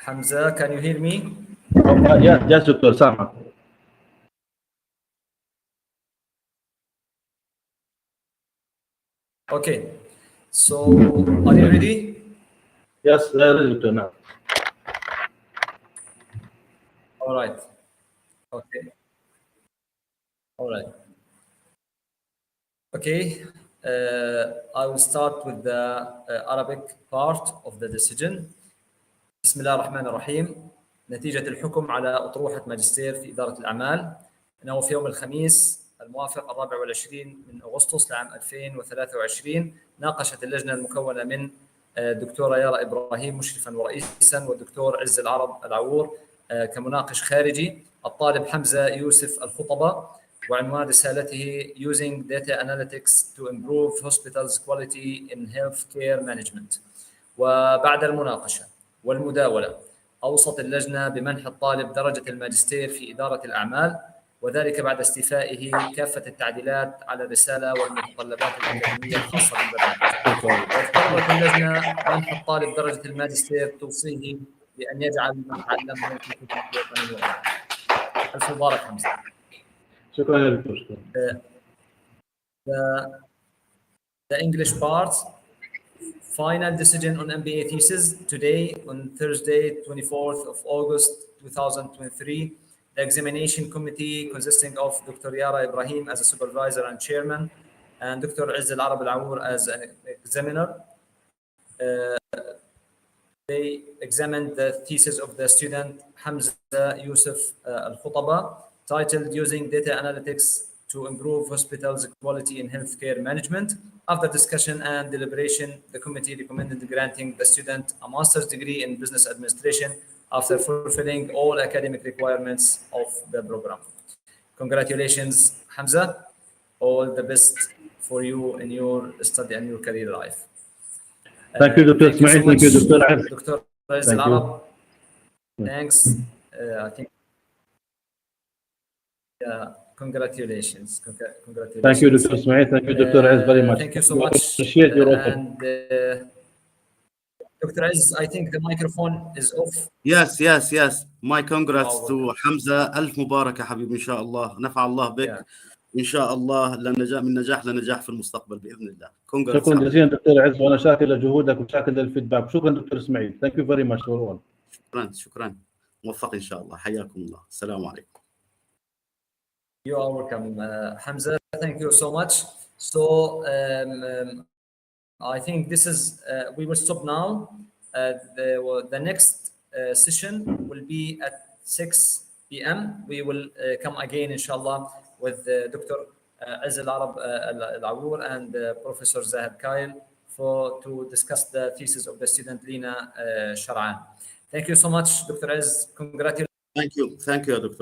Hamza, can you hear me? Yeah, yes, Dr. Sama. Okay. So, are you ready? Yes, Dr. now. All right. Okay. All right. Okay. I will start with the Arabic part of the decision. بسم الله الرحمن الرحيم. نتيجة الحكم على أطروحة ماجستير في إدارة الأعمال أنه في يوم الخميس الموافق 24 من أغسطس لعام 2023 ناقشت اللجنة المكونة من الدكتورة يارا إبراهيم مشرفا ورئيسا والدكتور عز العرب العوور كمناقش خارجي الطالب حمزة يوسف الخطبة وعنوان رسالته Using Data Analytics to Improve Hospitals Quality in Healthcare Management. وبعد المناقشة والمداولة أوصت اللجنة بمنح الطالب درجة الماجستير في إدارة الأعمال وذلك بعد استيفائه كافة التعديلات على الرسالة والمتطلبات الأكاديمية الخاصة بالبرنامج. وقررت اللجنة منح الطالب درجة الماجستير توصيه بأن يجعل ما تعلمه في خدمة الوطن الوطني. ألف مبارك حمزة. شكرا يا دكتور. The English part. Final decision on MBA thesis today on Thursday, 24th of August, 2023. The examination committee consisting of Dr. Yara Ibrahim as a supervisor and chairman and Dr. Izz Al-Arab Al-Awoor as an examiner. They examined the thesis of the student Hamza Yusuf Al-Khutaba titled Using Data Analytics to Improve Hospitals Quality in Healthcare Management. After discussion and deliberation, the committee recommended granting the student a master's degree in business administration after fulfilling all academic requirements of the program. Congratulations, Hamza. All the best for you in your study and your career life. Thank you, Dr. Ismail. Thank you, Dr. Arab. Dr. Izz Al-Arab. Thanks. I think. Congratulations. Congratulations. Thank you, Dr. Ismail. Thank you, Dr. Izz, very much. Thank you so much. Appreciate your offer. And Dr. Izz, I think the microphone is off. Yes. My congrats to Hamza. ألف مبارك يا حبيبي إن شاء الله. نفع الله بك. إن شاء الله من نجاح لنجاح في المستقبل بإذن الله. شكرا جزيلا دكتور عز وأنا شاكر لجهودك وشاكر للفيدباك. شكرا دكتور إسماعيل. Thank you very much for all. شكرا. موفق إن شاء الله. حياكم الله. السلام عليكم. You are welcome, Hamza. Thank you so much. So I think this is, we will stop now. The next session will be at 6 p.m. We will come again, inshallah, with Dr. Izz Al-Arab Al-Awoor and Professor Zahid Kail to discuss the thesis of the student Lina Shar'an. Thank you so much, Dr. Izz. Congratulations. Thank you, Dr.